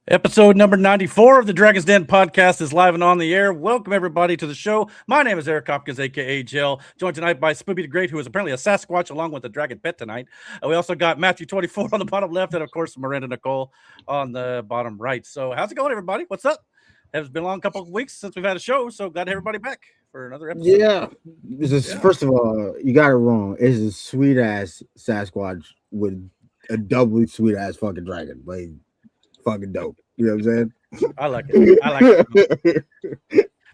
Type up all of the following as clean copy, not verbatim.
Episode number 94 of the Dragon's Den podcast is live and on the air. Welcome, everybody, to the show. My name is Eric Hopkins, a.k.a. Jill, joined tonight by Spoopy the Great, who is apparently a Sasquatch along with the Dragon Pet tonight. We also got Matthew 24 on the bottom left and, of course, Miranda Nicole on the bottom right. So how's it going, everybody? What's up? It's been a long couple of weeks since we've had a show, so glad to have everybody back for another episode. Yeah. First of all, you got it wrong. It's a sweet-ass Sasquatch with a doubly sweet-ass fucking dragon. Like, fucking dope. You know what I'm saying? I like it.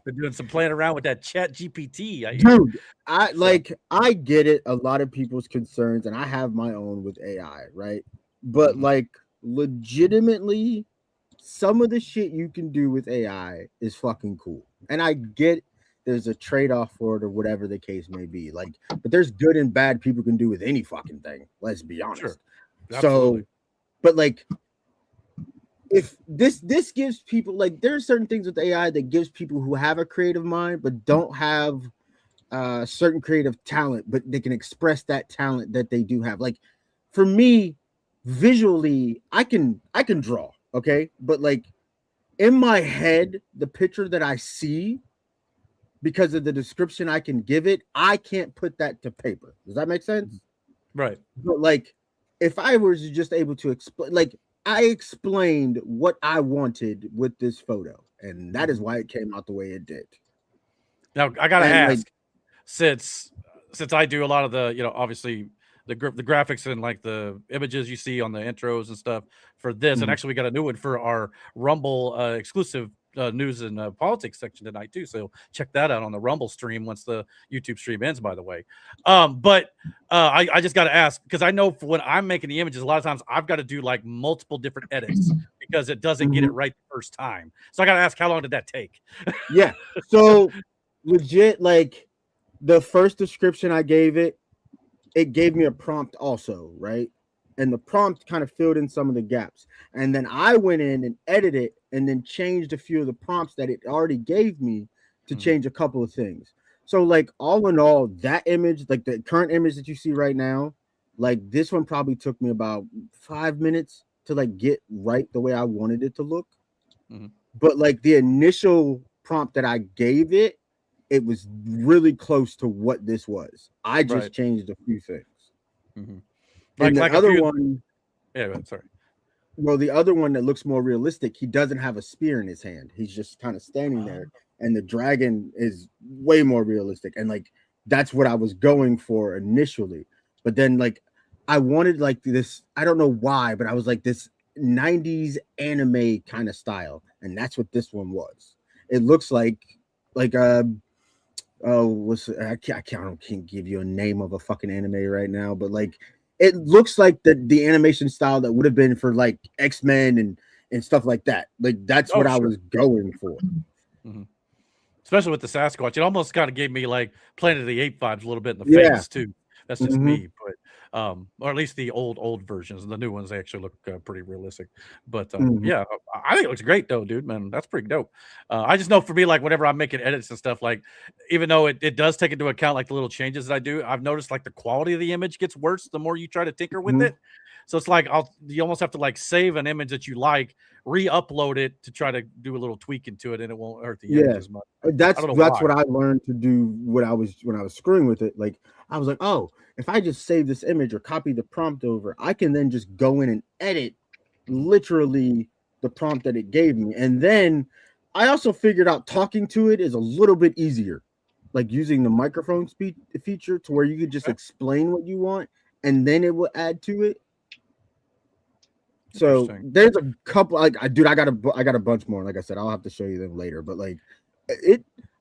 Been doing some playing around with that Chat GPT. Dude, I get it. A lot of people's concerns, and I have my own with AI, right? But like, legitimately, some of the shit you can do with AI is fucking cool. And I get there's a trade-off for it or whatever the case may be. Like, but there's good and bad people can do with any fucking thing. Let's be honest. Sure. Absolutely. So, but like, if this gives people, like, there are certain things with AI that gives people who have a creative mind but don't have certain creative talent, but they can express that talent that they do have. Like, for me, visually, I can draw, okay, but like in my head, the picture that I see, because of the description I can give it, I can't put that to paper. Does that make sense? Right. But like, if I was just able to explain, like, I explained what I wanted with this photo, and that is why it came out the way it did. Now I gotta ask, since I do a lot of the, obviously the graphics and like the images you see on the intros and stuff for this, and actually we got a new one for our Rumble exclusive news and politics section tonight too. So check that out on the Rumble stream once the YouTube stream ends, by the way. But I just got to ask, because I know when I'm making the images, a lot of times I've got to do like multiple different edits because it doesn't get it right the first time. So I got to ask, how long did that take? Yeah. So legit, like the first description I gave it gave me a prompt also, right? And the prompt kind of filled in some of the gaps. And then I went in and edited and then changed a few of the prompts that it already gave me to change a couple of things. So like, all in all, that image, like the current image that you see right now, like this one probably took me about 5 minutes to like get right the way I wanted it to look. But like the initial prompt that I gave it, it was really close to what this was. I just changed a few things. And the other one, sorry. Well, the other one that looks more realistic, he doesn't have a spear in his hand. He's just kind of standing there, and the dragon is way more realistic. And like, that's what I was going for initially. But then like, I wanted like this, I don't know why, but I was like this 90s anime kind of style. And that's what this one was. It looks like I can't give you a name of a fucking anime right now, but like, it looks like the animation style that would have been for like X-Men and stuff like that. Like, that's what I was going for. Especially with the Sasquatch, it almost kind of gave me like Planet of the Apes vibes a little bit in the face too. That's just me, but or at least the old versions. The new ones, they actually look pretty realistic. But yeah, I think it looks great though, dude. Man, that's pretty dope. I just know for me, like whenever I'm making edits and stuff, like even though it does take into account like the little changes that I do, I've noticed like the quality of the image gets worse the more you try to tinker with it. So it's like you almost have to like save an image that you like, re-upload it to try to do a little tweak into it, and it won't hurt the image as much. That's what I learned to do when I was screwing with it. Like, I was like, oh, if I just save this image or copy the prompt over, I can then just go in and edit literally the prompt that it gave me. And then I also figured out talking to it is a little bit easier, like using the microphone speech feature to where you could just explain what you want and then it will add to it. So there's a couple, like, I got a bunch more. Like I said, I'll have to show you them later. But like,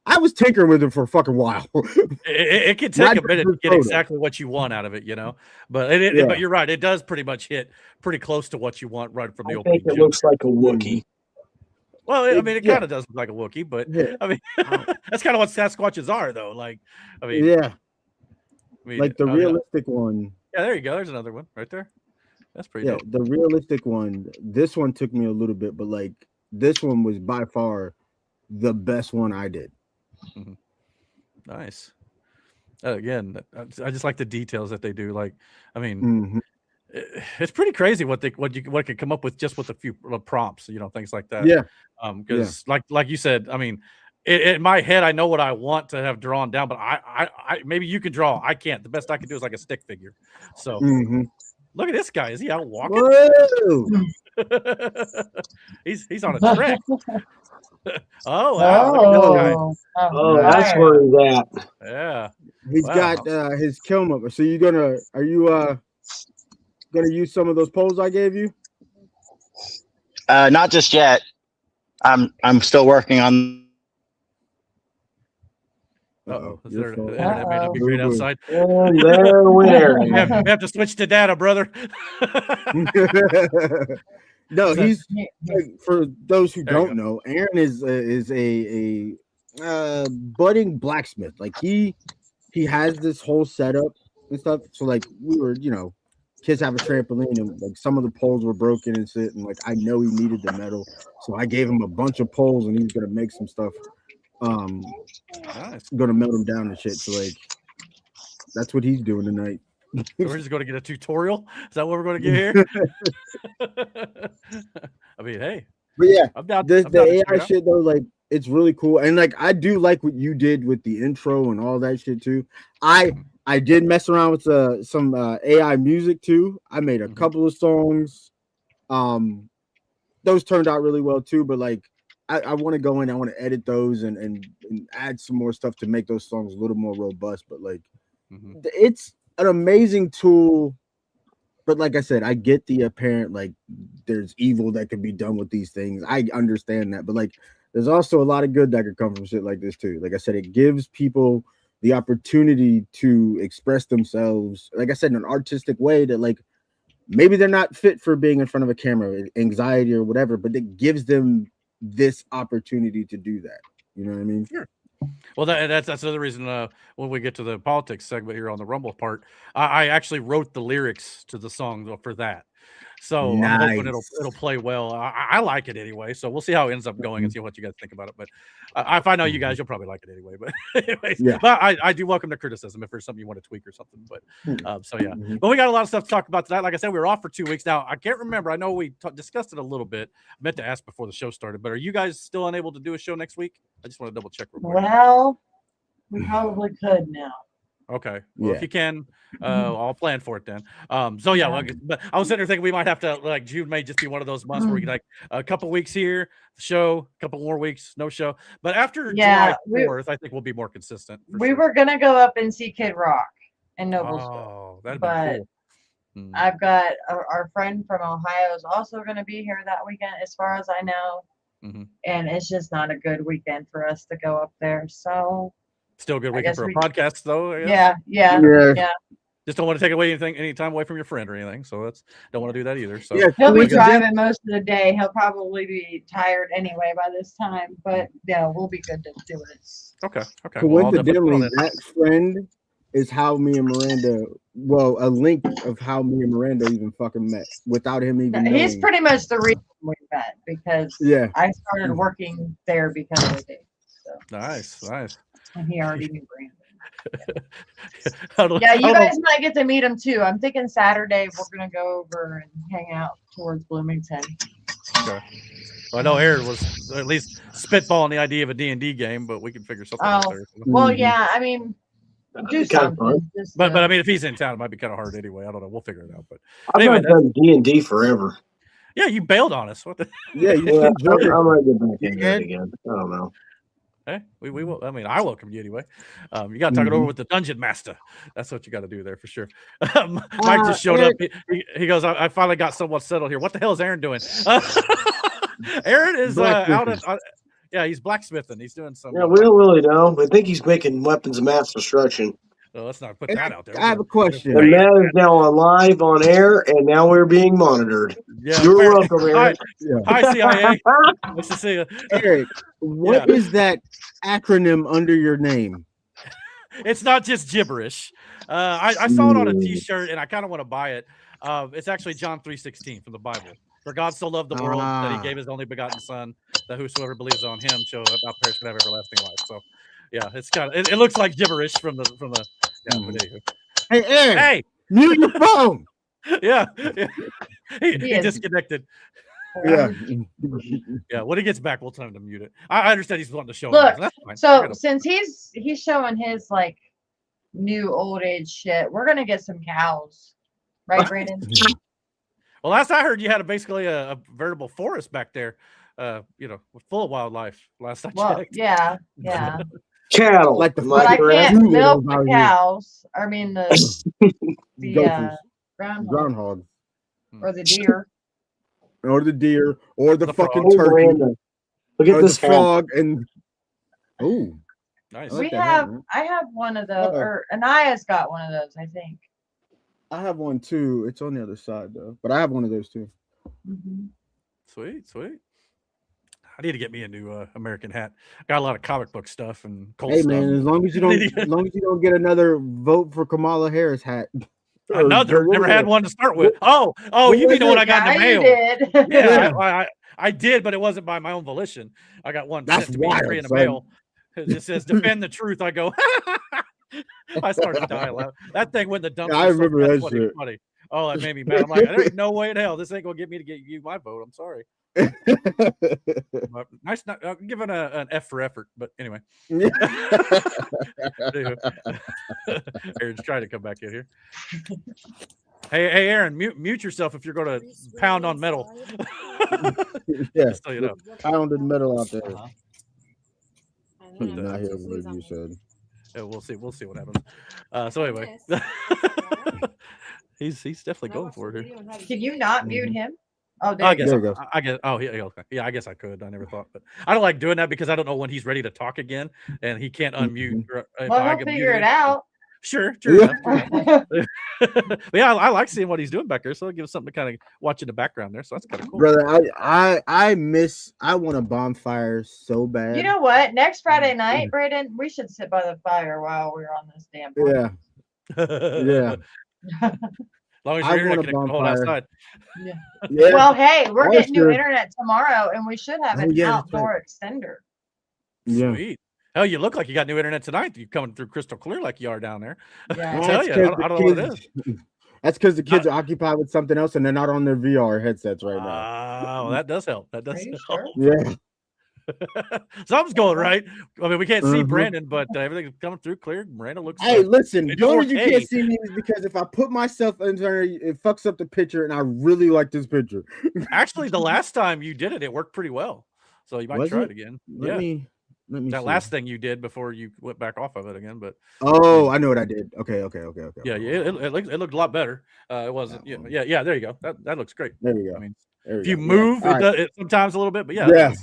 I was tinkering with it for a fucking while. it can take a minute to get exactly what you want out of it, But but you're right, it does pretty much hit pretty close to what you want right from the opening. It looks like a Wookiee. Well, I mean, it kind of does look like a Wookiee, but I mean, that's kind of what Sasquatches are, though. Like, I mean, like the realistic one. Yeah, there you go. There's another one right there. That's pretty dope. The realistic one, this one took me a little bit, but like this one was by far the best one I did. Nice. Again, I just like the details that they do. Like, I mean, it's pretty crazy what can come up with just with a few prompts, things like that. Yeah. Because like you said, I mean, in my head, I know what I want to have drawn down, but I maybe you can draw. I can't. The best I can do is like a stick figure. So look at this guy. Is he out walking? he's on a trek. Oh wow! Look at this guy. Oh, that's where he's at. Yeah, he's got his kiln up. So are you gonna use some of those poles I gave you? Not just yet. I'm still working on. Uh-oh. The internet may not be great outside. And there we have to switch to data, brother. No, he's for those who don't know, Aaron is a budding blacksmith. Like he has this whole setup and stuff. So like we were, kids have a trampoline and like some of the poles were broken and shit. And like I know he needed the metal, so I gave him a bunch of poles and he's gonna make some stuff. Nice. Gonna melt them down and shit. So like that's what he's doing tonight. We're just going to get a tutorial. Is that what we're going to get here? I mean, hey. But yeah, the AI shit though, like it's really cool. And like I do like what you did with the intro and all that shit too. I did mess around with some AI music too. I made a couple of songs. Those turned out really well too, but like I want to go in, I want to edit those and add some more stuff to make those songs a little more robust. But like it's an amazing tool. But like I said, I get the apparent like there's evil that could be done with these things. I understand that, but like there's also a lot of good that could come from shit like this too. Like I said, it gives people the opportunity to express themselves, like I said, in an artistic way that like maybe they're not fit for being in front of a camera, anxiety or whatever, but it gives them this opportunity to do that. You know what I mean? Sure. Well, that's another reason when we get to the politics segment here on the Rumble part, I actually wrote the lyrics to the song for that. So I'm hoping it'll play well. I like it anyway. So we'll see how it ends up going and see what you guys think about it. But if I know you guys, you'll probably like it anyway. But anyways, but I do welcome the criticism if there's something you want to tweak or something. But so yeah, but we got a lot of stuff to talk about tonight. Like I said, we were off for 2 weeks now. I can't remember. I know we discussed it a little bit. I meant to ask before the show started, but are you guys still unable to do a show next week? I just want to double check real quick. Well, we probably could now. Okay. Well, if you can, I'll plan for it then. So yeah, well, but I was sitting there thinking we might have to like June may just be one of those months where we like a couple weeks here, show, a couple more weeks, no show. But after July 4th, I think we'll be more consistent. We were gonna go up and see Kid Rock in Noblesville. Oh, that'd be cool. I've got our friend from Ohio is also gonna be here that weekend, as far as I know. And it's just not a good weekend for us to go up there. So still a good weekend for a podcast, though. Yeah. Just don't want to take away any time away from your friend or anything. So don't want to do that either. So he'll be driving most of the day. He'll probably be tired anyway by this time. But yeah, we'll be good to do it. Okay. Coincidentally, that friend is how me and Miranda. Well, a link of how me and Miranda even fucking met without him even. He's pretty much the reason we met because I started working there because of it. So. Nice. And he already knew Brandon. You guys might get to meet him too. I'm thinking Saturday we're gonna go over and hang out towards Bloomington. Okay. Well, I know Aaron was at least spitballing the idea of a D&D game, but we can figure something out there. Well, yeah, I mean, do something. But I mean, if he's in town, it might be kind of hard anyway. I don't know. We'll figure it out. But I've not done D&D forever. Yeah, you bailed on us. What the? Yeah, you I might get back in there again. I don't know. Hey, we will. I mean, I welcome you anyway. You got to talk it over with the dungeon master. That's what you got to do there for sure. Mike just showed up. He goes, I finally got somewhat settled here. What the hell is Aaron doing? Aaron is out of. He's blacksmithing. He's doing some. Yeah, we don't really know. I think he's making weapons of mass destruction. Well, let's not put that out there. I have a question. And that is now live on air, and now we're being monitored. Yeah, you're welcome, Eric. Hi, CIA. Nice to see you, Eric. What is that acronym under your name? It's not just gibberish. I saw it on a T-shirt, and I kind of want to buy it. It's actually John 3:16 from the Bible. For God so loved the world that He gave His only begotten Son, that whosoever believes on Him shall not perish but have everlasting life. So, yeah, it's kind of it looks like gibberish from the. Yeah, but anywho. Hey, Aaron. Hey, mute your phone. Yeah. He is disconnected. Yeah. Yeah. When he gets back, we'll tell him to mute it. I understand he's wanting to show. Look, That's fine. so since he's showing his like new old age shit, we're gonna get some cows, right, Brandon? Well, last I heard, you had basically a veritable forest back there, full of wildlife. Last I checked. Yeah. Cattle. Like the But I can't Doolittle milk out the here. cows. I mean the Gophers. groundhog Groundhog. or the deer. Or the deer. Or the fucking Oh, turkey. Brandon. Look at Or this the frog. And Nice. I like that hat, man. I have one of those, Uh-oh. or Anaya's got one of those, I think. I have one too. It's on the other side though. But I have one of those too. Mm-hmm. Sweet. I need to get me a new American hat. Got a lot of comic book stuff and cool Hey stuff. man, as long as you don't get another vote for Kamala Harris hat. Another, never had one to start with. Oh, you mean the one I got in the mail? You did. Yeah, I did, but it wasn't by my own volition. I got one That's sent to me wild, free in the son. mail. It says "Defend the truth." I go. I started to die loud. That thing went in the dumpster. I remember that funny, shit. funny. Oh, that made me mad. I'm like, there ain't no way in hell this ain't gonna get me to get you my vote. I'm sorry. Nice. I'm giving an F for effort, but anyway. Aaron's trying to come back in here. Hey, Aaron, mute yourself if you're going to pound on metal. Yeah, just so you know. pounded metal out there. But, Not hear a word you said. Yeah, we'll see what happens. So anyway, he's definitely going for it here. Can you not mute him? Oh, I guess. There you go. I guess. Oh, yeah. Okay. Yeah, I guess I could. I never thought, but I don't like doing that because I don't know when he's ready to talk again, and he can't unmute. Well, he'll figure it out. Sure. Yeah. But yeah, I like seeing what he's doing back there, so it gives us something to kind of watch in the background there. So that's kind of cool. Brother, I want a bonfire so bad. You know what? Next Friday night, Brayden, we should sit by the fire while we're on this damn podcast. Yeah. As long as your internet can hold outside. Yeah. Well, hey, we're getting new sure. internet tomorrow, and we should have an outdoor extender. Yeah. Sweet. Hell, you look like you got new internet tonight. You're coming through crystal clear like you are down there. Yeah. I tell you, I don't know what it is. That's because the kids are occupied with something else and they're not on their VR headsets right now. Oh, that does help. That does Are you help. sure? Yeah. Something's going right. I mean, we can't see Brandon, but everything's coming through clear. Brandon looks. Hey, listen, the only reason you 4K. can't see me is because if I put myself in there, it fucks up the picture, and I really like this picture. Actually, the last time you did it, it worked pretty well. So you might try it again. Let me that see. last thing you did before you went back off of it again, but I know what I did. Okay. yeah, it looked a lot better. It wasn't. Yeah. There you go. That looks great. There you go. I mean, There if you you go. move, Yeah. it does it sometimes a little bit, but yeah. Yeah.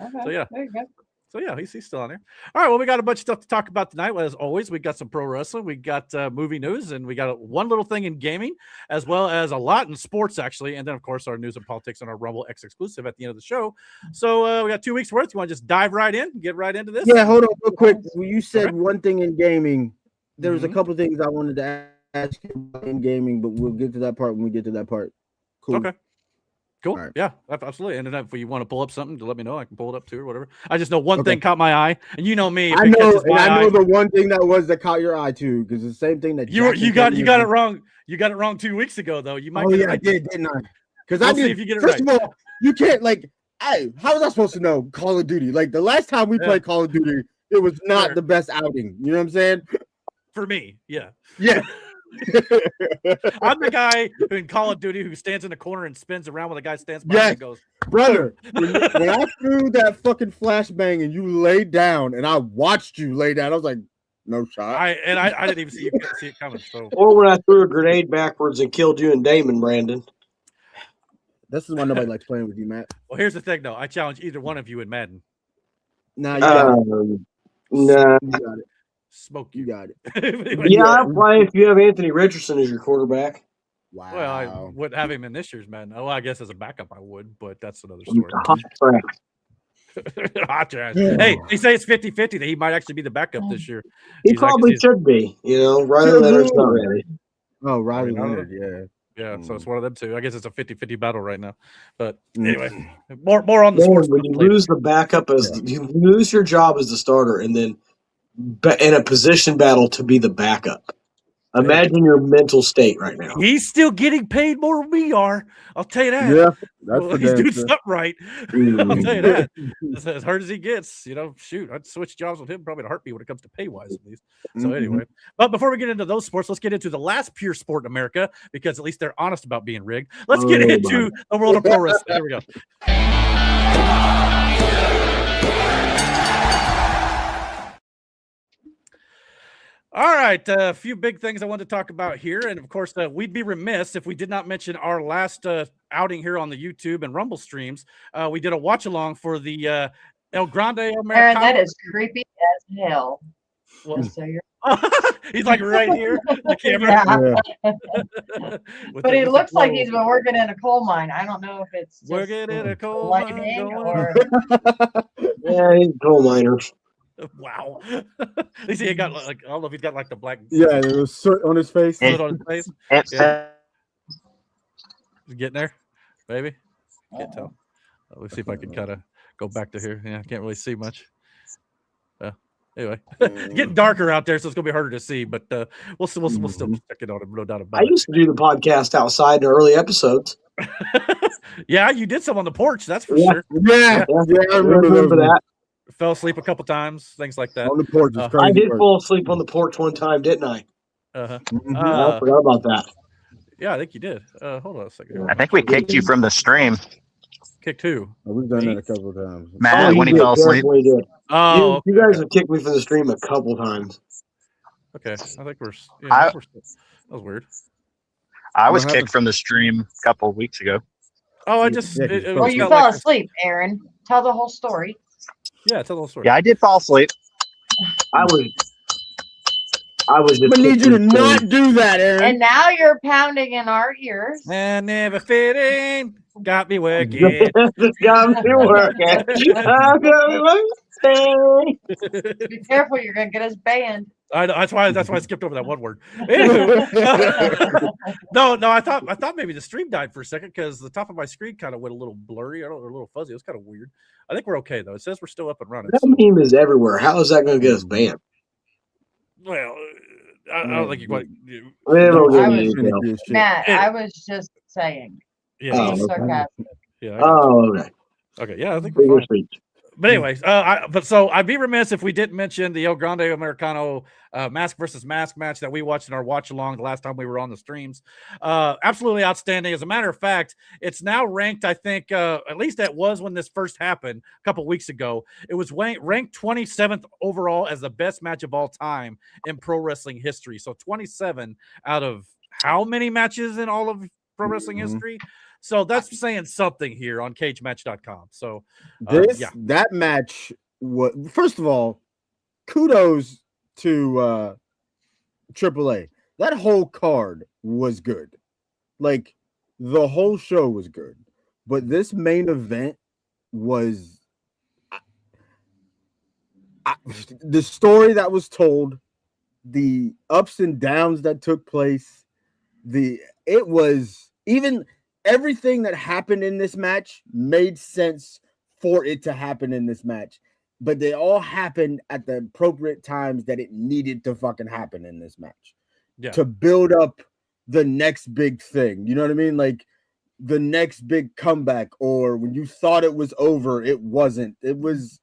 Okay. So yeah. There you go. So yeah, he's still on there. All right, well, we got a bunch of stuff to talk about tonight. As always, we got some pro wrestling, we got movie news, and we got one little thing in gaming, as well as a lot in sports, actually, and then of course our news and politics and our Rumble X exclusive at the end of the show. So we got 2 weeks worth. You want to just dive right in, get right into this? Yeah, hold on real quick. Well, you said one thing in gaming. There was a couple things I wanted to ask you about in gaming, but we'll get to that part when we get to that part. Cool. Okay. Cool. Right. Yeah, absolutely. And then if you want to pull up something, to let me know. I can pull it up too, or whatever. I just know one thing caught my eye, and you know me. If I it know, catches and my I know eye, the one thing that caught your eye too, because the same thing that you got it wrong. You got it wrong 2 weeks ago, though. You might. Oh get it yeah, I right. did, didn't I? Because We'll I see did. if you get it First right. of all, you can't hey, how was I supposed to know Call of Duty? Like the last time we played Call of Duty, it was not the best outing. You know what I'm saying? For me, yeah. Yeah. I'm the guy in Call of Duty who stands in the corner and spins around when the guy stands by and goes, brother. When I threw that fucking flashbang and you laid down, and I watched you lay down, I was like, no shot. I didn't even see it coming. So, or when I threw a grenade backwards and killed you and Damon, Brandon. This is why nobody likes playing with you, Matt. Well, here's the thing, though. I challenge either one of you in Madden. Nah, you got it. Nah. You got it. Smoke you. Got it. Yeah, I'll play if you have Anthony Richardson as your quarterback. Wow. Well, I wouldn't have him in this year's Madden. Oh, I guess as a backup I would, but that's another story. Hot trash. Hey, they say it's 50-50 that he might actually be the backup this year. He probably should be. You know, Riley Leonard's not ready. Oh, Riley Leonard, yeah. Yeah, so it's one of them two. I guess it's a 50-50 battle right now. But anyway, more on the sports. When you lose the backup you lose your job as the starter, and then in a position battle to be the backup. Imagine your mental state right now. He's still getting paid more than we are. I'll tell you that. Yeah, that's for he's damn doing sure. something right. I'll tell you that. As hard as he gets, shoot, I'd switch jobs with him probably in a heartbeat when it comes to pay wise, at least. So anyway, but before we get into those sports, let's get into the last pure sport in America, because at least they're honest about being rigged. Let's get into the world of pro wrestling. Here we go. All right, a few big things I wanted to talk about here, and of course, we'd be remiss if we did not mention our last outing here on the YouTube and Rumble streams. We did a watch along for the El Grande Americano. Aaron, that is creepy as hell. Well, so you're... he's like right here, the camera. Yeah. But he looks like he's been working in a coal mine. I don't know if it's just working in a coal mine or... Yeah, he's a coal miner. Wow. He got like, I don't know if he's got like the black. Yeah, there was soot on his face. Soot on his face. Yeah. He's getting there, baby. Can't tell. Let's see if I can kind of go back to here. Yeah, I can't really see much. Anyway, it's getting darker out there, so it's gonna be harder to see. But we'll still check it out. No doubt about it. I used to do the podcast outside in early episodes. Yeah, you did some on the porch. That's for sure. Yeah, I remember that. Fell asleep a couple times, things like that. On the porch. I did fall asleep on the porch one time, didn't I? I forgot about that. Yeah, I think you did. Hold on a second. I think we kicked you from the stream. Kicked who? We've done that a couple of times. Matt, when he fell asleep. Did. Oh, you guys have kicked me from the stream a couple times. Okay, I think we're. Yeah, that was weird. I was kicked from the stream a couple of weeks ago. Oh, I just. Well, you fell asleep, Aaron. Tell the whole story. Yeah, tell the whole story. Yeah, I did fall asleep. I was just. I need you to not do that, Aaron. And now you're pounding in our ears. And never fitting. Got me working. Got me working. Be careful, you're gonna get us banned. That's why I skipped over that one word. Anyway. No, I thought maybe the stream died for a second because the top of my screen kind of went a little blurry or a little fuzzy. It was kind of weird. I think we're okay though. It says we're still up and running. That meme is everywhere. How is that going to get us banned? Well, I don't think you quite. Matt, I was just saying. Yeah. Sarcastic. Yeah. Okay. Okay. Yeah, I think we're fine. But anyways, I'd be remiss if we didn't mention the El Grande Americano mask versus mask match that we watched in our watch along the last time we were on the streams. Absolutely outstanding. As a matter of fact, it's now ranked, I think, at least it was when this first happened a couple weeks ago. It was ranked 27th overall as the best match of all time in pro wrestling history. So 27 out of how many matches in all of pro wrestling history? So that's saying something here on cagematch.com. So that match was, first of all, kudos to AAA. That whole card was good. Like the whole show was good. But this main event was the story that was told, the ups and downs that took place, it was even everything that happened in this match made sense for it to happen in this match, but they all happened at the appropriate times that it needed to fucking happen in this match to build up the next big thing. You know what I mean? Like the next big comeback, or when you thought it was over, it wasn't. It was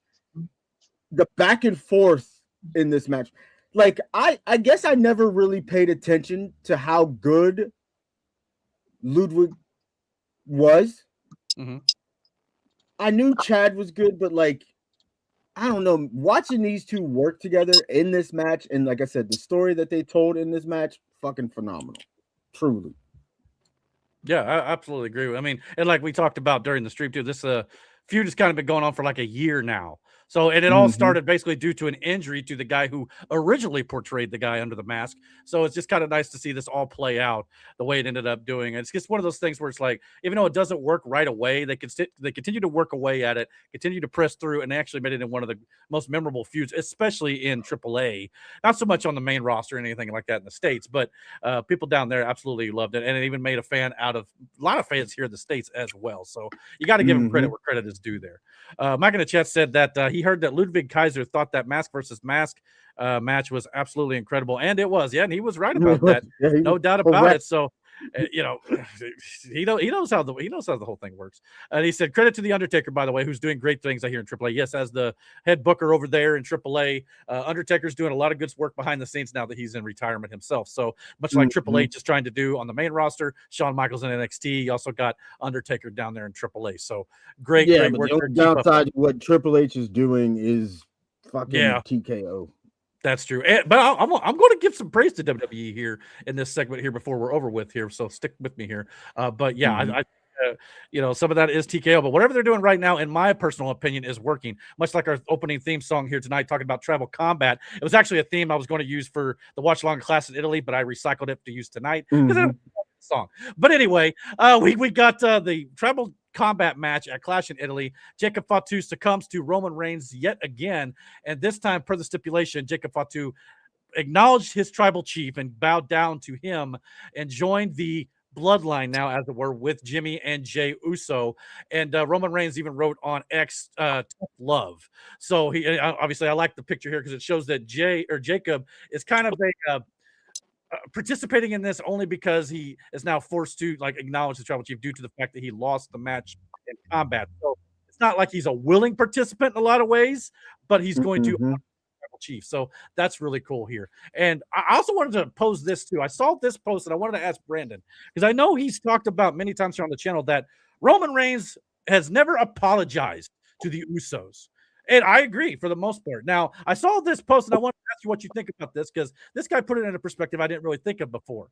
the back and forth in this match. Like I guess I never really paid attention to how good Ludwig was. I knew Chad was good, but like I don't know, watching these two work together in this match, and like I said, the story that they told in this match, fucking phenomenal. Truly. Yeah, I absolutely agree. I mean, and like we talked about during the stream too, this feud has kind of been going on for like a year now. So, and it all started basically due to an injury to the guy who originally portrayed the guy under the mask. So it's just kind of nice to see this all play out the way it ended up doing. And it's just one of those things where it's like, even though it doesn't work right away, they continue to work away at it, continue to press through, and they actually made it in one of the most memorable feuds, especially in AAA. Not so much on the main roster or anything like that in the States, but people down there absolutely loved it. And it even made a lot of fans here in the States as well. So you got to give them credit where credit his due there. Mike in the chat said that he heard that Ludwig Kaiser thought that mask versus mask match was absolutely incredible, and it was. Yeah, and he was right about that. No doubt about it. So, you know, he knows how the whole thing works. And he said, credit to the Undertaker, by the way, who's doing great things I hear in AAA. Yes, as the head booker over there in AAA, Undertaker's doing a lot of good work behind the scenes now that he's in retirement himself. So much like Triple H is trying to do on the main roster, Shawn Michaels in NXT. You also got Undertaker down there in AAA. So great work. The only downside of what Triple H is doing is fucking TKO. That's true. But I'm going to give some praise to WWE here in this segment here before we're over with here. So stick with me here. But yeah, I you know, some of that is TKO, but whatever they're doing right now, in my personal opinion, is working. Much like our opening theme song here tonight, talking about tribal combat. It was actually a theme I was going to use for the Watch Along class in Italy, but I recycled it to use tonight because I don't know the song. But anyway, we got the tribal combat match at Clash in Italy. Jacob Fatu succumbs to Roman Reigns yet again, and this time, per the stipulation, Jacob Fatu acknowledged his tribal chief and bowed down to him and joined the bloodline now, as it were, with Jimmy and Jey Uso. And Roman Reigns even wrote on X, tough love. So he obviously, I like the picture here because it shows that Jacob is kind of participating in this only because he is now forced to acknowledge the tribal chief due to the fact that he lost the match in combat. So it's not like he's a willing participant in a lot of ways, but he's going to tribal chief. So that's really cool here. And I also wanted to pose this too. I saw this post and I wanted to ask Brandon, because I know he's talked about many times here on the channel that Roman Reigns has never apologized to the Usos. And I agree for the most part. Now, I saw this post and I want to ask you what you think about this, because this guy put it in a perspective I didn't really think of before.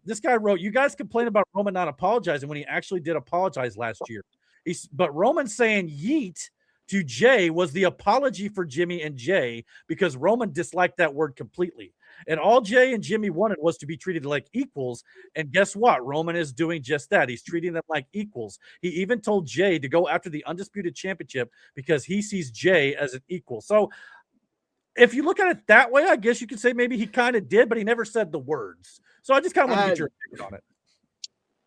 This guy wrote, you guys complain about Roman not apologizing when he actually did apologize last year. But Roman saying yeet to Jay was the apology for Jimmy and Jay, because Roman disliked that word completely. And all Jay and Jimmy wanted was to be treated like equals. And guess what? Roman is doing just that. He's treating them like equals. He even told Jay to go after the Undisputed Championship because he sees Jay as an equal. So if you look at it that way, I guess you could say maybe he kind of did, but he never said the words. So I just kind of want to get your opinion on it.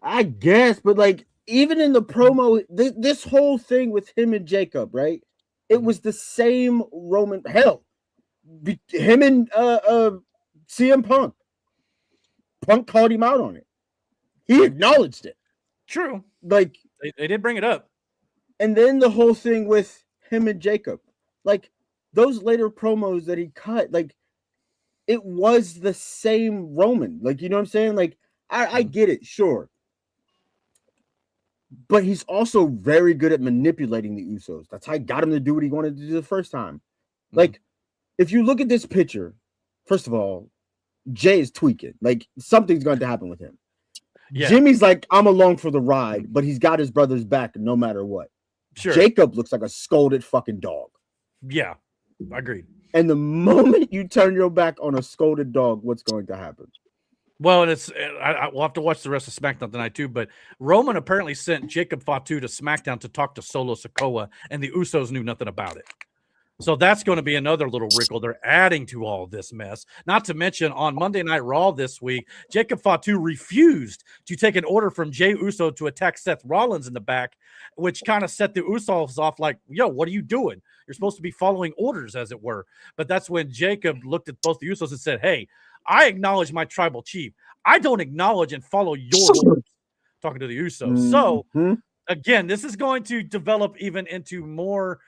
I guess, but even in the promo, this whole thing with him and Jacob, right? It was the same Roman. Hell, him and CM Punk. Punk called him out on it. He acknowledged it. True. They did bring it up. And then the whole thing with him and Jacob. Those later promos that he cut, it was the same Roman. You know what I'm saying? I get it, sure. But he's also very good at manipulating the Usos. That's how he got him to do what he wanted to do the first time. If you look at this picture, first of all, Jay is tweaking. Something's going to happen with him. Yeah. Jimmy's I'm along for the ride, but he's got his brother's back no matter what. Sure. Jacob looks like a scolded fucking dog. Yeah, agreed. And the moment you turn your back on a scolded dog, what's going to happen? Well, and we'll have to watch the rest of SmackDown tonight too, but Roman apparently sent Jacob Fatu to SmackDown to talk to Solo Sikoa, and the Usos knew nothing about it. So that's going to be another little wrinkle they're adding to all this mess. Not to mention, on Monday Night Raw this week, Jacob Fatu refused to take an order from Jey Uso to attack Seth Rollins in the back, which kind of set the Usos off yo, what are you doing? You're supposed to be following orders, as it were. But that's when Jacob looked at both the Usos and said, hey, I acknowledge my tribal chief. I don't acknowledge and follow your orders. Talking to the Usos. So, again, this is going to develop even into more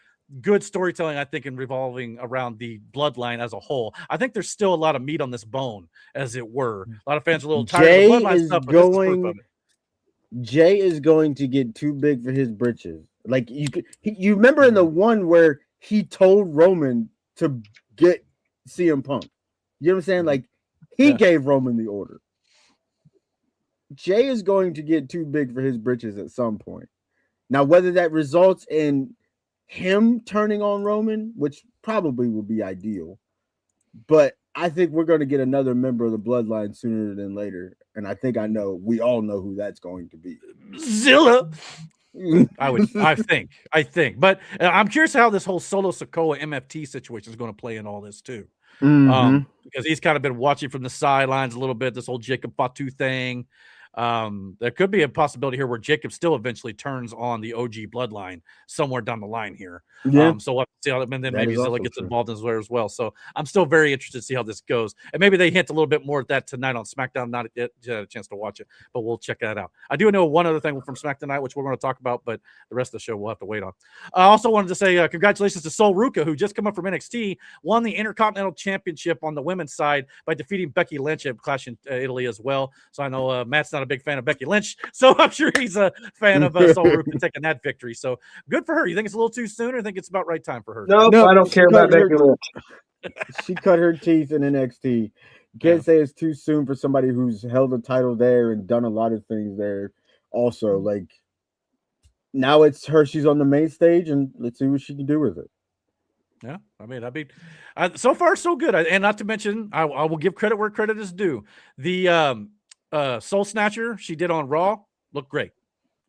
good storytelling, I think, in revolving around the bloodline as a whole. I think there's still a lot of meat on this bone, as it were. A lot of fans are a little tired of the bloodline stuff, but this is proof of it. Jay is going to get too big for his britches. You remember in the one where he told Roman to get CM Punk. You know what I'm saying? He gave Roman the order. Jay is going to get too big for his britches at some point. Now, whether that results in him turning on Roman, which probably will be ideal, but I think we're going to get another member of the bloodline sooner than later. And I think we all know who that's going to be. Zilla. I think. But I'm curious how this whole Solo Sikoa MFT situation is going to play in all this too. Because he's kind of been watching from the sidelines a little bit, this whole Jacob Fatu thing. There could be a possibility here where Jacob still eventually turns on the OG bloodline somewhere down the line here. Yeah. So we'll have to see how, and then That maybe is Zilla also gets true. involved as well. So I'm still very interested to see how this goes. And maybe they hint a little bit more at that tonight on SmackDown. Not yet had a chance to watch it, but we'll check that out. I do know one other thing from SmackDown tonight, which we're going to talk about, but the rest of the show we'll have to wait on. I also wanted to say congratulations to Sol Ruka, who just come up from NXT, won the Intercontinental Championship on the women's side by defeating Becky Lynch at Clash in Italy as well. So I know Matt's not a big fan of Becky Lynch, so I'm sure he's a fan of Sol Ruka taking that victory. So good for her. You think it's a little too soon, or you think it's about right time for her? Nope, I don't care about Becky Lynch. She cut her teeth in NXT. You can't say it's too soon for somebody who's held a title there and done a lot of things there. Also, like, now it's her. She's on the main stage, and let's see what she can do with it. Yeah, I mean, so far so good. And not to mention, I will give credit where credit is due. The Soul Snatcher she did on Raw looked great.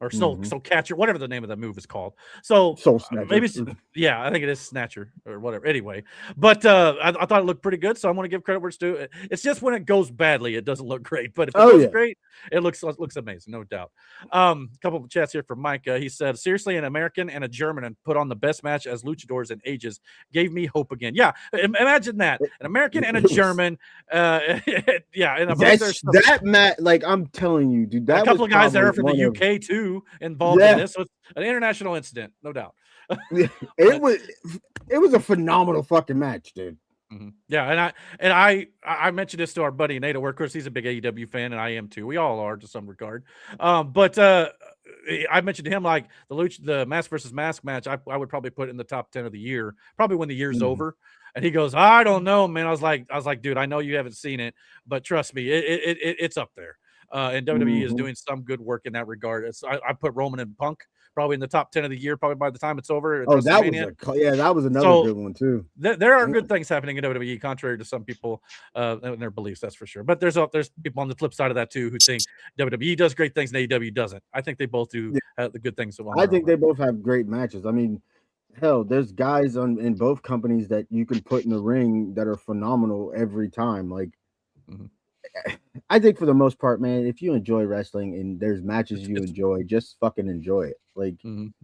Or Soul Catcher, whatever the name of that move is called. So Soul Snatcher. Maybe, yeah, I think it is Snatcher or whatever. Anyway, but I thought it looked pretty good, so I'm going to give credit where it's due. It's just when it goes badly, it doesn't look great. But if it goes great, it looks amazing, no doubt. A couple of chats here from Mike. He said, "Seriously, an American and a German and put on the best match as luchadors in ages gave me hope again." Yeah, imagine that, an American and a German. Yeah, and that match. Like, I'm telling you, dude, that a couple of guys there from the UK too involved in this. So it's an international incident, no doubt. It was a phenomenal fucking match, dude. Yeah, and I mentioned this to our buddy Nate, where of course he's a big AEW fan, and I am too. We all are to some regard. But I mentioned to him like the mask versus mask match. I would probably put in the top 10 of the year, probably when the year's over. And he goes, "I don't know, man." I was like, dude, I know you haven't seen it, but trust me, it's up there. And WWE is doing some good work in that regard. I put Roman and Punk probably in the top 10 of the year, probably by the time it's over. Oh, that was another good one too. There are good things happening in WWE, contrary to some people and their beliefs, that's for sure. But there's people on the flip side of that too who think WWE does great things and AEW doesn't. I think they both do the good things. I think they both have great matches. I mean, hell, there's guys in both companies that you can put in the ring that are phenomenal every time. Like, I think for the most part, man, if you enjoy wrestling and there's matches you enjoy, just fucking enjoy it. Like,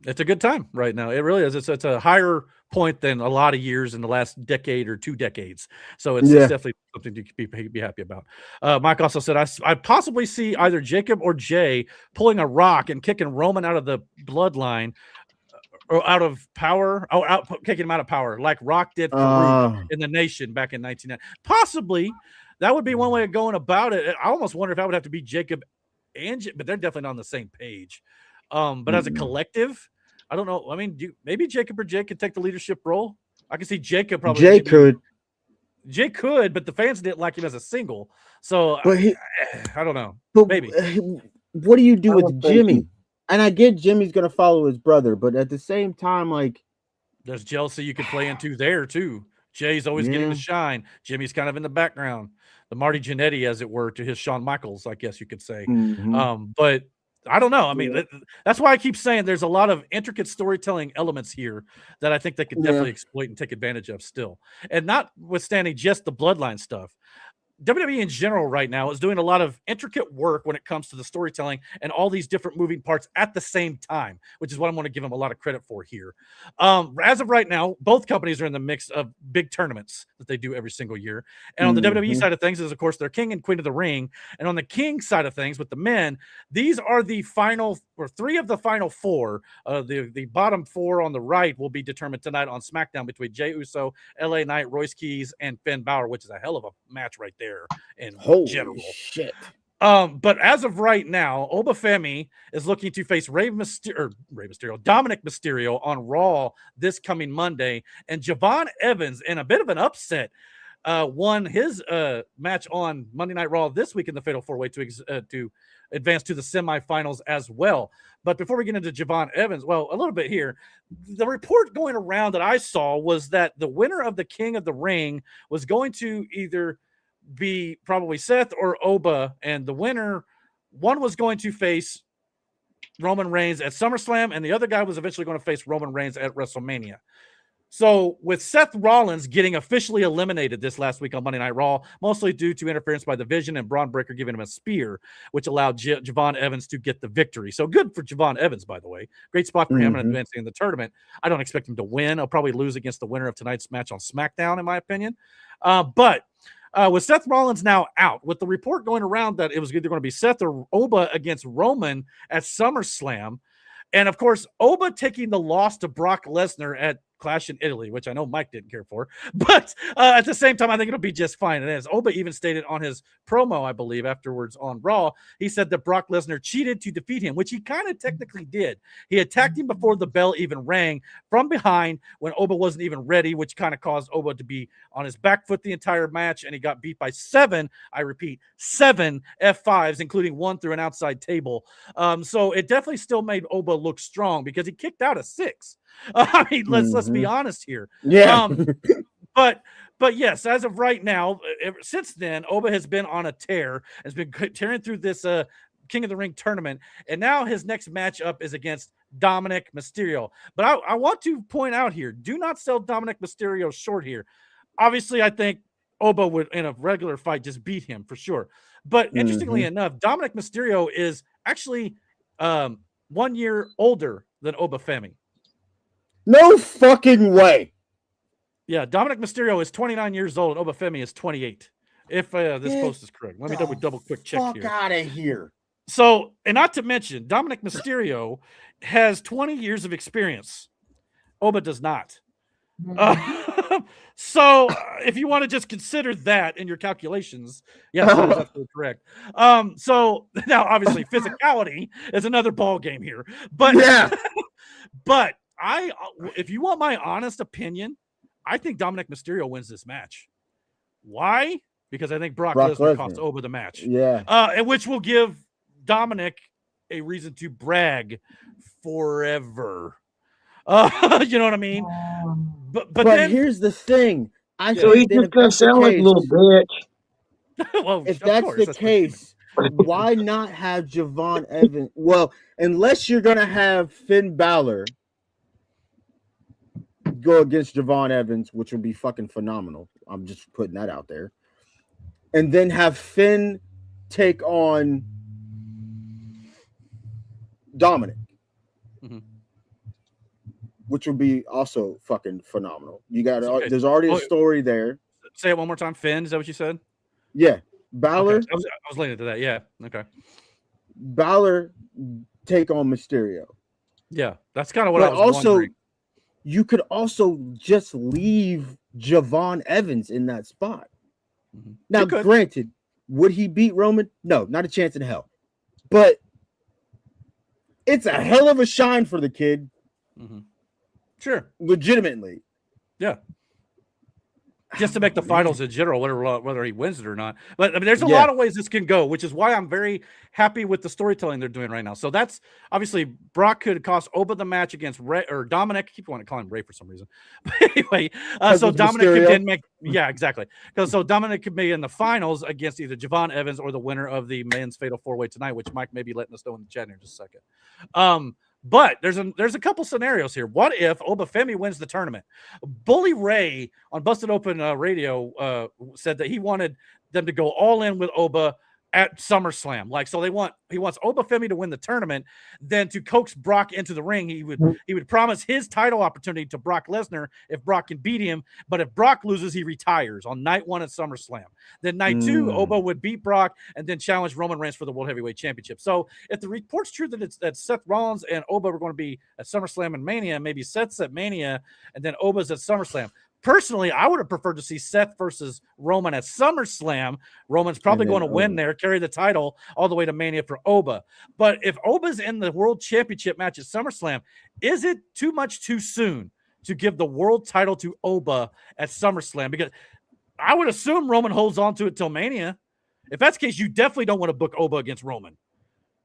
it's a good time right now. It really is. It's a higher point than a lot of years in the last decade or 2 decades. So it's definitely something to be happy about. Mike also said, I possibly see either Jacob or Jay pulling a rock and kicking Roman out of the bloodline or out of power, kicking him out of power like Rock did for in the Nation back in 1990. Possibly. That would be one way of going about it. I almost wonder if I would have to be Jacob but they're definitely not on the same page. But as a collective, I don't know. I mean, maybe Jacob or Jay could take the leadership role. I can see Jacob probably. Jay could, but the fans didn't like him as a single. So I don't know. But maybe. What do you do with Jimmy? And I get Jimmy's going to follow his brother, but at the same time, like, there's jealousy you could play into there too. Jay's always getting the shine. Jimmy's kind of in the background. The Marty Jannetty, as it were, to his Shawn Michaels, I guess you could say. But I don't know. I mean, that's why I keep saying there's a lot of intricate storytelling elements here that I think they could definitely exploit and take advantage of still. And notwithstanding just the bloodline stuff, WWE in general right now is doing a lot of intricate work when it comes to the storytelling and all these different moving parts at the same time, which is what I'm going to give them a lot of credit for here. As of right now, both companies are in the mix of big tournaments that they do every single year. And on the WWE side of things is, of course, their King and Queen of the Ring. And on the King side of things with the men, these are the final or 3 of the final 4. The bottom 4 on the right will be determined tonight on SmackDown between Jey Uso, LA Knight, Royce Keys, and Finn Balor, which is a hell of a match right there. In general. Shit. But as of right now, Femi is looking to face Dominic Mysterio on Raw this coming Monday, and Javon Evans, in a bit of an upset, won his match on Monday Night Raw this week in the Fatal 4-Way to advance to the semifinals as well. But before we get into Javon Evans, well, a little bit here. The report going around that I saw was that the winner of the King of the Ring was going to either be probably Seth or Oba, and the winner, one was going to face Roman Reigns at SummerSlam, and the other guy was eventually going to face Roman Reigns at WrestleMania. So with Seth Rollins getting officially eliminated this last week on Monday Night Raw, mostly due to interference by the Vision and Braun Breaker giving him a spear, which allowed Javon Evans to get the victory. So good for Javon Evans, by the way. Great spot for him in advancing in the tournament. I don't expect him to win. I'll probably lose against the winner of tonight's match on SmackDown, in my opinion. But with Seth Rollins now out, with the report going around that it was either going to be Seth or Oba against Roman at SummerSlam, and of course, Oba taking the loss to Brock Lesnar at Clash in Italy, which I know Mike didn't care for, but at the same time, I think it'll be just fine. And as Oba even stated on his promo, I believe, afterwards on Raw, he said that Brock Lesnar cheated to defeat him, which he kind of technically did. He attacked him before the bell even rang from behind when Oba wasn't even ready, which kind of caused Oba to be on his back foot the entire match, and he got beat by 7, I repeat, 7 F5s, including 1 through an outside table. So it definitely still made Oba look strong because he kicked out a 6. I mean, let's be honest here. Yeah. But yes, as of right now, since then, Oba has been on a tear, has been tearing through this King of the Ring tournament, and now his next matchup is against Dominic Mysterio. But I want to point out here, do not sell Dominic Mysterio short here. Obviously, I think Oba would, in a regular fight, just beat him for sure. But interestingly enough, Dominic Mysterio is actually 1 year older than Oba Femi. No fucking way. Yeah, Dominic Mysterio is 29 years old, and Oba Femi is 28. If this post is correct. Let me double quick check here. Fuck out of here. So, and not to mention, Dominic Mysterio has 20 years of experience. Oba does not. So, if you want to just consider that in your calculations, yes, that is absolutely correct. So now, obviously, physicality is another ball game here, but yeah, but if you want my honest opinion, I think Dominic Mysterio wins this match. Why? Because I think Brock Lesnar cost Oba the match. Yeah, and which will give Dominic a reason to brag forever. You know what I mean? But then, here's the thing. So he's just gonna sound like a little bitch. Well, if that's the case, why not have Javon Evans? Well, unless you're gonna have Finn Balor go against Javon Evans, which would be fucking phenomenal. I'm just putting that out there. And then have Finn take on Dominic. Which would be also fucking phenomenal. You got there's already a story there. Say it one more time. Finn, is that what you said? Yeah. Balor. Okay. I was leaning to that. Yeah. Okay. Balor take on Mysterio. Yeah. That's kind of what I was wondering. You could also just leave Javon Evans in that spot. Now, granted, would he beat Roman? No, not a chance in hell. But it's a hell of a shine for the kid. Sure. Legitimately. Yeah. Just to make the finals in general, whether he wins it or not. But I mean, there's a lot of ways this can go, which is why I'm very happy with the storytelling they're doing right now. So that's obviously Brock could cost Oba the match against Ray or Dominic. I keep wanting to call him Ray for some reason. But anyway, so Dominic could then make exactly. So Dominic could be in the finals against either Javon Evans or the winner of the men's fatal 4-way tonight, which Mike may be letting us know in the chat in just a second. But there's a couple scenarios here. What if Oba Femi wins the tournament? Bully Ray on Busted Open Radio said that he wanted them to go all in with Oba at SummerSlam. Like, so he wants Oba Femi to win the tournament, then to coax Brock into the ring. He would promise his title opportunity to Brock Lesnar if Brock can beat him. But if Brock loses, he retires on night 1 at SummerSlam. Then night 2, Oba would beat Brock and then challenge Roman Reigns for the World Heavyweight Championship. So if the report's true that Seth Rollins and Oba were going to be at SummerSlam and Mania, maybe Seth's at Mania and then Oba's at SummerSlam. Personally, I would have preferred to see Seth versus Roman at SummerSlam. Roman's probably going to win there, carry the title all the way to Mania for Oba. But if Oba's in the World Championship match at SummerSlam, is it too much too soon to give the world title to Oba at SummerSlam? Because I would assume Roman holds on to it till Mania. If that's the case, you definitely don't want to book Oba against Roman.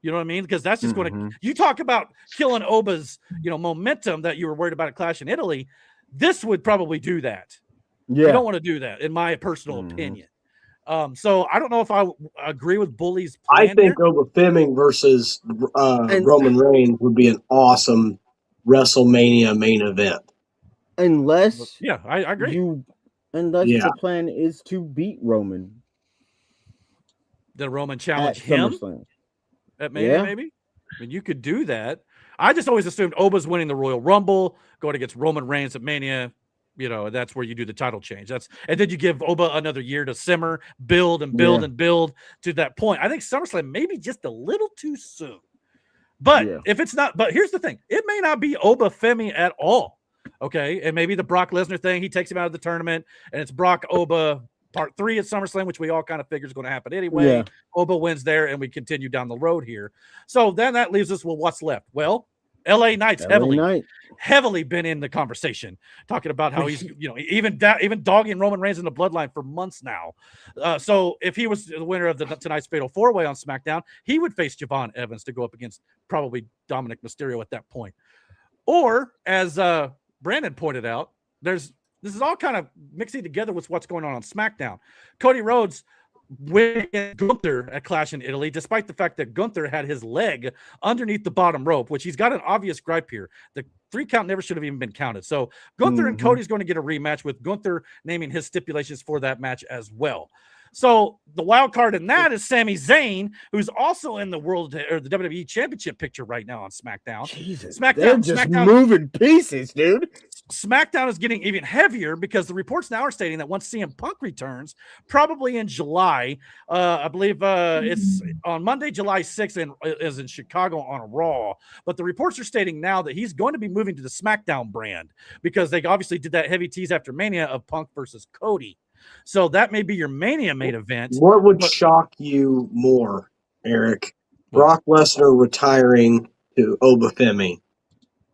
You know what I mean? Because that's just going to – you talk about killing Oba's momentum that you were worried about at Clash in Italy. This would probably do that. Yeah. You don't want to do that, in my personal opinion. So I don't know if I agree with Bully's plan. I think Oba Femi versus Roman Reigns would be an awesome WrestleMania main event. Unless Yeah, I agree. Unless Yeah. the plan is to beat Roman Did Roman at challenge him SummerSlam. at Mania? Yeah. Maybe. I mean, you could do that. I just always assumed Oba's winning the Royal Rumble, going against Roman Reigns at Mania. You know, that's where you do the title change. And then you give Oba another year to simmer, build and build and build to that point. I think SummerSlam maybe just a little too soon. But if it's not, but here's the thing, it may not be Oba Femi at all. Okay. And maybe the Brock Lesnar thing, he takes him out of the tournament, and it's Brock Oba part 3 at SummerSlam, which we all kind of figure is going to happen anyway. Yeah. Oba wins there, and we continue down the road here. So then that leaves us with what's left. Well, LA Knight's heavily been in the conversation, talking about how he's, you know, even dogging Roman Reigns in the bloodline for months now. So if he was the winner of tonight's Fatal 4-Way on SmackDown, he would face Javon Evans to go up against probably Dominic Mysterio at that point. Or as Brandon pointed out, this is all kind of mixing together with what's going on SmackDown. Cody Rhodes winning Gunther at Clash in Italy, despite the fact that Gunther had his leg underneath the bottom rope, which he's got an obvious gripe here. The 3 count never should have even been counted. So Gunther and Cody's going to get a rematch, with Gunther naming his stipulations for that match as well. So the wild card in that is Sami Zayn, who's also in the the WWE Championship picture right now on SmackDown. Jesus, they're just moving pieces, dude. SmackDown is getting even heavier because the reports now are stating that once CM Punk returns, probably in July, I believe it's on Monday, July 6th, and is in Chicago on a Raw. But the reports are stating now that he's going to be moving to the SmackDown brand, because they obviously did that heavy tease after Mania of Punk versus Cody. So that may be your Mania main event. What would shock you more, Eric? Brock Lesnar retiring to Oba Femi,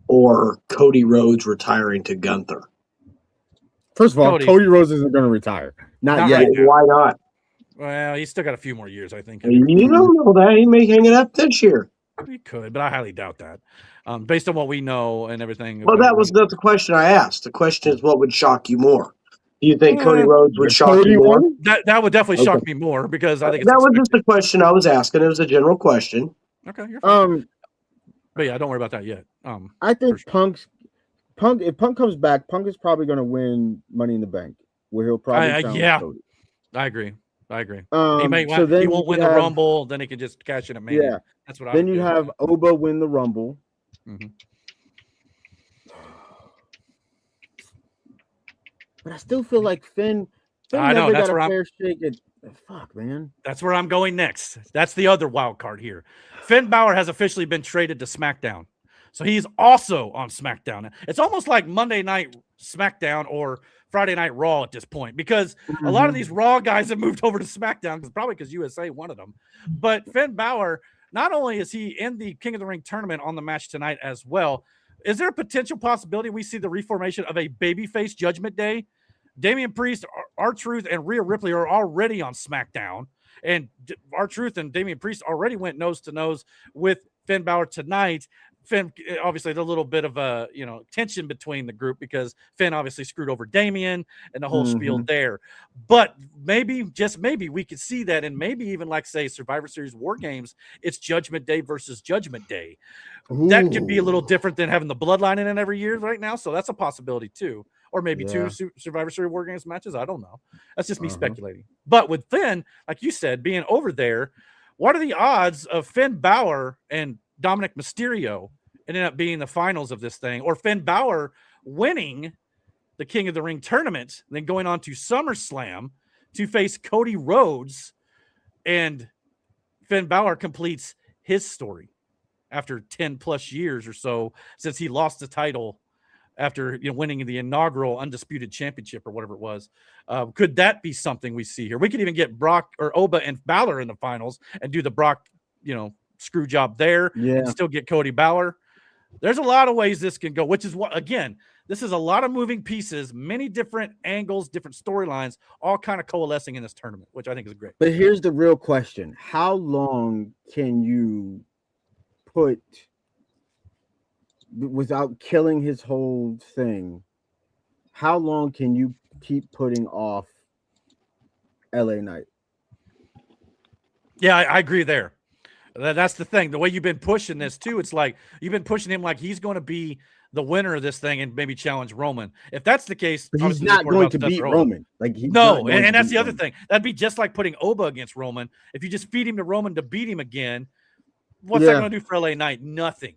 or Cody Rhodes retiring to Gunther? First of all, Cody Rhodes isn't going to retire. Not yet. Right. Why not? Well, he's still got a few more years, I think. You don't know that. He may hang it up this year. He could, but I highly doubt that. Based on what we know and everything. Well, that was not the question I asked. The question is, what would shock you more? Do you think Cody Rhodes would shock you more? That would definitely shock me more, because I think that was just the question I was asking. It was a general question. Okay, you're fine. But yeah, don't worry about that yet. I think if Punk comes back, Punk is probably going to win Money in the Bank, where he'll probably Cody. I agree. He won't win the Rumble, then he can just cash in at Mania. Yeah, that's what. Then you have Oba win the Rumble. Mm-hmm. But I still feel like Finn I know, never that's got where a fair shake at. Fuck, man. That's where I'm going next. That's the other wild card here. Finn Balor has officially been traded to SmackDown, so he's also on SmackDown. It's almost like Monday Night SmackDown or Friday Night Raw at this point, because a lot of these Raw guys have moved over to SmackDown, probably because USA wanted them. But Finn Balor, not only is he in the King of the Ring tournament on the match tonight as well, is there a potential possibility we see the reformation of a babyface Judgment Day? Damian Priest, R-Truth, and Rhea Ripley are already on SmackDown, and R-Truth and Damian Priest already went nose to nose with Finn Balor tonight. Finn, obviously, a little bit of a tension between the group, because Finn obviously screwed over Damian and the whole spiel there. But maybe, just maybe, we could see that, and maybe even like say Survivor Series War Games, it's Judgment Day versus Judgment Day. Ooh. That could be a little different than having the Bloodline in it every year right now, so that's a possibility too. Or maybe 2 Survivor Series War Games matches. I don't know. That's just me speculating. But with Finn, like you said, being over there, what are the odds of Finn Balor and Dominic Mysterio ended up being the finals of this thing, or Finn Balor winning the King of the Ring tournament, then going on to SummerSlam to face Cody Rhodes, and Finn Balor completes his story after 10 plus years or so since he lost the title after winning the inaugural Undisputed Championship or whatever it was. Could that be something we see here? We could even get Brock or Oba and Balor in the finals and do the Brock, screw job there, and still get Cody Balor. There's a lot of ways this can go, which is what, again, this is a lot of moving pieces, many different angles, different storylines, all kind of coalescing in this tournament, which I think is great. But here's the real question. How long can you put, without killing his whole thing, how long can you keep putting off LA Knight? Yeah, I agree there. That's the thing. The way you've been pushing this too, it's like you've been pushing him like he's going to be the winner of this thing and maybe challenge Roman. If that's the case, but he's not going to beat Roman. Like no, and that's the other thing. That'd be just like putting Oba against Roman. If you just feed him to Roman to beat him again, what's that going to do for LA Knight? Nothing.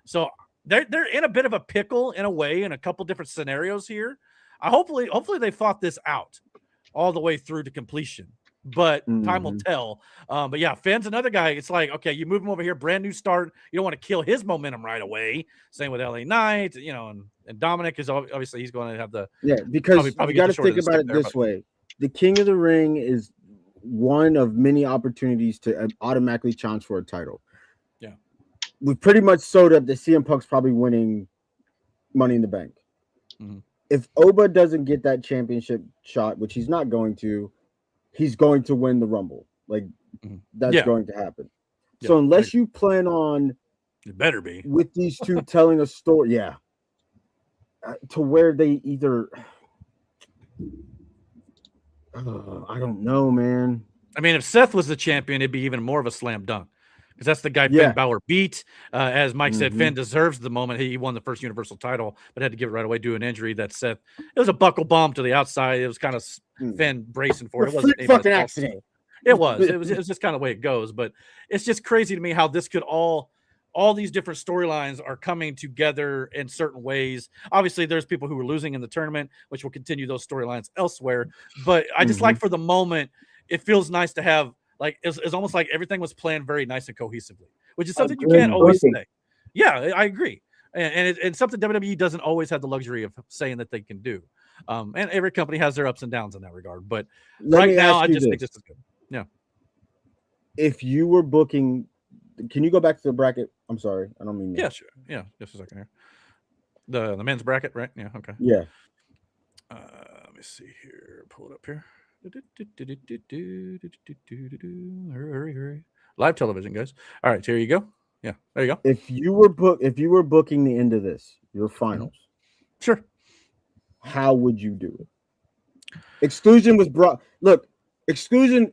So they're in a bit of a pickle in a way in a couple different scenarios here. Hopefully they fought this out all the way through to completion. But time will tell. But yeah, Finn's another guy. It's like, okay, you move him over here, brand new start. You don't want to kill his momentum right away. Same with LA Knight, and Dominic is obviously he's going to have the because probably you got to think about it this way. The King of the Ring is one of many opportunities to automatically challenge for a title. Yeah, we pretty much sewed up that CM Punk's probably winning Money in the Bank. If Oba doesn't get that championship shot, which he's not going to, he's going to win the Rumble. Like that's going to happen. Yeah. So unless you plan on, it better be with these two telling a story, to where they either, I don't know, man. I mean, if Seth was the champion, it'd be even more of a slam dunk. Because that's the guy Finn Balor beat. As Mike said, Finn deserves the moment. He won the first Universal title, but had to give it right away due to an injury that Seth. It was a buckle bomb to the outside. It was kind of Finn bracing for it. It wasn't a fucking accident. It was just kind of the way it goes. But it's just crazy to me how this could all these different storylines are coming together in certain ways. Obviously, there's people who were losing in the tournament, which will continue those storylines elsewhere. But I just like for the moment, it feels nice to have. Like it's almost like everything was planned very nice and cohesively, which is something you can't always say. Yeah, I agree, and it's something WWE doesn't always have the luxury of saying that they can do. And every company has their ups and downs in that regard. But right now, I just think this is good. Yeah. If you were booking, can you go back to the bracket? I'm sorry, I don't mean that. Yeah, sure. Yeah, just a second here. The men's bracket, right? Yeah. Okay. Yeah. Let me see here. Pull it up here. Hurry. Live television, guys. All right, here you go. Yeah, there you go. If you were booking the end of this, your finals. Sure. How would you do it? Exclusion was brought. Look, excluding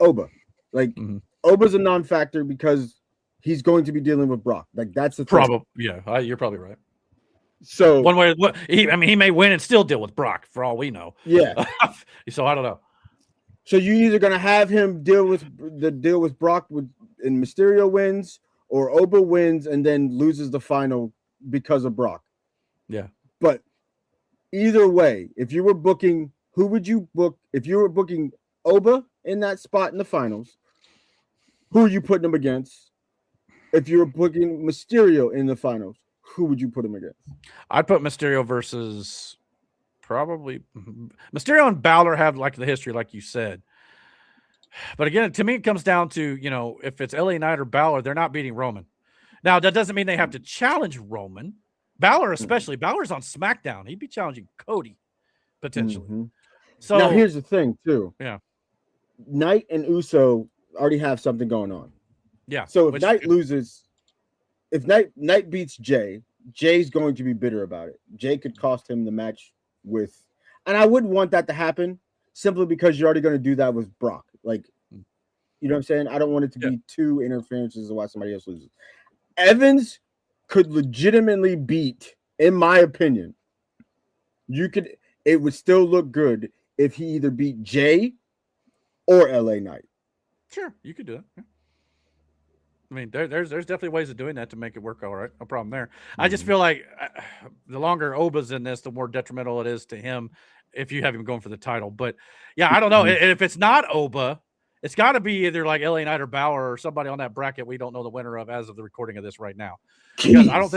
Oba. Like Oba's a non-factor because he's going to be dealing with Brock. Like that's the problem. Yeah, you're probably right. So one way, he may win and still deal with Brock for all we know. Yeah. So I don't know. So you either gonna have him deal with Brock and Mysterio wins, or Oba wins and then loses the final because of Brock. Yeah. But either way, if you were booking, who would you book? If you were booking Oba in that spot in the finals, who are you putting him against? If you were booking Mysterio in the finals, who would you put him against? I'd put Mysterio versus probably Mysterio and Balor have like the history, like you said. But again, to me, it comes down to, if it's LA Knight or Balor, they're not beating Roman. Now, that doesn't mean they have to challenge Roman. Balor, especially. Balor's on SmackDown. He'd be challenging Cody, potentially. So now here's the thing, too. Yeah. Knight and Uso already have something going on. Yeah. So if Knight loses, if Knight beats Jay, Jay's going to be bitter about it. Jay could cost him the match with, and I wouldn't want that to happen simply because you're already going to do that with Brock. Like, you know what I'm saying? I don't want it to be two interferences of why somebody else loses. Evans could legitimately beat, in my opinion, it would still look good if he either beat Jay or LA Knight. Sure, you could do that. Yeah. I mean, there's definitely ways of doing that to make it work all right. No problem there. I just feel like the longer Oba's in this, the more detrimental it is to him if you have him going for the title. But yeah, I don't know. If it's not Oba, it's got to be either like LA Knight or Balor or somebody on that bracket we don't know the winner of as of the recording of this right now. Because I don't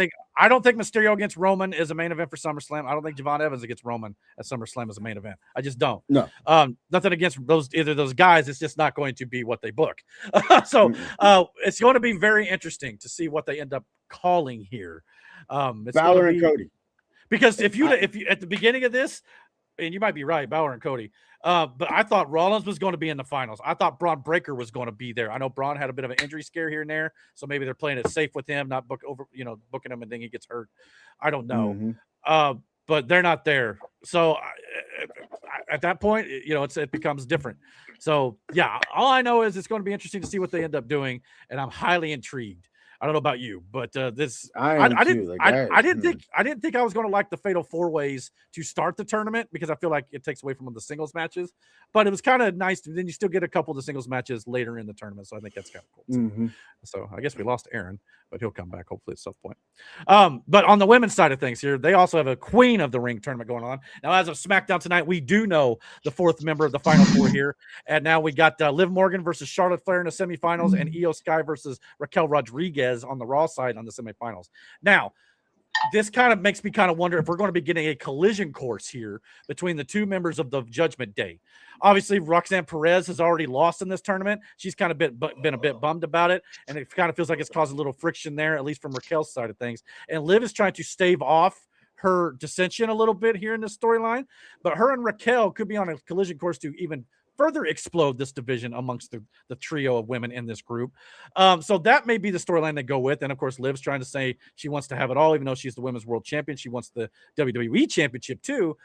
think Mysterio against Roman is a main event for SummerSlam. I don't think Javon Evans against Roman at SummerSlam is a main event. I just don't. No. Nothing against either of those guys. It's just not going to be what they book. So it's going to be very interesting to see what they end up calling here. Balor and Cody. Because if you at the beginning of this, and you might be right, Balor and Cody. But I thought Rollins was going to be in the finals. I thought Braun Breaker was going to be there. I know Braun had a bit of an injury scare here and there, so maybe they're playing it safe with him, not booking him and then he gets hurt. I don't know. But they're not there. So at that point, it becomes different. So yeah, all I know is it's going to be interesting to see what they end up doing, and I'm highly intrigued. I don't know about you, but this I didn't think I was going to like the Fatal 4-Ways to start the tournament because I feel like it takes away from the singles matches. But it was kind of nice. Then you still get a couple of the singles matches later in the tournament, so I think that's kind of cool. Mm-hmm. So I guess we lost Aaron, but he'll come back hopefully at some point. But on the women's side of things here, they also have a Queen of the Ring tournament going on. Now, as of SmackDown tonight, we do know the 4th member of the Final 4 here. And now we got Liv Morgan versus Charlotte Flair in the semifinals and Io Sky versus Raquel Rodriguez on the Raw side on the semifinals. Now, this kind of makes me kind of wonder if we're going to be getting a collision course here between the 2 members of the Judgment Day. Obviously, Roxanne Perez has already lost in this tournament. She's kind of been a bit bummed about it, and it kind of feels like it's caused a little friction there, at least from Raquel's side of things. And Liv is trying to stave off her dissension a little bit here in this storyline, but her and Raquel could be on a collision course to even further explode this division amongst the trio of women in this group. So that may be the storyline they go with. And of course, Liv's trying to say she wants to have it all, even though she's the women's world champion. She wants the WWE championship too.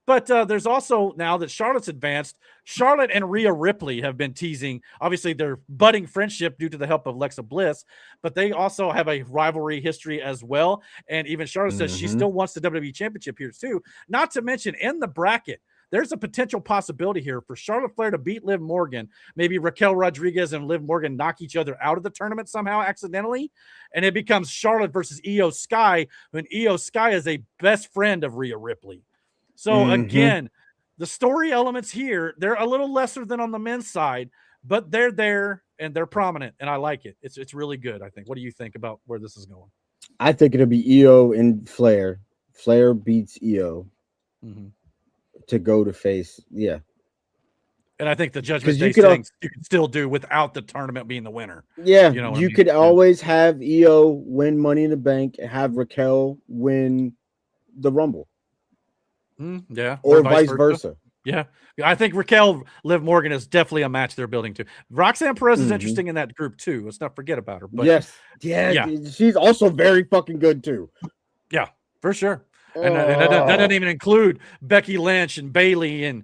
But there's also, now that Charlotte's advanced, Charlotte and Rhea Ripley have been teasing, obviously, their budding friendship due to the help of Alexa Bliss, but they also have a rivalry history as well. And even Charlotte says she still wants the WWE championship here too. Not to mention, in the bracket, there's a potential possibility here for Charlotte Flair to beat Liv Morgan. Maybe Raquel Rodriguez and Liv Morgan knock each other out of the tournament somehow accidentally, and it becomes Charlotte versus Io Sky, when Io Sky is a best friend of Rhea Ripley. So again, the story elements here, they're a little lesser than on the men's side, but they're there and they're prominent, and I like it. It's really good, I think. What do you think about where this is going? I think it'll be Io and Flair. Flair beats Io. To go to face, yeah. And I think the Judgment Day things you can still do without the tournament being the winner. Yeah, you could always have Io win Money in the Bank and have Raquel win the Rumble. Yeah, or vice versa. Yeah, I think Raquel Liv Morgan is definitely a match they're building to. Roxanne Perez is interesting in that group too. Let's not forget about her. But yes, yeah, she's also very fucking good too. Yeah, for sure. And that doesn't even include Becky Lynch and Bayley and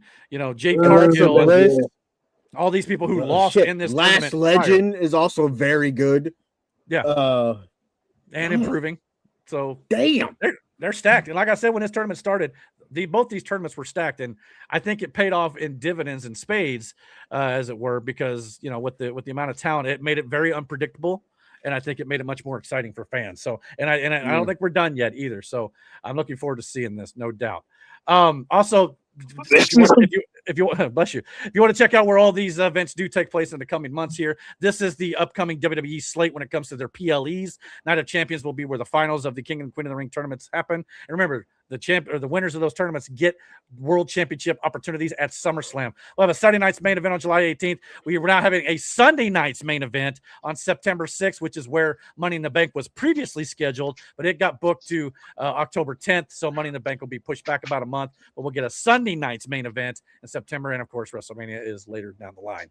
Jade Cargill and all these people who lost in this Last Legend is also very good. Yeah, and improving. So damn, they're stacked. And like I said, when this tournament started, both these tournaments were stacked, and I think it paid off in dividends and spades, as it were, because with the amount of talent, it made it very unpredictable. And I think it made it much more exciting for fans. So, and I don't think we're done yet either. So I'm looking forward to seeing this, no doubt. Also, if you bless you, if you want to check out where all these events do take place in the coming months here, this is the upcoming WWE slate when it comes to their PLEs. Night of Champions will be where the finals of the King and Queen of the Ring tournaments happen. And remember, the winners of those tournaments get world championship opportunities at SummerSlam. We'll have a Saturday night's main event on July 18th. We are now having a Sunday night's main event on September 6th, which is where Money in the Bank was previously scheduled, but it got booked to October 10th. So Money in the Bank will be pushed back about a month, but we'll get a Sunday night's main event in September. And of course, WrestleMania is later down the line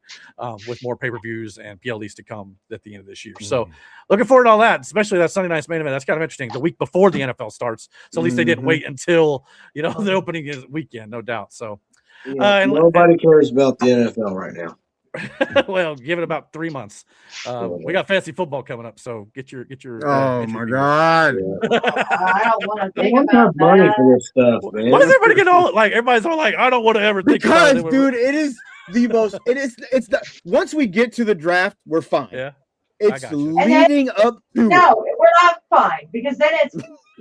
with more pay-per-views and PLEs to come at the end of this year. So looking forward to all that, especially that Sunday night's main event. That's kind of interesting. The week before the NFL starts. So at least they didn't wait until the opening is weekend, no doubt. So nobody cares about the NFL right now. Well, give it about 3 months. We got fantasy football coming up, so get your oh my god. I don't want to think about that. Money for this stuff, man. Why does everybody get all like everybody's all like, I don't want to ever think about it? Because dude, it is the most it's the once we get to the draft, we're fine. Yeah. It's leading up to no, we're not fine because then it's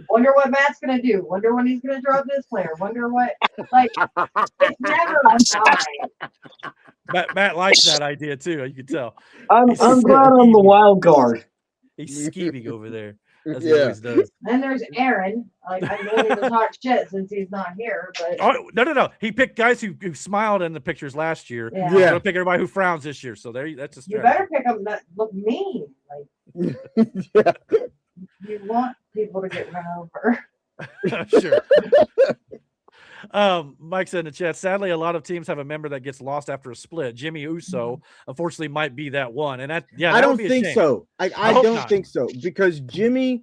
wonder what Matt's gonna do, wonder when he's gonna drop this player, wonder what it's never fine. Matt likes that idea too, you can tell. I'm glad I'm the wild card. He's scheming over there. As he always does. Then there's Aaron. I'm willing to talk shit since he's not here. But no. He picked guys who smiled in the pictures last year. Yeah. He's gonna pick everybody who frowns this year. So that's a strategy. You better pick them that look mean. You want people to get run over. Sure. Mike said in the chat, sadly, a lot of teams have a member that gets lost after a split. Jimmy Uso, unfortunately, might be that one. And that I don't think so. I don't think so because Jimmy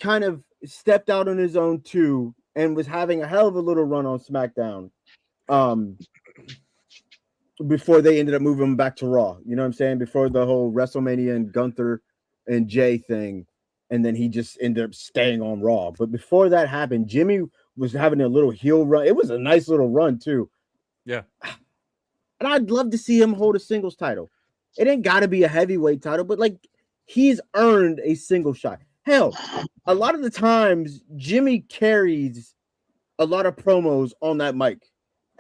kind of stepped out on his own too and was having a hell of a little run on SmackDown. before they ended up moving him back to Raw. You know what I'm saying? Before the whole WrestleMania and Gunther and Jay thing, and then he just ended up staying on Raw. But before that happened, Jimmy was having a little heel run. It was a nice little run too. Yeah. And I'd love to see him hold a singles title. It ain't got to be a heavyweight title, but like he's earned a single shot. Hell, a lot of the times Jimmy carries a lot of promos on that mic.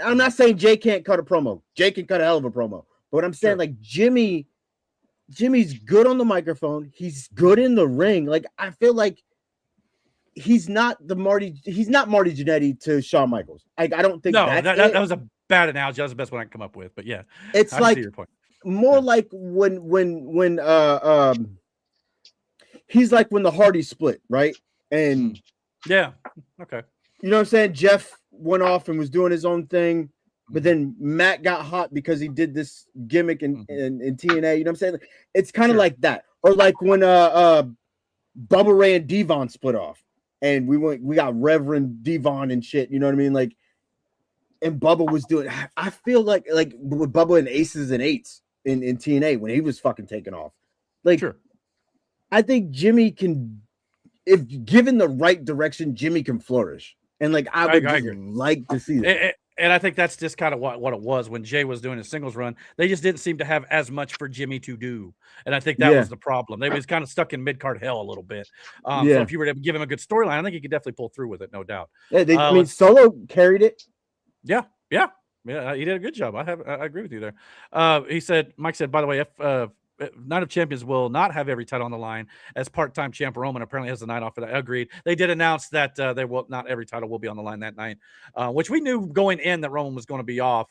I'm not saying Jay can't cut a promo. Jay can cut a hell of a promo. But what I'm saying, like Jimmy's good on the microphone. He's good in the ring. Like I feel like he's not Marty Jannetty to Shawn Michaels. I don't think that was a bad analogy. That was the best one I can come up with. But yeah, it's I like see your point. More like when he's like when the Hardys split, right? And yeah, okay. You know what I'm saying? Jeff went off and was doing his own thing, but then Matt got hot because he did this gimmick in TNA. You know what I'm saying? It's kind of like that. Or like when Bubba Ray and Devon split off and we got Reverend Devon and shit, you know what I mean? Like, and Bubba was doing, I feel like with Bubba and Aces and Eights in TNA when he was fucking taking off. Like, I think Jimmy can, if given the right direction, Jimmy can flourish. And like I would like to see that. And I think that's just kind of what it was when Jay was doing his singles run. They just didn't seem to have as much for Jimmy to do. And I think that was the problem. They was kind of stuck in mid-card hell a little bit. So if you were to give him a good storyline, I think he could definitely pull through with it, no doubt. Yeah, I mean, Solo carried it. Yeah, he did a good job. I agree with you there. Mike said, by the way, if Night of Champions will not have every title on the line, as part-time champ Roman apparently has the night off for that. Agreed. They did announce that they will not every title will be on the line that night, which we knew going in that Roman was going to be off.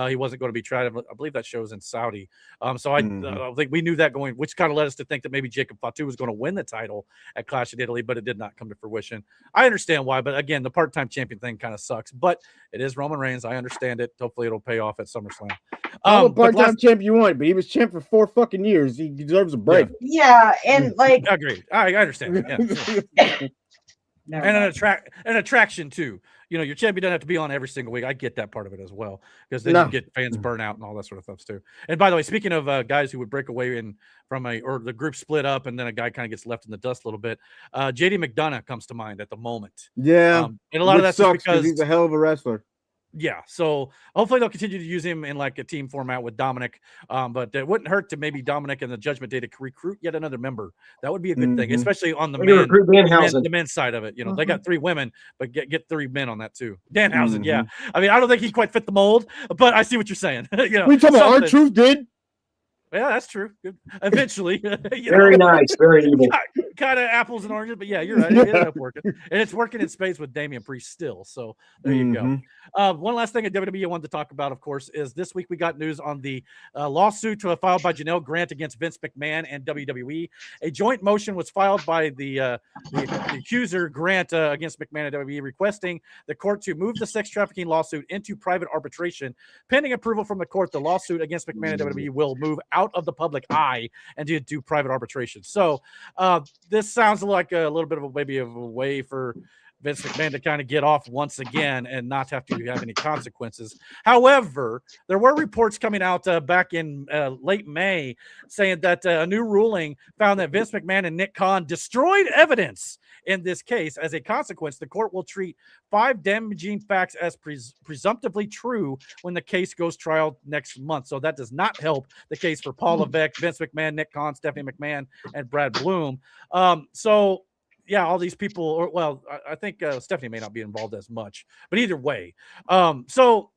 He wasn't going to be tried. I believe that show is in Saudi. So I think we knew that going, which kind of led us to think that maybe Jacob Fatu was going to win the title at Clash of Italy, but it did not come to fruition. I understand why, but again, the part-time champion thing kind of sucks. But it is Roman Reigns. I understand it. Hopefully, it'll pay off at SummerSlam. Part-time champ you want, but he was champ for 4 fucking years. He deserves a break. Yeah, and like agreed. I understand. Yeah. And an attraction too. You know, your champion doesn't have to be on every single week. I get that part of it as well, because then you get fans burn out and all that sort of stuff too. And by the way, speaking of guys who would break away or the group split up and then a guy kind of gets left in the dust a little bit, JD McDonough comes to mind at the moment. Yeah, and a lot of that's sucks because he's a hell of a wrestler. Yeah, so hopefully they'll continue to use him in like a team format with Dominic. But it wouldn't hurt to maybe Dominic and the Judgment Day to recruit yet another member. That would be a good thing, especially on the men's side of it. You know, they got 3 women, but get 3 men on that too. Danhausen, yeah. I mean, I don't think he quite fit the mold, but I see what you're saying. You know, we talking about R-Truth did. Yeah, that's true. Good. Eventually, very nice, very evil. Kind of apples and oranges, but yeah, you're right. It ended up working, and it's working in space with Damian Priest still. So there you go. One last thing at WWE I wanted to talk about, of course, is this week we got news on the lawsuit filed by Janelle Grant against Vince McMahon and WWE. A joint motion was filed by the accuser Grant against McMahon and WWE, requesting the court to move the sex trafficking lawsuit into private arbitration. Pending approval from the court, the lawsuit against McMahon and WWE will move out of the public eye and do private arbitration. So this sounds like a little bit of a way for Vince McMahon to kind of get off once again and not have to have any consequences. However, there were reports coming out back in late May saying that a new ruling found that Vince McMahon and Nick Khan destroyed evidence in this case. As a consequence, the court will treat 5 damaging facts as presumptively true when the case goes trial next month. So that does not help the case for Paul Levesque, Vince McMahon, Nick Khan, Stephanie McMahon, and Brad Bloom. So yeah, all these people, I think Stephanie may not be involved as much, but either way. So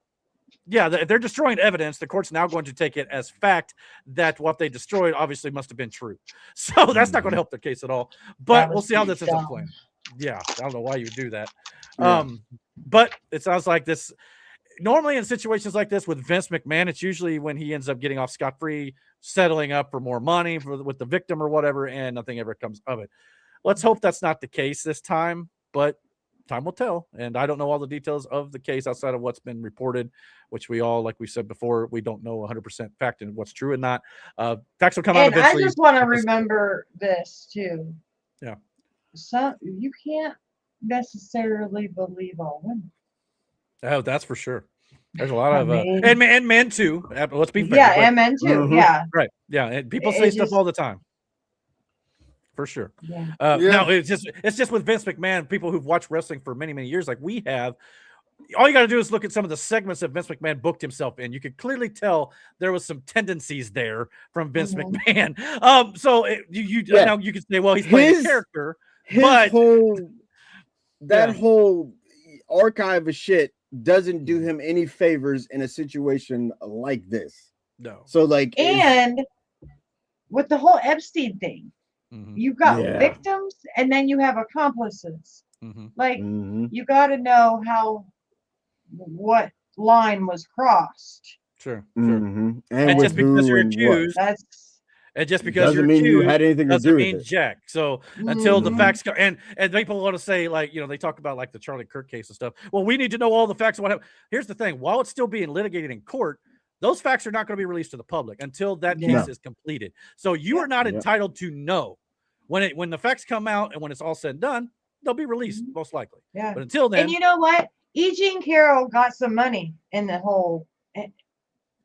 yeah, they're destroying evidence. The court's now going to take it as fact that what they destroyed obviously must have been true. So that's not going to help their case at all. But we'll see how this ends up playing. Yeah, I don't know why you would do that. Yeah. But it sounds like this. Normally in situations like this with Vince McMahon, it's usually when he ends up getting off scot-free, settling up for more money with the victim or whatever, and nothing ever comes of it. Let's hope that's not the case this time, but time will tell. And I don't know all the details of the case outside of what's been reported, which we all, like we said before, we don't know 100% fact and what's true and not. Facts will come out eventually. I just want to remember this too. Yeah. So you can't necessarily believe all women. Oh, that's for sure. There's a lot of and men too. Let's be fair. Yeah, and men too. Yeah. Right. Yeah. And people say stuff all the time. For sure. Yeah. No, it's just with Vince McMahon, people who've watched wrestling for many, many years, like we have. All you got to do is look at some of the segments that Vince McMahon booked himself in. You could clearly tell there was some tendencies there from Vince McMahon. So now you could say, well, he's playing a character, but whole archive of shit doesn't do him any favors in a situation like this. No. So and with the whole Epstein thing, you've got victims and then you have accomplices. You got to know what line was crossed. Sure. And just because you're accused, and just because you're accused, you had anything to do with it. Jack. So until the facts come, and people want to say, like, they talk about like the Charlie Kirk case and stuff. Well, we need to know all the facts. What happened. Here's the thing: while it's still being litigated in court, those facts are not going to be released to the public until that case is completed. So you are not entitled to know when the facts come out and when it's all said and done. They'll be released most likely. Yeah. But until then, and you know what? E. Jean Carroll got some money in the whole.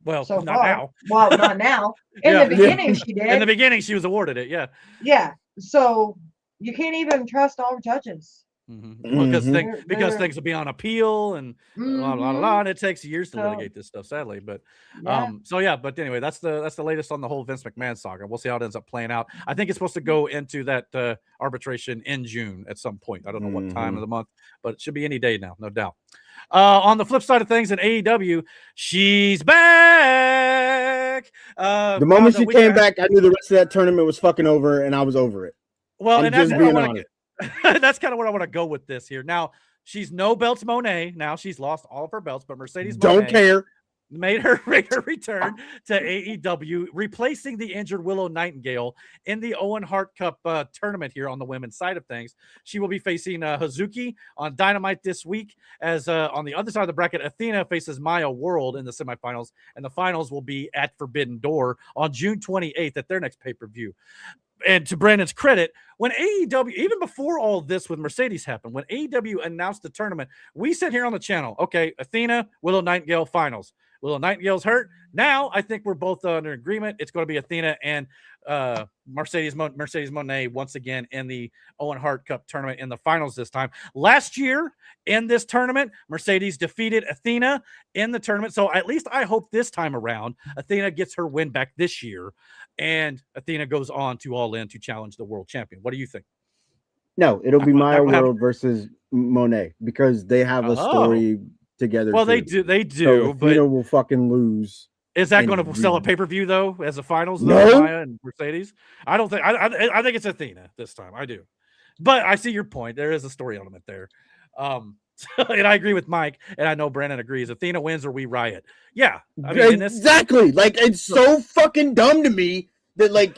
Well, so not far. now. Well, not now. In the beginning, she did. In the beginning, she was awarded it. Yeah. Yeah. So you can't even trust all judges. Well, because things will be on appeal and and it takes years to litigate this stuff, sadly. But but anyway, that's the latest on the whole Vince McMahon saga. We'll see how it ends up playing out. I think it's supposed to go into that arbitration in June at some point. I don't know what time of the month, but it should be any day now, no doubt. On the flip side of things in AEW, she's back. The moment she came back, I knew the rest of that tournament was fucking over, and I was over it. Well, and that's being honest. That's kind of what I want to go with this here. Now, she's no belts Mone. Now she's lost all of her belts, but Mercedes don't care. Made her return to AEW, replacing the injured Willow Nightingale in the Owen Hart Cup tournament here on the women's side of things. She will be facing Hazuki on Dynamite this week, as on the other side of the bracket, Athena faces Maya World in the semifinals, and the finals will be at Forbidden Door on June 28th at their next pay-per-view. And to Brandon's credit, when AEW, even before all this with Mercedes happened, when AEW announced the tournament, we said here on the channel, okay, Athena, Willow Nightingale finals. Willow Nightingale's hurt. Now I think we're both in agreement. It's going to be Athena and Mercedes Mone once again in the Owen Hart Cup tournament in the finals this time. Last year in this tournament, Mercedes defeated Athena in the tournament. So at least I hope this time around, Athena gets her win back this year, and Athena goes on to All In to challenge the world champion. What do you think? No, it'll be Maya World versus Mone because they have a story together. Well, too. They do, so Athena will fucking lose. Is that going to sell a pay-per-view though, as a finals? No, Maya and Mercedes. I don't think. I think it's Athena this time. I do, but I see your point. There is a story element there, and I agree with Mike, and I know Brandon agrees. Athena wins or we riot. Yeah, I mean, exactly. Like it's so fucking dumb to me that like.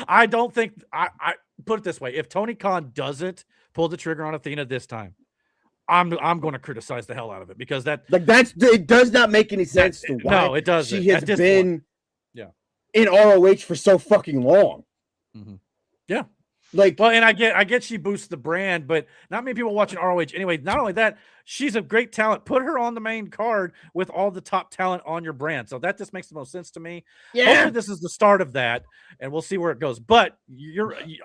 I don't think. I put it this way: if Tony Khan doesn't pull the trigger on Athena this time, I'm going to criticize the hell out of it because it does not make any sense to why no, it doesn't. She has been in ROH for so fucking long. Yeah. And I get she boosts the brand, but not many people watching ROH anyway. Not only that, she's a great talent. Put her on the main card with all the top talent on your brand. So that just makes the most sense to me. Yeah. Hopefully this is the start of that, and we'll see where it goes. But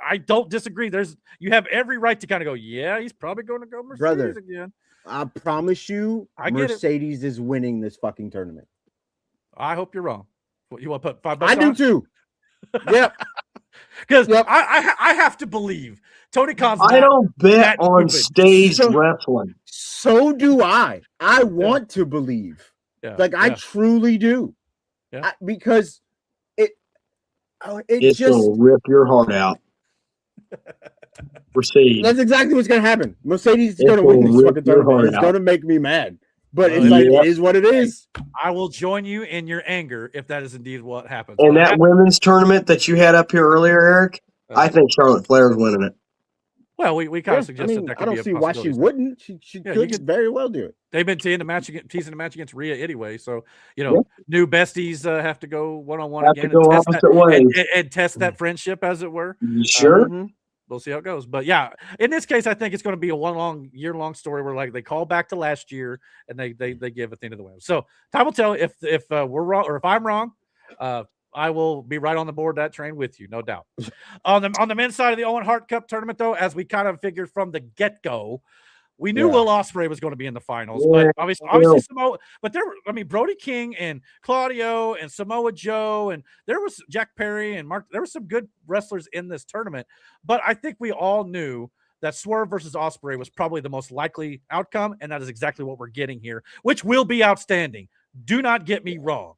I don't disagree. You have every right to kind of go, yeah, he's probably going to go Mercedes again. I promise you, Mercedes is winning this fucking tournament. I hope you're wrong. What, you want to put $5 on? I do too. Yep. Because I have to believe Tony Khan's I don't bet on staged wrestling. So do I. I want to believe. Yeah. I truly do. Yeah. Because it just will rip your heart out. Proceed. That's exactly what's going to happen. Mercedes is going to win this fucking tournament. It's going to make me mad. But it is what it is. I will join you in your anger if that is indeed what happens. And that women's tournament that you had up here earlier, Eric, I think Charlotte Flair is winning it. Well, we kind of suggested that could be a possibility. I don't see why she wouldn't. She could very well do it. They've been teasing the match against Rhea anyway. So, new besties have to go one-on-one again. Go opposite ways. And test that friendship, as it were. Sure. we'll see how it goes. But yeah, in this case, I think it's going to be a year-long story where like they call back to last year and they give Athena the win. So time will tell if we're wrong or if I'm wrong. I will be right on the board that train with you, no doubt. On the men's side of the Owen Hart Cup tournament, though, as we kind of figured from the get-go, we knew Will Ospreay was going to be in the finals, but obviously Samoa. But Brody King and Claudio and Samoa Joe, and there was Jack Perry and Mark. There were some good wrestlers in this tournament, but I think we all knew that Swerve versus Ospreay was probably the most likely outcome, and that is exactly what we're getting here, which will be outstanding. Do not get me wrong.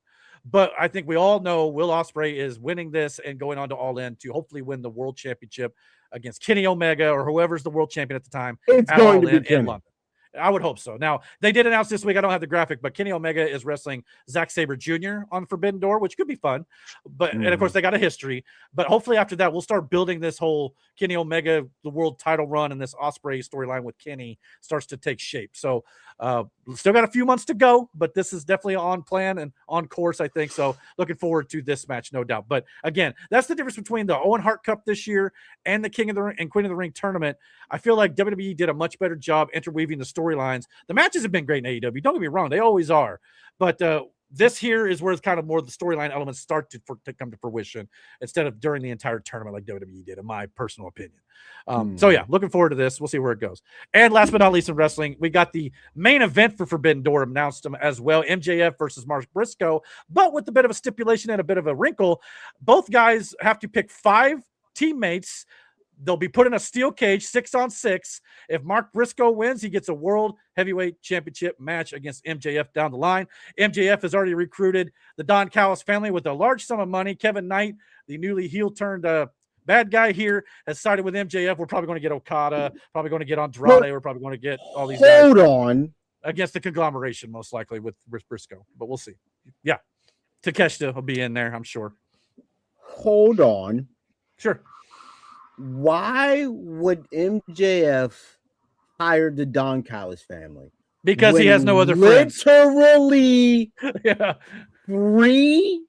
But I think we all know Will Ospreay is winning this and going on to All In to hopefully win the World Championship against Kenny Omega or whoever's the world champion at the time. It's going to be Kenny. In London. I would hope so. Now, they did announce this week, I don't have the graphic, but Kenny Omega is wrestling Zack Sabre Jr. on Forbidden Door, which could be fun. But and of course, they got a history. But hopefully after that, we'll start building this whole Kenny Omega, the world title run, and this Ospreay storyline with Kenny starts to take shape. So still got a few months to go, but this is definitely on plan and on course, I think. So looking forward to this match, no doubt. But again, that's the difference between the Owen Hart Cup this year and the King of the Ring and Queen of the Ring tournament. I feel like WWE did a much better job interweaving the storylines. The matches have been great in AEW. Don't get me wrong. They always are. But this here is where it's kind of more the storyline elements start to come to fruition instead of during the entire tournament like WWE did, in my personal opinion. So yeah, looking forward to this. We'll see where it goes. And last but not least in wrestling, we got the main event for Forbidden Door announced as well. MJF versus Mark Briscoe, but with a bit of a stipulation and a bit of a wrinkle. Both guys have to pick 5 teammates. They'll be put in a steel cage, 6-on-6. If Mark Briscoe wins, he gets a World Heavyweight Championship match against MJF down the line. MJF has already recruited the Don Callis family with a large sum of money. Kevin Knight, the newly heel-turned bad guy here, has sided with MJF. We're probably going to get Okada, probably going to get Andrade. We're probably going to get all these guys. Hold on. Against the conglomeration, most likely, with Briscoe. But we'll see. Yeah. Takeshita will be in there, I'm sure. Hold on. Sure. Why would MJF hire the Don Callis family? Because he has no other friends. Literally, yeah. 4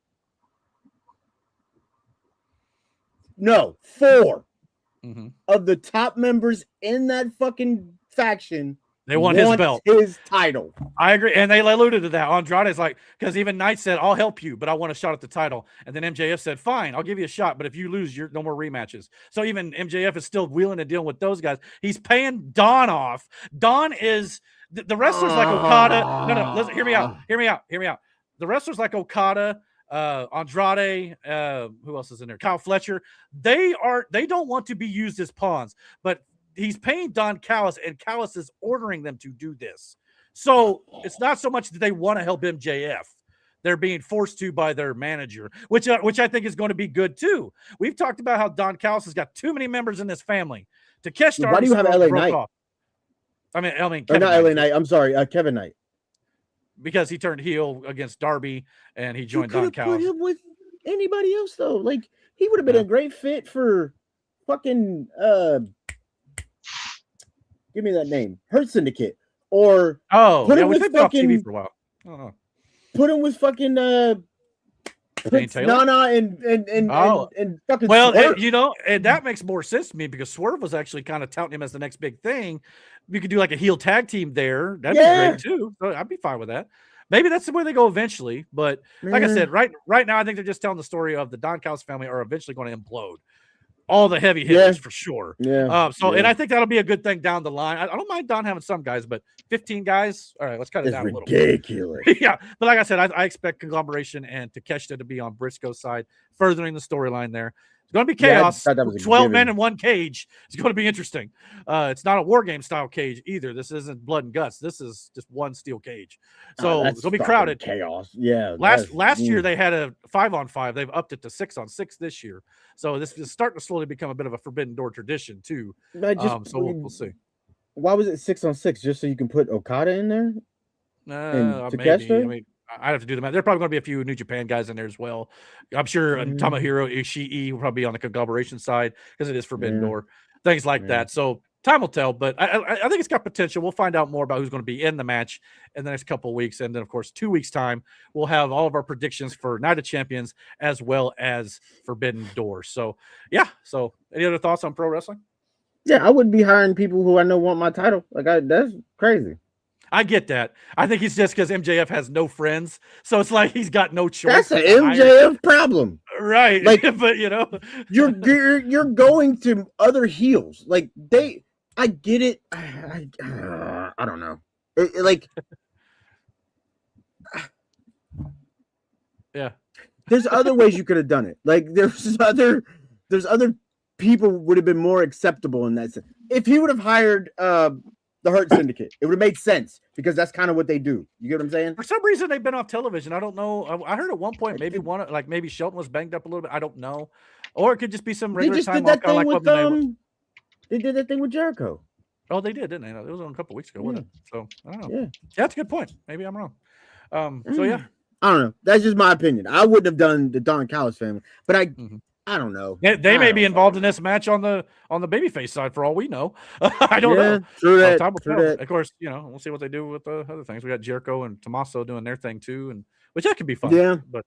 of the top members in that fucking faction. They want his belt, his title. I agree, and they alluded to that. Andrade's like, because even Knight said, "I'll help you, but I want a shot at the title." And then MJF said, "Fine, I'll give you a shot, but if you lose, you're no more rematches." So even MJF is still wheeling and dealing with those guys. He's paying Don off. Don is the wrestlers like Okada. No, listen, hear me out. The wrestlers like Okada, Andrade, who else is in there? Kyle Fletcher. They don't want to be used as pawns, but he's paying Don Callis, and Callis is ordering them to do this. So it's not so much that they want to help MJF. They're being forced to by their manager, which I think is going to be good too. We've talked about how Don Callis has got too many members in this family. Takeshita. Why do you have LA Knight? Kevin not LA Knight. I'm sorry, Kevin Knight. Because he turned heel against Darby and he joined Don Callis. Put him with anybody else though. Like he would have been a great fit for fucking give me that name. Hurt Syndicate. Or put him with fucking TV for a while. I don't know. Put him with fucking Nana and fucking Swerve. And that makes more sense to me because Swerve was actually kind of touting him as the next big thing. You could do like a heel tag team there. That'd be great too. So I'd be fine with that. Maybe that's the way they go eventually. But like I said, right now, I think they're just telling the story of the Don Callis family are eventually going to implode. All the heavy hitters for sure. And I think that'll be a good thing down the line. I don't mind Don having some guys, but 15 guys. All right, let's cut it down a little bit. Ridiculous. Yeah. But like I said, I expect conglomeration and Takeshita to be on Briscoe's side, furthering the storyline there. It's going to be chaos. 12 men in one cage. It's going to be interesting. It's not a war game style cage either. This isn't blood and guts. This is just one steel cage. So it's going to be crowded. Chaos. Yeah. Last year they had a 5-on-5. They've upped it to 6-on-6 this year. So this is starting to slowly become a bit of a Forbidden Door tradition too. So we'll see. Why was it 6-on-6? Just so you can put Okada in there? Maybe. I mean, I'd have to do the math. There are probably going to be a few New Japan guys in there as well. I'm sure Tomohiro Ishii will probably be on the conglomeration side because it is Forbidden Door, things like that. So time will tell, but I think it's got potential. We'll find out more about who's going to be in the match in the next couple of weeks. And then, of course, 2 weeks' time, we'll have all of our predictions for Night of Champions as well as Forbidden Door. So, yeah. So, any other thoughts on pro wrestling? Yeah, I wouldn't be hiring people who I know want my title. That's crazy. I get that. I think it's just because MJF has no friends, so it's like he's got no choice. That's an MJF problem, right? Like, but you're going to other heels. Like I get it. I don't know. Yeah. There's other ways you could have done it. Like there's other people would have been more acceptable in that sense. If he would have hired the Hurt Syndicate, it would have made sense because that's kind of what they do. You get what I'm saying? For some reason, they've been off television. I don't know. I heard at one point maybe Shelton was banged up a little bit. I don't know, or it could just be some regular time off. Kind of like they did that thing with Jericho. Oh, they did, didn't they? It was on a couple weeks ago, wasn't it? So I don't know. Yeah, that's a good point. Maybe I'm wrong. So yeah, I don't know. That's just my opinion. I wouldn't have done the Don Callis family, but I don't know. They may be involved in this match on the babyface side for all we know. I don't know. True that. Of course, we'll see what they do with the other things. We got Jericho and Tommaso doing their thing too, and which that could be fun. Yeah, but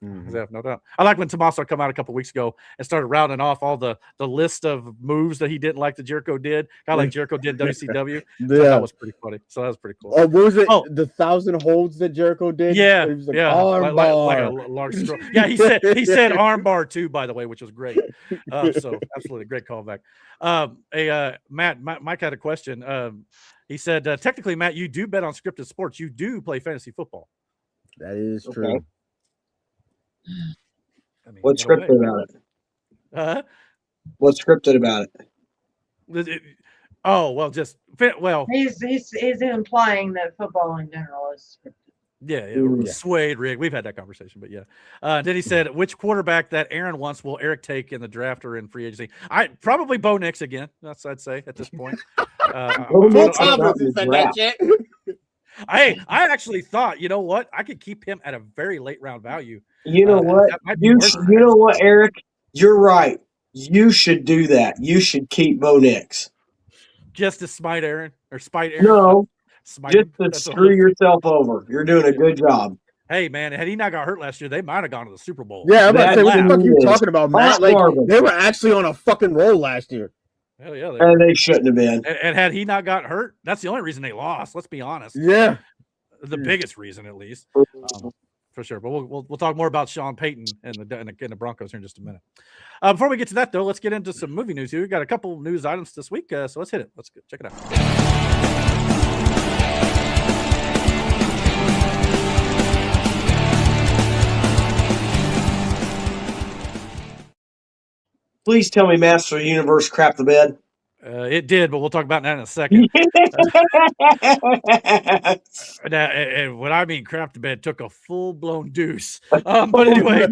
yeah, no doubt. I like when Tommaso come out a couple weeks ago and started rounding off all the list of moves that he didn't like that Jericho did. Kind of like Jericho did WCW. Yeah, that was pretty funny. So that was pretty cool. Oh, what was it? The 1,000 holds that Jericho did. Yeah, like, yeah, like a large stroke. Yeah, he said armbar too, by the way, which was great. So absolutely great callback. Matt, Mike had a question. He said, technically, Matt, you do bet on scripted sports. You do play fantasy football. That is true. Okay. What's scripted about it? What's scripted about it? He's implying that football in general is scripted. Yeah, suede rig. We've had that conversation, but yeah. Then he said, which quarterback that Aaron wants will Eric take in the draft or in free agency? Probably Bo Nix again. That's I'd say at this point. I actually thought, you know what? I could keep him at a very late round value. You know what? You know what, Eric? You're right. You should do that. You should keep Bo Nix. Just to spite Aaron or spite Aaron. No, just to screw yourself over. You're doing a good job. Hey, man, had he not got hurt last year, they might have gone to the Super Bowl. Yeah, I'm about to say, what the fuck are you talking about, Matt? Like, they were actually on a fucking roll last year. Hell yeah. And they shouldn't have been. And had he not got hurt, that's the only reason they lost. Let's be honest. Yeah. The biggest reason, at least. For sure. But we'll talk more about Sean Payton and the Broncos here in just a minute. Before we get to that, though, let's get into some movie news here. We've got a couple news items this week, so let's hit it. Let's check it out. Please tell me Master of the Universe crapped the bed. It did, but we'll talk about that in a second. And when I mean crap the bed, took a full-blown deuce. But anyway,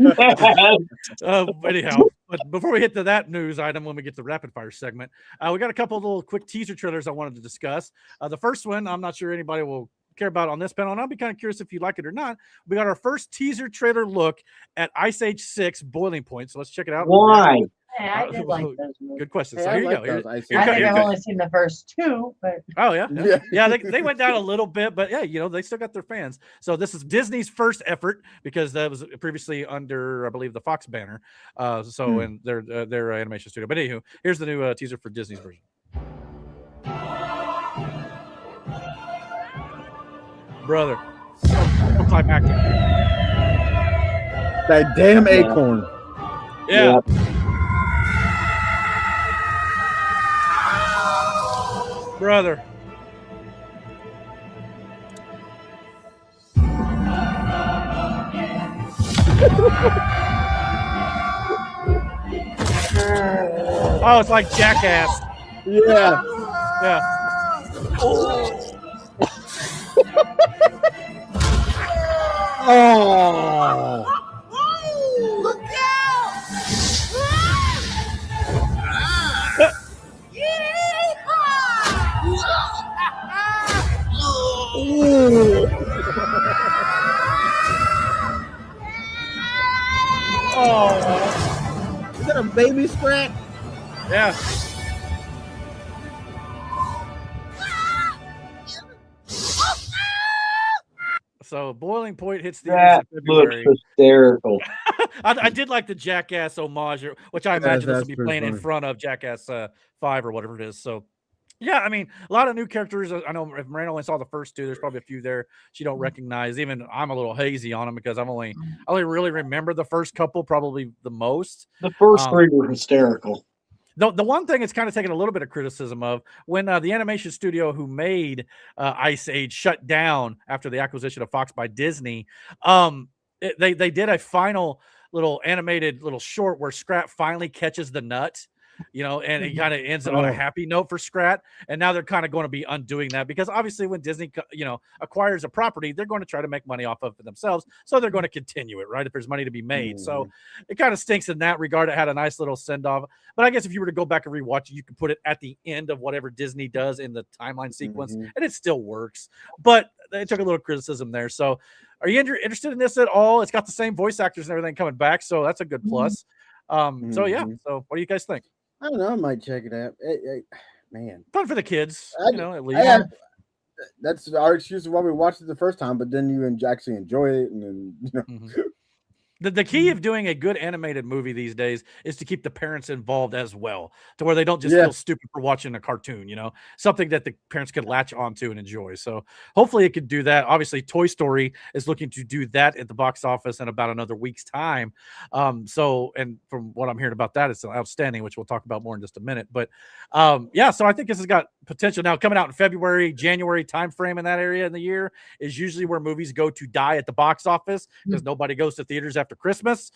anyhow, but before we hit to that news item, when we get to the rapid fire segment, we got a couple of little quick teaser trailers I wanted to discuss. The first one, I'm not sure anybody will care about on this panel, and I'll be kind of curious if you like it or not. We got our first teaser trailer look at Ice Age 6 Boiling Point, so let's check it out. Why? Yeah, I did like those movies. Good question. So here you go. I think I've only seen the first two, but they went down a little bit, but they still got their fans. So this is Disney's first effort because that was previously under, I believe, the Fox banner. In their animation studio. But anywho, here's the new teaser for Disney's version. Brother, no climactic. That damn acorn. Yeah. Brother. Oh, it's like Jackass. Yeah. Yeah. Oh. Look out! Oh. Is that a baby scratch? Yeah. So Boiling Point hits theaters in looks February. hysterical. I did like the Jackass homage, which I imagine this will be playing in funny. front of Jackass 5 or whatever it is. So, yeah, I mean, a lot of new characters. I know if Miranda only saw the first two, there's probably a few there she don't recognize. Even I'm a little hazy on them because I only really remember the first couple, probably the most. The first three were hysterical. The one thing it's kind of taken a little bit of criticism of when the animation studio who made Ice Age shut down after the acquisition of Fox by Disney, they did a final little animated little short where Scrat finally catches the nut, and it kind of ends on a happy note for Scrat. And now they're kind of going to be undoing that because obviously when Disney, acquires a property, they're going to try to make money off of it themselves. So they're going to continue it, right? If there's money to be made. So it kind of stinks in that regard. It had a nice little send off. But I guess if you were to go back and rewatch it, you could put it at the end of whatever Disney does in the timeline sequence, and it still works. But they took a little criticism there. So are you interested in this at all? It's got the same voice actors and everything coming back, so that's a good plus. So yeah. So what do you guys think? I don't know. I might check it out. Man, fun for the kids, at least. That's our excuse why we watched it the first time, but then you actually enjoy it, and then The key of doing a good animated movie these days is to keep the parents involved as well, to where they don't just feel stupid for watching a cartoon, something that the parents could latch onto and enjoy. So hopefully it could do that. Obviously, Toy Story is looking to do that at the box office in about another week's time. And from what I'm hearing about that, it's outstanding, which we'll talk about more in just a minute. But so I think this has got potential. Now, coming out in February, January timeframe in that area in the year is usually where movies go to die at the box office because nobody goes to theaters after Christmas,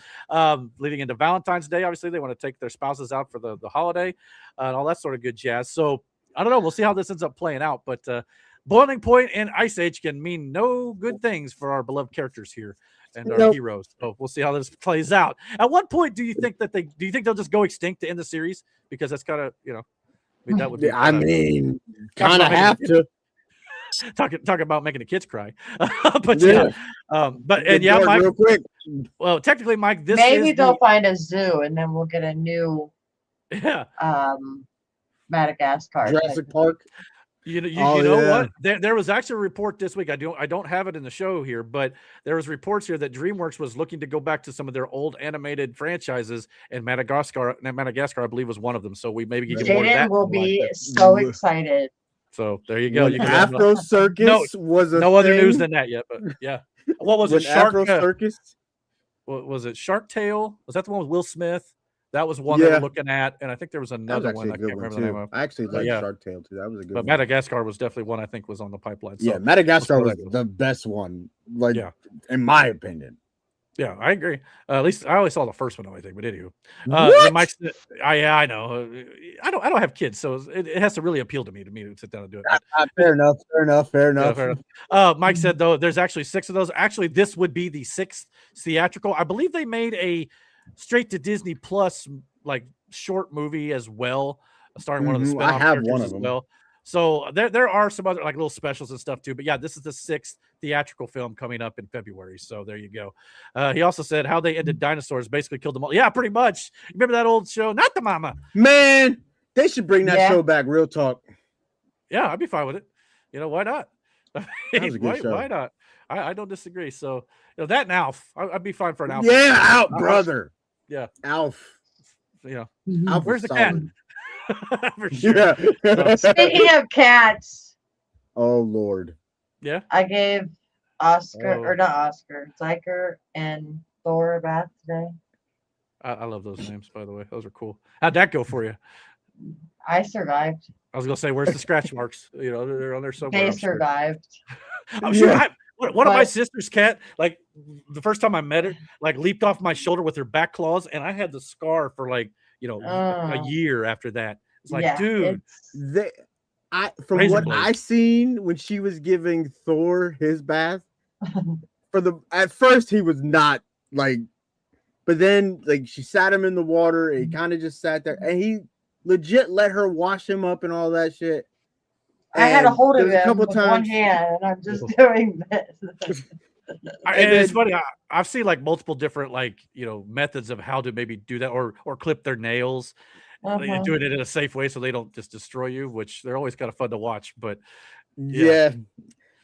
leading into Valentine's Day. Obviously, they want to take their spouses out for the holiday and all that sort of good jazz. So I don't know. We'll see how this ends up playing out. But Boiling Point and Ice Age can mean no good things for our beloved characters here and our heroes. So we'll see how this plays out. At what point do you think they'll just go extinct to end the series? Because that's kind of that would be. Kind of have to. Talk about making the kids cry, but Mike. Real quick. Well, technically, Mike, maybe they'll find a zoo, and then we'll get a new, Madagascar Jurassic Park. You know what? There was actually a report this week. I don't have it in the show here, but there was reports here that DreamWorks was looking to go back to some of their old animated franchises, and Madagascar, I believe, was one of them. So we maybe get more of that. Will be so excited. So there you go. You can Afro Circus was no other news than that yet, but yeah. What was it? Afro Circus? What was it? Shark Tale? Was that the one with Will Smith? That was one they were looking at, and I think there was another one I can't remember the name of. I actually like Shark Tale too. That was a good one. But Madagascar was definitely one I think was on the pipeline. So Madagascar was the best one, in my opinion. Yeah, I agree. At least I only saw the first one, I think. But anywho, Mike, I know. I don't have kids, so it has to really appeal to me to sit down and do it. Fair enough. Yeah, fair enough. Mike said though, there's actually 6 of those. Actually, this would be the 6th theatrical. I believe they made a straight to Disney Plus short movie as well, starring one of the spin-off characters as well. So there are some other little specials and stuff too. But yeah, this is the 6th theatrical film coming up in February. So there you go. He also said how they ended dinosaurs basically killed them all. Yeah, pretty much. Remember that old show, Not the Mama? Man, they should bring that show back. Real talk. Yeah, I'd be fine with it. Why not? That was a good show. Why not? I don't disagree. So that and Alf, I'd be fine for an Alf. Yeah, Alf, brother. Yeah, Alf. Alf, where's the cat? For sure. Speaking of cats, oh Lord, I gave Zyker and Thor a bath today. I love those names, by the way. Those are cool. How'd that go for you? I survived. I was gonna say, where's the scratch marks? They're on there somewhere. They survived. I'm sure. One of my sister's cat, the first time I met her, leaped off my shoulder with her back claws, and I had the scar for a year after that. It's dude. From what I seen when she was giving Thor his bath, at first he was not but then she sat him in the water, and he kind of just sat there, and he legit let her wash him up and all that shit. I had a hold of him with one hand, and I'm just doing this. And it's funny. I've seen multiple different methods of how to maybe do that, or clip their nails, doing it in a safe way so they don't just destroy you. Which they're always kind of fun to watch. But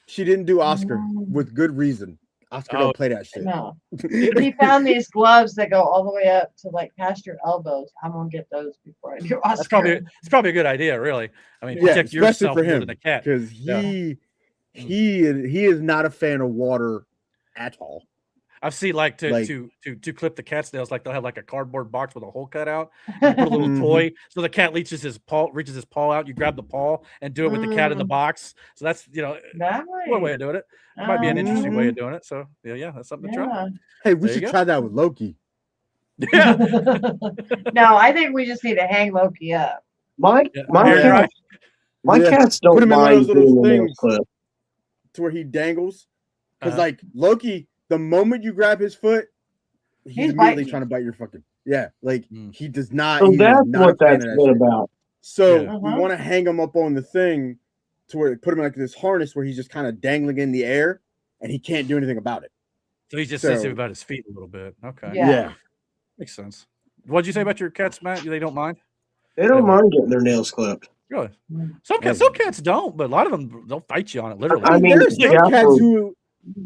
She didn't do Oscar with good reason. Oscar don't play that shit. No. He found these gloves that go all the way up to like past your elbows. I'm gonna get those before I do Oscar. It's probably a good idea, really. I mean, Yeah, protect especially yourself for more him than a cat. because he is not a fan of water at all. I've seen to clip the cat's nails, like they'll have like a cardboard box with a hole cut out. You put a little toy, so the cat reaches his paw out. You grab the paw and do it with the cat in the box. So that's one way of doing it. It might be an interesting way of doing it. So yeah, that's something to try. Hey, we should try that with Loki. Yeah. No, I think we just need to hang Loki up. My cats don't put him mind in one of those doing little the nail things clip. to where he dangles. Because like Loki, the moment you grab his foot, he's immediately trying to bite your fucking he does not. So that's what that's been about. So we want to hang him up on the thing to where put him in like this harness where he's just kind of dangling in the air and he can't do anything about it. So he's just sensitive about his feet a little bit. Okay. Yeah. Makes sense. What'd you say about your cats, Matt? They don't mind? They don't mind getting their nails clipped. Really? Some cats don't, but a lot of them they'll fight you on it. Literally, I mean, there's some cats who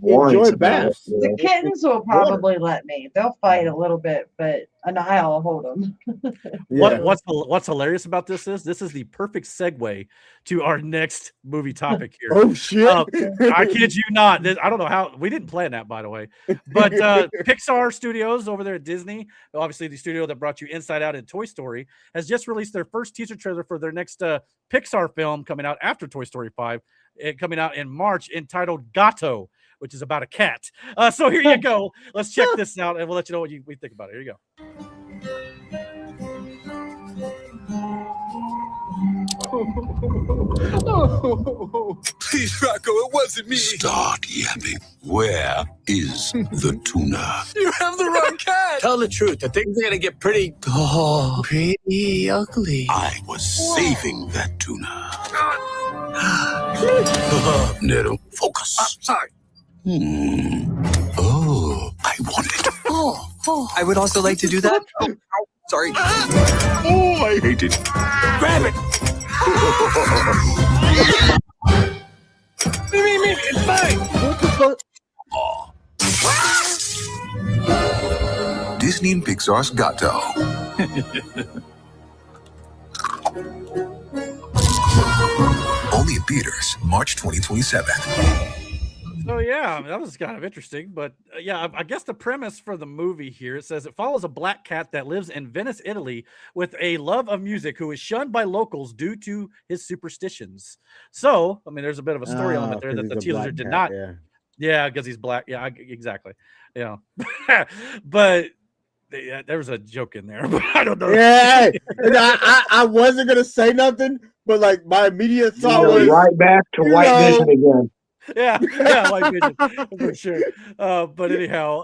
enjoy baths. The kittens will probably let me. They'll fight a little bit, but I'll hold them. What's hilarious about this is the perfect segue to our next movie topic here. Oh shit! I kid you not. I don't know how we didn't plan that, by the way. But Pixar Studios over there at Disney, obviously the studio that brought you Inside Out and Toy Story, has just released their first teaser trailer for their next Pixar film coming out after Toy Story 5, coming out in March, entitled Gato, which is about a cat. So here you go. Let's check this out, and we'll let you know what we think about it. Here you go. Please, Rocco, it wasn't me. Start yapping. Where is the tuna? You have the wrong cat. Tell the truth. The thing's gonna get pretty ugly. I was saving that tuna. Nero, focus. Sorry. Oh, I want it. Oh, I would also like to do that. Oh, sorry. Oh, I hate it. Grab it. Me, it's fine. What the fuck? Disney and Pixar's Gato. Only in theaters, March 2027. So yeah, that was kind of interesting, but I guess the premise for the movie here, it says it follows a black cat that lives in Venice, Italy, with a love of music, who is shunned by locals due to his superstitions. So, I mean, there's a bit of a story element there that the teaser did not. Yeah, because he's black. Yeah, exactly. Yeah, but there was a joke in there, but I don't know. Yeah, I wasn't gonna say nothing, but like my immediate thought was right back to White Vision again. Yeah, White Vision for sure. But anyhow,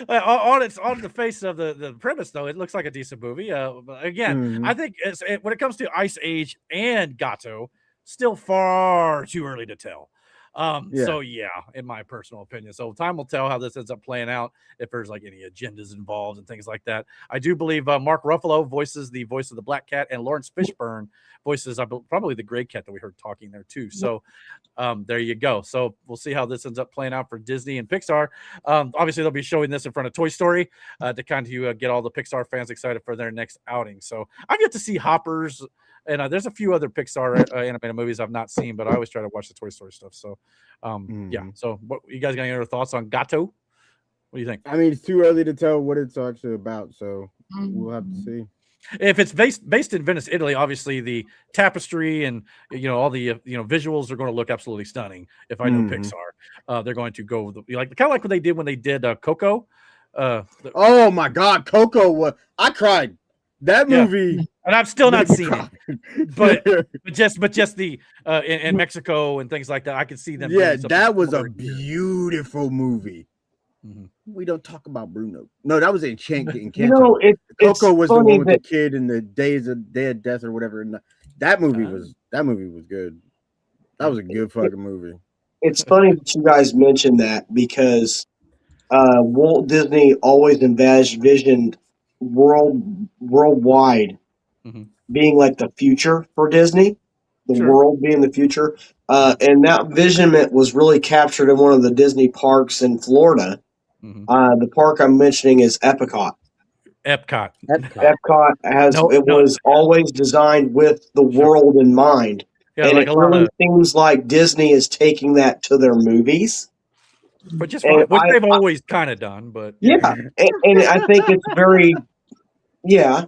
on the face of the premise, though, it looks like a decent movie. Again, I think when it comes to Ice Age and Gato, still far too early to tell. So yeah, in my personal opinion. So time will tell how this ends up playing out, if there's like any agendas involved and things like that. I do believe Mark Ruffalo voices the voice of the black cat, and Lawrence Fishburne voices probably the gray cat that we heard talking there too. So there you go. So we'll see how this ends up playing out for Disney and Pixar. Obviously they'll be showing this in front of Toy Story to kind of get all the Pixar fans excited for their next outing. So I've yet to see Hoppers. And there's a few other Pixar animated movies I've not seen, but I always try to watch the Toy Story stuff. So, yeah. So, what you guys got any other thoughts on Gato? What do you think? I mean, it's too early to tell what it's actually about, so we'll have to see. If it's based in Venice, Italy, obviously the tapestry and all the visuals are going to look absolutely stunning. If I know Pixar, they're going to go kind of like what they did when they did Coco. Oh my God, Coco! I cried. That movie, and I've still not seen it, but just the in Mexico and things like that, I could see them. Yeah, that was a beautiful movie. Mm-hmm. We don't talk about Bruno. No, that was Encanto. Coco was the one with the kid in the Day of Death or whatever. And that movie was good. That was a good fucking movie. It's funny that you guys mentioned that because Walt Disney always envisioned worldwide being like the future for Disney. the world being the future. And that visionment was really captured in one of the Disney parks in Florida. The park I'm mentioning is Epcot. Epcot has was always designed with the world in mind. Yeah, and like it really seems like Disney is taking that to their movies. But just fine, which they've always kind of done, but and I think it's very Yeah,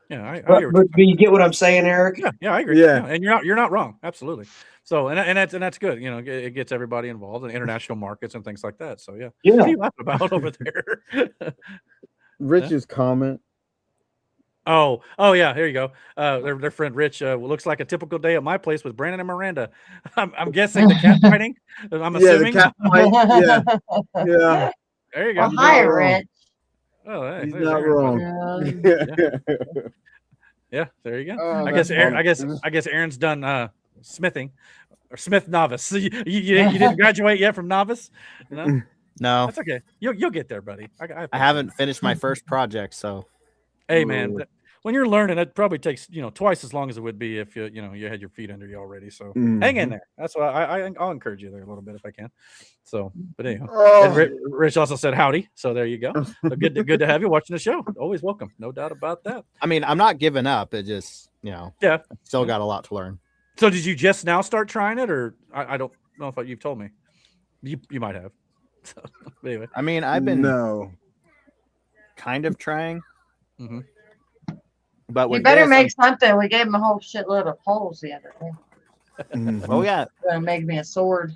but do you get what I'm saying, Eric? Yeah, I agree. Yeah, and you're not wrong. Absolutely. So and that's good. You know, it gets everybody involved in international markets and things like that. So yeah. What are you laughing about over there? Rich's comment. Oh yeah, here you go. Their friend Rich. Looks like a typical day at my place with Brandon and Miranda. I'm guessing the cat fighting. I'm assuming. The cat fight. Yeah. There you go. Hi, Rich. Oh, hey, he's not wrong. Yeah, there you go. Oh, I guess Aaron's done smithing or Smith novice. You didn't graduate yet from novice? No, that's okay. You'll get there, buddy. I haven't finished my first project, so. Hey, man, when you're learning, it probably takes twice as long as it would be if you had your feet under you already. So hang in there. That's why I'll encourage you there a little bit if I can. So, but anyhow, and Rich also said howdy. So there you go. So good to have you watching the show. Always welcome, no doubt about that. I mean, I'm not giving up. It just still got a lot to learn. So did you just now start trying it, or I don't know if you've told me. You might have. So anyway, I mean, I've been kind of trying. Mm-hmm. But you better make something. We gave him a whole shitload of poles the other day. Oh yeah, gonna make me a sword.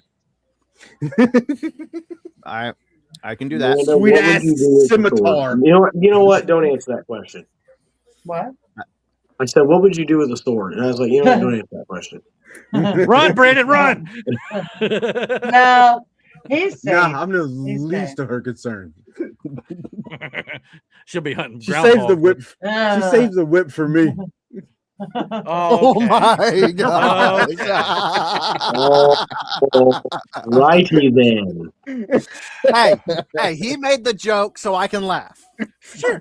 I can do that. Sweet ass scimitar. You know what? Don't answer that question. What? I said, what would you do with a sword? And I was like, you know what? Don't answer that question. Run, Brandon, run! No, he's safe. Nah, I'm the least of her concern. She'll be hunting. She saves the whip. She saves the whip for me. Oh my god! Righty then. Hey, he made the joke, so I can laugh. Sure.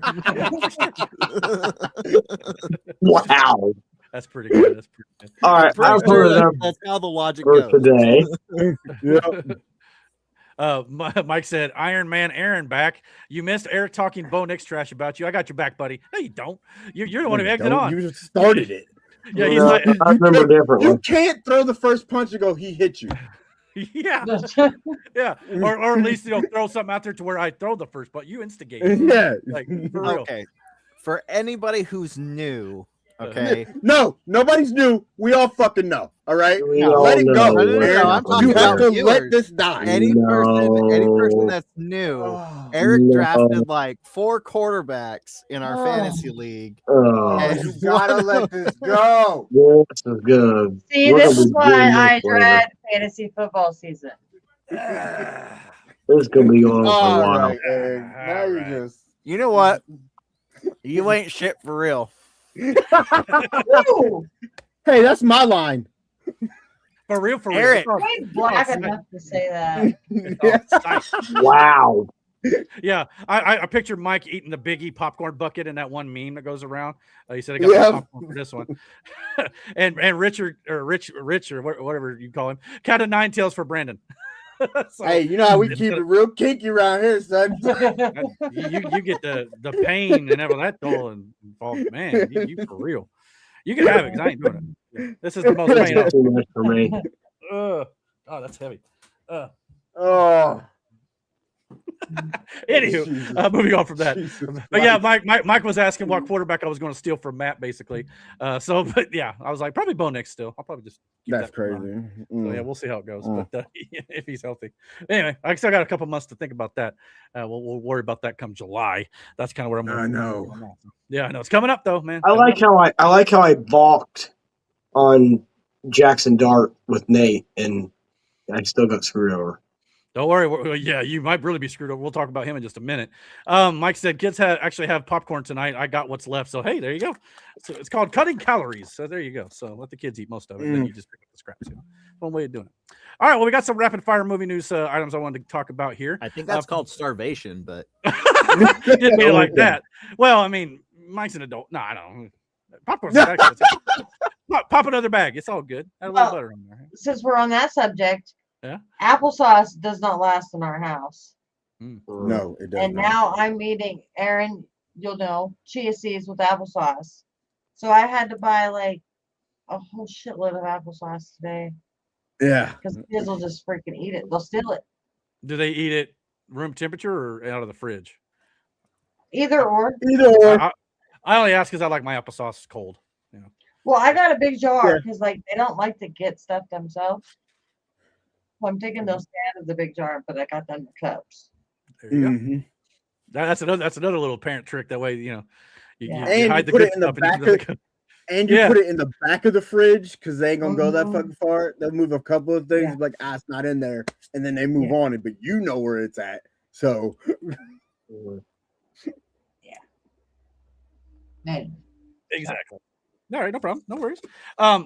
Wow. That's pretty good. All right, that's how the logic for goes. today. Yep. Mike said, Iron Man Aaron back. You missed Eric talking Bo Nix trash about you. I got your back, buddy. No, you don't. You're the one who egged it on. You started it. Yeah, he's like, I remember differently. You can't throw the first punch and go, he hit you. Yeah. Yeah. Or at least throw something out there to where I throw the first, but you instigated. Yeah. Like for real. Okay. For anybody who's new, okay. No, nobody's new. We all fucking know. All right. Let it go. No, I'm talking you have about to let this die. Any person that's new. Eric drafted like 4 quarterbacks in our fantasy league. You gotta let this go. This is good. See, this is why I dread fantasy football season. This is gonna be on for a while. Right, Eric. Now you're just. You know what? You ain't shit for real. Hey, that's my line. For real, Eric. I ain't black enough to say that. Wow. Yeah, I pictured Mike eating the Biggie popcorn bucket in that one meme that goes around. He said, "I got popcorn for this one." and Richard or Rich or whatever you call him, counted 9 tails for Brandon. So, hey, you know how we keep it real kinky around here, son. you get the pain and all that all involved, man. You for real. You can have it because I ain't doing it. This is the most pain. Too much for me. Oh, that's heavy. Anywho, moving on from that. But yeah, Mike was asking what quarterback I was going to steal from Matt, basically. But yeah, I was like, probably Bo Nix still. I'll probably just keep that's that crazy. So yeah, we'll see how it goes. But if he's healthy, anyway, I still got a couple months to think about that. We'll worry about that come July. That's kind of where I'm. I know. Yeah, I know it's coming up though, man. I like how I balked on Jackson Dart with Nate, and I still got screwed over. Don't worry. Yeah, you might really be screwed over. We'll talk about him in just a minute. Mike said kids actually have popcorn tonight. I got what's left. So, hey, there you go. So it's called cutting calories. So there you go. So let the kids eat most of it. Then you just pick up the scraps. One way of doing it. All right. Well, we got some rapid fire movie news items I wanted to talk about here. I think that's called starvation, but didn't mean it like that. Well, I mean, Mike's an adult. No, I don't. Popcorn's pop another bag. It's all good. Add a little butter on there. Since we're on that subject, yeah, applesauce does not last in our house. No, it doesn't. And now I'm eating, Aaron, you'll know, chia seeds with applesauce. So I had to buy like a whole shitload of applesauce today. Yeah. Because kids will just freaking eat it. They'll steal it. Do they eat it room temperature or out of the fridge? Either or. I only ask because I like my applesauce cold. Yeah. Well, I got a big jar because like they don't like to get stuff themselves. So I'm taking those out of the big jar, but I got them in cups. There you go. That's another little parent trick. That way, you hide the put good it in the stuff back and you put it in the back of the fridge because they ain't gonna go that fucking far. They'll move a couple of things like it's not in there, and then they move on it, but you know where it's at. So exactly. All right, no problem, no worries.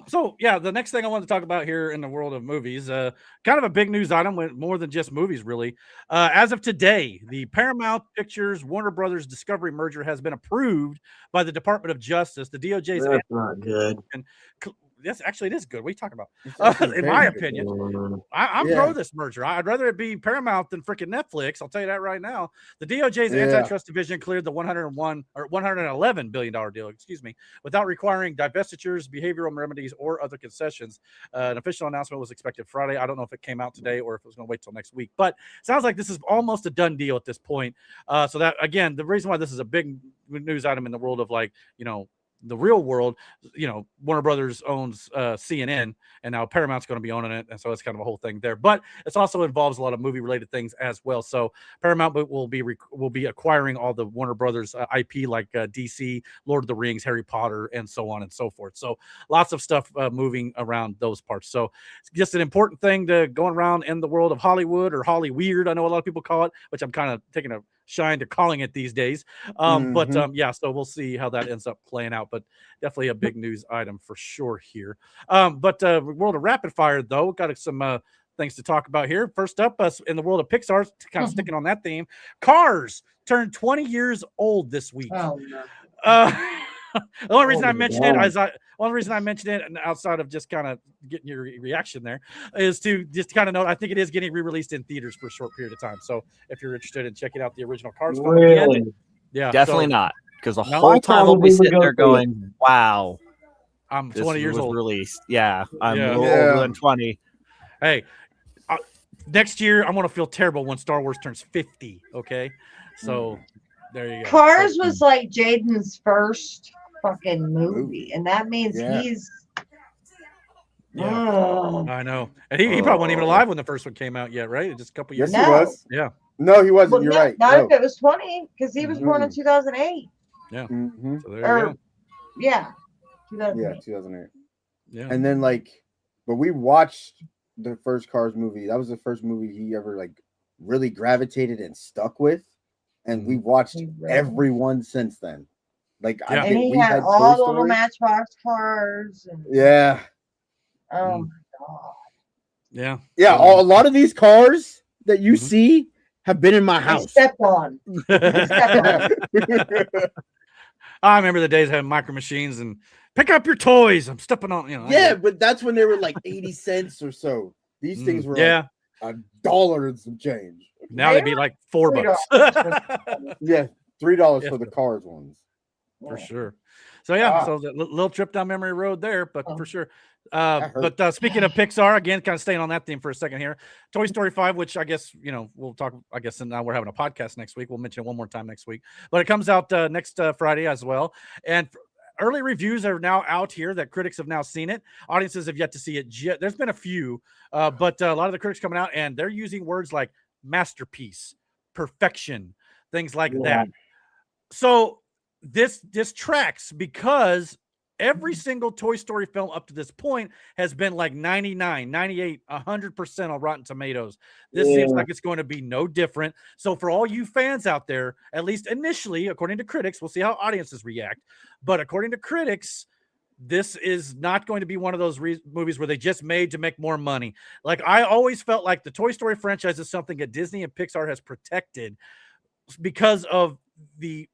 So yeah, the next thing I wanted to talk about here in the world of movies, kind of a big news item with more than just movies, really. As of today, the Paramount Pictures Warner Brothers Discovery merger has been approved by the Department of Justice. The DOJ's That's not good. Yes, actually, it is good. What are you talking about? In my opinion, I'm pro this merger. I'd rather it be Paramount than freaking Netflix. I'll tell you that right now. The DOJ's antitrust division cleared the $111 billion deal, without requiring divestitures, behavioral remedies, or other concessions. An official announcement was expected Friday. I don't know if it came out today or if it was going to wait till next week, but it sounds like this is almost a done deal at this point. So that, again, the reason why this is a big news item in the world of the real world, Warner Brothers owns CNN, and now Paramount's going to be owning it, and so it's kind of a whole thing there. But it also involves a lot of movie-related things as well. So Paramount will be acquiring all the Warner Brothers IP, like DC, Lord of the Rings, Harry Potter, and so on and so forth. So lots of stuff moving around those parts. So it's just an important thing to going around in the world of Hollywood, or Holly Weird, I know a lot of people call it, which I'm kind of taking a shine to calling it these days. But so we'll see how that ends up playing out, but definitely a big news item for sure here. But world of rapid fire, though, got some things to talk about here. First up, in the world of Pixar, kind of sticking on that theme, Cars turned 20 years old this week. Oh, no. The only reason I mentioned it, and outside of just kind of getting your reaction there, is to just kind of note, I think it is getting re-released in theaters for a short period of time. So if you're interested in checking out the original Cars film again, definitely not, because the whole time I'll be sitting there going, "Wow, I'm 20 years old." Released, I'm a little older than 20. Hey, next year I'm gonna feel terrible when Star Wars turns 50. Okay, so there you go. Cars was like Jaden's first fucking movie, and that means he's. I know, and he probably wasn't even alive when the first one came out yet, right? Just a couple years. Yes, he was. Yeah. No, he wasn't. You're right. Not if it was 20, because he was born in 2008. Yeah. So there you go. Yeah. 2008. 2008. Yeah. And then but we watched the first Cars movie. That was the first movie he ever really gravitated and stuck with. And we watched every one since then. And he had all the little Matchbox cars. And, oh my God. Yeah. Yeah. A lot of these cars that you see have been in my house. Stepped on. I remember the days having micro machines and pick up your toys. I'm stepping on, Yeah, but that's when they were 80 cents or so. These things were $1 and some change. Now they'd be like $4. Yeah, $3 for the Cars ones. For sure. So so the little trip down memory road there, but for sure. But speaking of Pixar, again, kind of staying on that theme for a second here, Toy Story 5, which I guess, we'll talk, and now we're having a podcast next week. We'll mention it one more time next week, but it comes out next Friday as well. And early reviews are now out here that critics have now seen it. Audiences have yet to see it. There's been a few, but a lot of the critics coming out, and they're using words like masterpiece, perfection, things like that. So this tracks, because every single Toy Story film up to this point has been 99, 98, 100% on Rotten Tomatoes. This seems like it's going to be no different. So for all you fans out there, at least initially, according to critics, we'll see how audiences react. But according to critics, this is not going to be one of those movies where they just made to make more money. I always felt like the Toy Story franchise is something that Disney and Pixar has protected because of the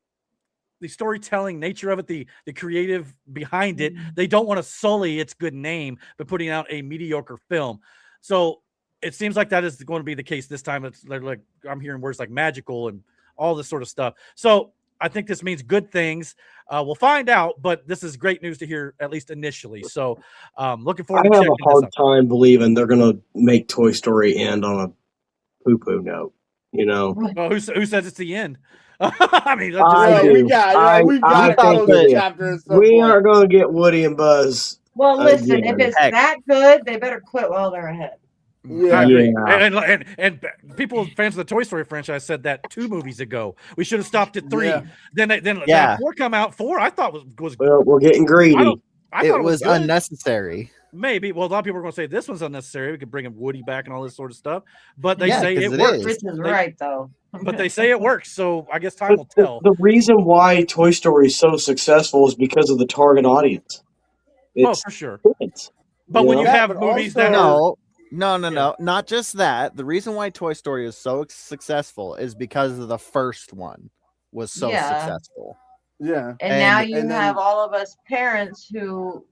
storytelling nature of it, the creative behind it. They don't want to sully its good name by putting out a mediocre film. So it seems like that is going to be the case this time. It's like I'm hearing words like magical and all this sort of stuff. So I think this means good things. We'll find out, but this is great news to hear, at least initially. So looking forward to I have checking a hard this out. time believing they're going to make Toy Story end on a poo-poo note, you know? Well, who says it's the end? I mean, we are going to get Woody and Buzz. Well, listen, again. if it's that good, they better quit while they're ahead. I agree. Yeah. And people, fans of the Toy Story franchise, said that 2 movies ago. We should have stopped at 3. Yeah. Then 4 come out. 4 I thought was Well, we're getting greedy. I it thought was good. unnecessary. Maybe. Well, a lot of people are going to say this one's unnecessary. We could bring in Woody back and all this sort of stuff. But they say it works. Rich is right, though. But they say it works. So I guess time will tell. The reason why Toy Story is so successful is because of the target audience. Well, for sure. But when you have movies that No, not just that. The reason why Toy Story is so successful is because of the first one was so successful. Yeah. And now you have all of us parents who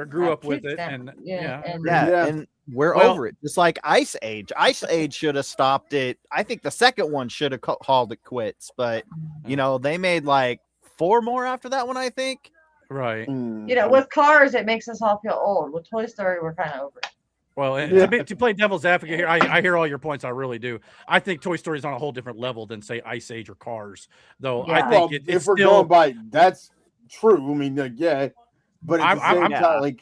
grew up with it. And and we're over it. Just like Ice Age. Ice Age should have stopped it. I think the second one should have called it quits, but they made like 4 more after that one, I think. Right. With Cars, it makes us all feel old. With Toy Story, we're kind of over it. Well, to play devil's advocate here, I hear all your points. I really do. I think Toy Story is on a whole different level than, say, Ice Age or Cars. Though I think if we're going by, that's true. I mean, but at the same time,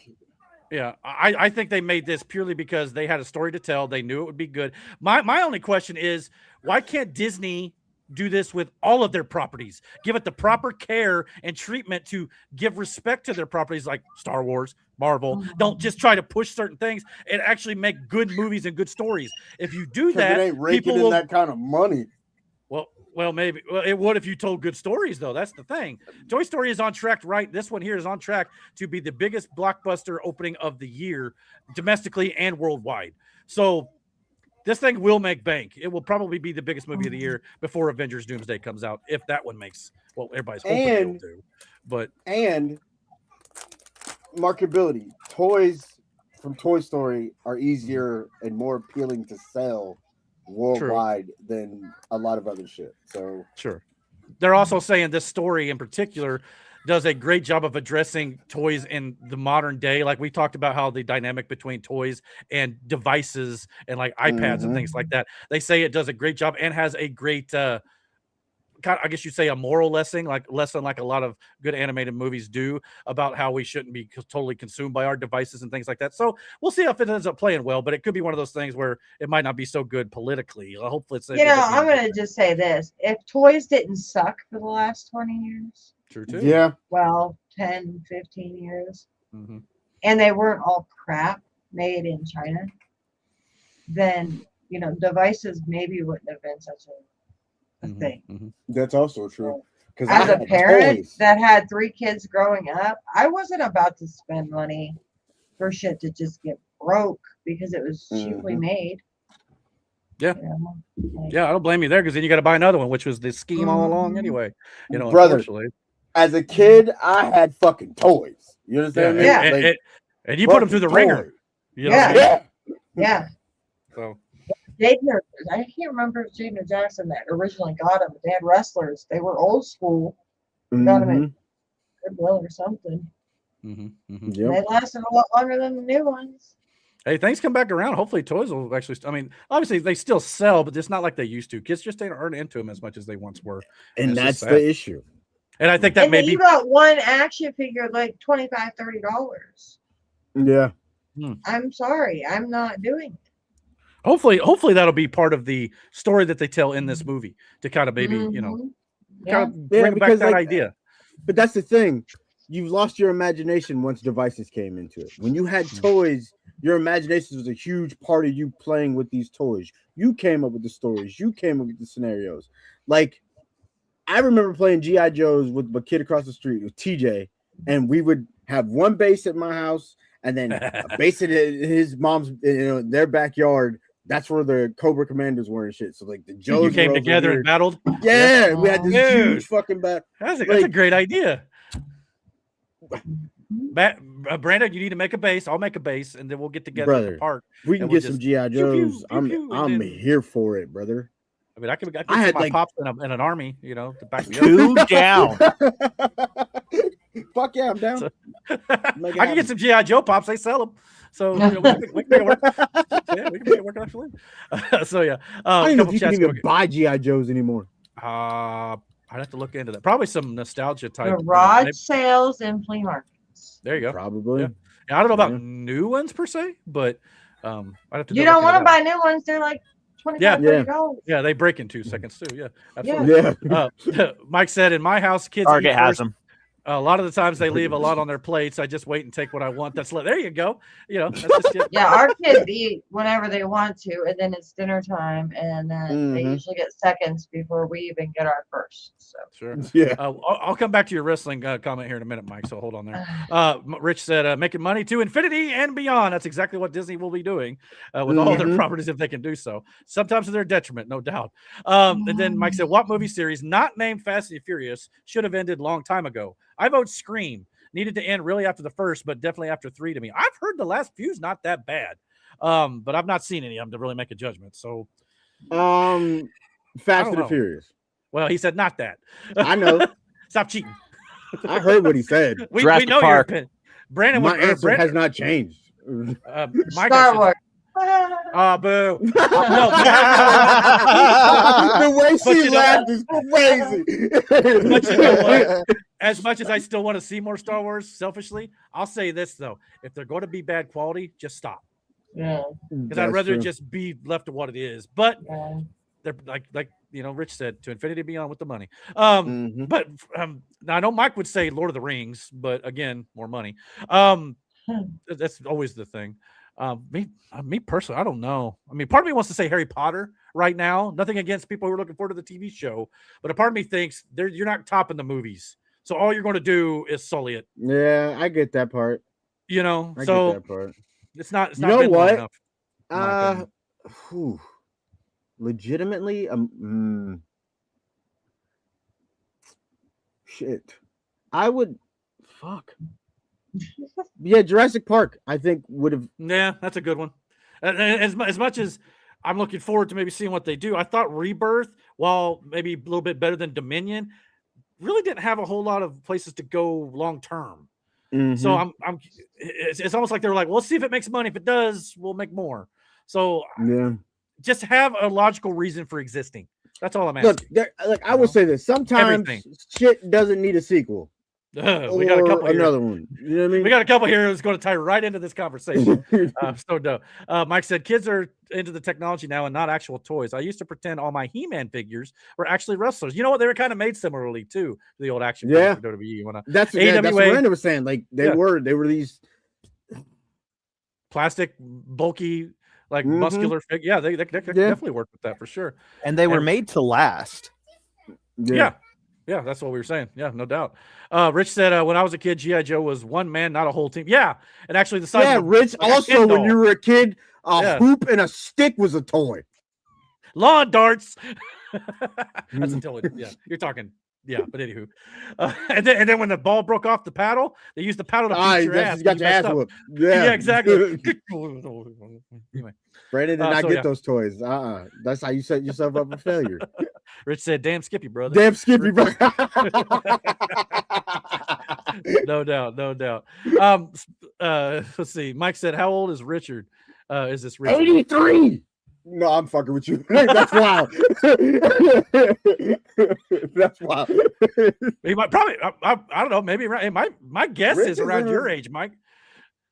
I think they made this purely because they had a story to tell. They knew it would be good. My only question is, why can't Disney do this with all of their properties? Give it the proper care and treatment to give respect to their properties, like Star Wars, Marvel. Don't just try to push certain things and actually make good movies and good stories. If you do that, it ain't raking in that kind of money. Well, maybe. Well, it would if you told good stories, though. That's the thing. Toy Story is on track, right? This one here is on track to be the biggest blockbuster opening of the year, domestically and worldwide. So this thing will make bank. It will probably be the biggest movie of the year before Avengers Doomsday comes out, if that one makes everybody's hoping it'll do. And marketability. Toys from Toy Story are easier and more appealing to sell worldwide than a lot of other shit. So they're also saying this story in particular does a great job of addressing toys in the modern day. Like we talked about how the dynamic between toys and devices and like iPads and things like that. They say it does a great job and has a great I guess you'd say a moral lesson like a lot of good animated movies do about how we shouldn't be totally consumed by our devices and things like that. So we'll see if it ends up playing well, but it could be one of those things where it might not be so good politically. Hopefully it's I'm going to just say this. If toys didn't suck for the last 20 years. True too. Yeah. Well, 10, 15 years. And they weren't all crap made in China. Then, devices maybe wouldn't have been such a thing. That's also true. Because as a parent that had 3 kids growing up, I wasn't about to spend money for shit to just get broke because it was cheaply made. Yeah. I don't blame you there, because then you got to buy another one, which was the scheme all along anyway. Brother, as a kid, I had fucking toys. You understand me? Yeah. And you put them through the ringer. Yeah. So I can't remember if Jaden or Jackson that originally got them. They had wrestlers. They were old school. Got them at Goodwill or something. They lasted a lot longer than the new ones. Hey, things come back around. Hopefully toys will actually, obviously they still sell, but it's not like they used to. Kids just aren't into them as much as they once were. And that's the issue. And I think that you got one action figure like $25, $30. Yeah. I'm sorry. I'm not doing it. Hopefully that'll be part of the story that they tell in this movie to kind of maybe, kind of bring back that idea. But that's the thing. You've lost your imagination once devices came into it. When you had toys, your imagination was a huge part of you playing with these toys. You came up with the stories. You came up with the scenarios. Like, I remember playing G.I. Joes with a kid across the street with TJ, and we would have one base at my house and then a base in his mom's, their backyard That's where the Cobra Commanders were and shit. So like the Joes You came were over together here. and battled. Yeah, we had this Dude. huge fucking battle. That's a great idea. Brandon, you need to make a base. I'll make a base, and then we'll get together at the park. We can get some GI Joes. I'm here for it, brother. I mean, I had my pops in an army, you know, to back me up. Two down. Fuck yeah, I'm down. So, I can get some GI Joe pops. They sell them, so you know, we can make it work. Yeah, we can make it work actually. So yeah, I don't know if you can even buy GI Joes anymore. I'd have to look into that. Probably some nostalgia type. Garage sales and flea markets. There you go. Probably. Yeah. I don't know about new ones per se, but I'd have to. You don't want to buy new ones. They're like $25-$30. Yeah, they break in 2 seconds too. Yeah, absolutely. Yeah. Mike said, in my house, kids Target has them. A lot of the times they leave a lot on their plates. I just wait and take what I want. There you go. You know, that's just yeah, our kids eat whenever they want to, and then it's dinner time, and then they usually get seconds before we even get our first. So sure. Yeah. I'll come back to your wrestling comment here in a minute, Mike. So hold on there. Rich said, making money to infinity and beyond. That's exactly what Disney will be doing with all their properties if they can do so. Sometimes to their detriment, no doubt. And then Mike said, what movie series not named Fast and Furious should have ended long time ago? I vote Scream. Needed to end really after the first, but definitely after 3 to me. I've heard the last few's not that bad, but I've not seen any of them to really make a judgment. So, Fast and the Furious. Well, he said not that. I know. Stop cheating. I heard what he said. we know your opinion. Brandon, my answer has not changed. Star Wars. Boo. No, the way she laughed is crazy. But you know what? As much as I still want to see more Star Wars, selfishly, I'll say this though: if they're going to be bad quality, just stop. Yeah, because I'd rather just be left to what it is. But they're like you know, Rich said, to infinity and beyond with the money. But now I know Mike would say Lord of the Rings, but again, more money. That's always the thing. Me personally, I don't know. I mean, part of me wants to say Harry Potter right now. Nothing against people who are looking forward to the TV show, but a part of me thinks you're not topping the movies, so all you're going to do is sully it. Yeah, I get that part. You know, I so get that part. It's not. You know what? Enough, legitimately, shit. I would. Fuck. Yeah, Jurassic Park, I think would have. Yeah, that's a good one. As much as I'm looking forward to maybe seeing what they do, I thought Rebirth, while maybe a little bit better than Dominion, really didn't have a whole lot of places to go long term. So it's almost like they're like, we'll see if it makes money. If it does, we'll make more. So yeah, just have a logical reason for existing. That's all I'm asking. Look, I will say this: sometimes shit doesn't need a sequel. We got a couple another one. You know what I mean? We got a couple here that's going to tie right into this conversation. So dope. Mike said, kids are into the technology now and not actual toys. I used to pretend all my He-Man figures were actually wrestlers. You know what? They were kind of made similarly too to the old action figures for WWE. That's what Brandon was saying. Like they were these plastic, bulky, like muscular figures. Yeah, they definitely worked with that for sure. And they were made to last. Yeah, that's what we were saying. Yeah, no doubt. Rich said, when I was a kid, G.I. Joe was one man, not a whole team. Yeah, and actually the size of Rich, also when you were a kid, hoop and a stick was a toy. Lawn darts. That's until you're talking. Yeah, but anywho. And then when the ball broke off the paddle, they used the paddle to beat your ass. You got your ass whooped. Yeah, exactly. Anyway. Brandon did not get those toys. That's how you set yourself up for failure. Rich said, damn Skippy, brother. Damn Skippy, brother. No doubt. Let's see. Mike said, how old is Richard? Is this Richard? 83. No, I'm fucking with you. That's wild. That's wild. He might probably, I don't know, maybe around, my guess is around your age, Mike.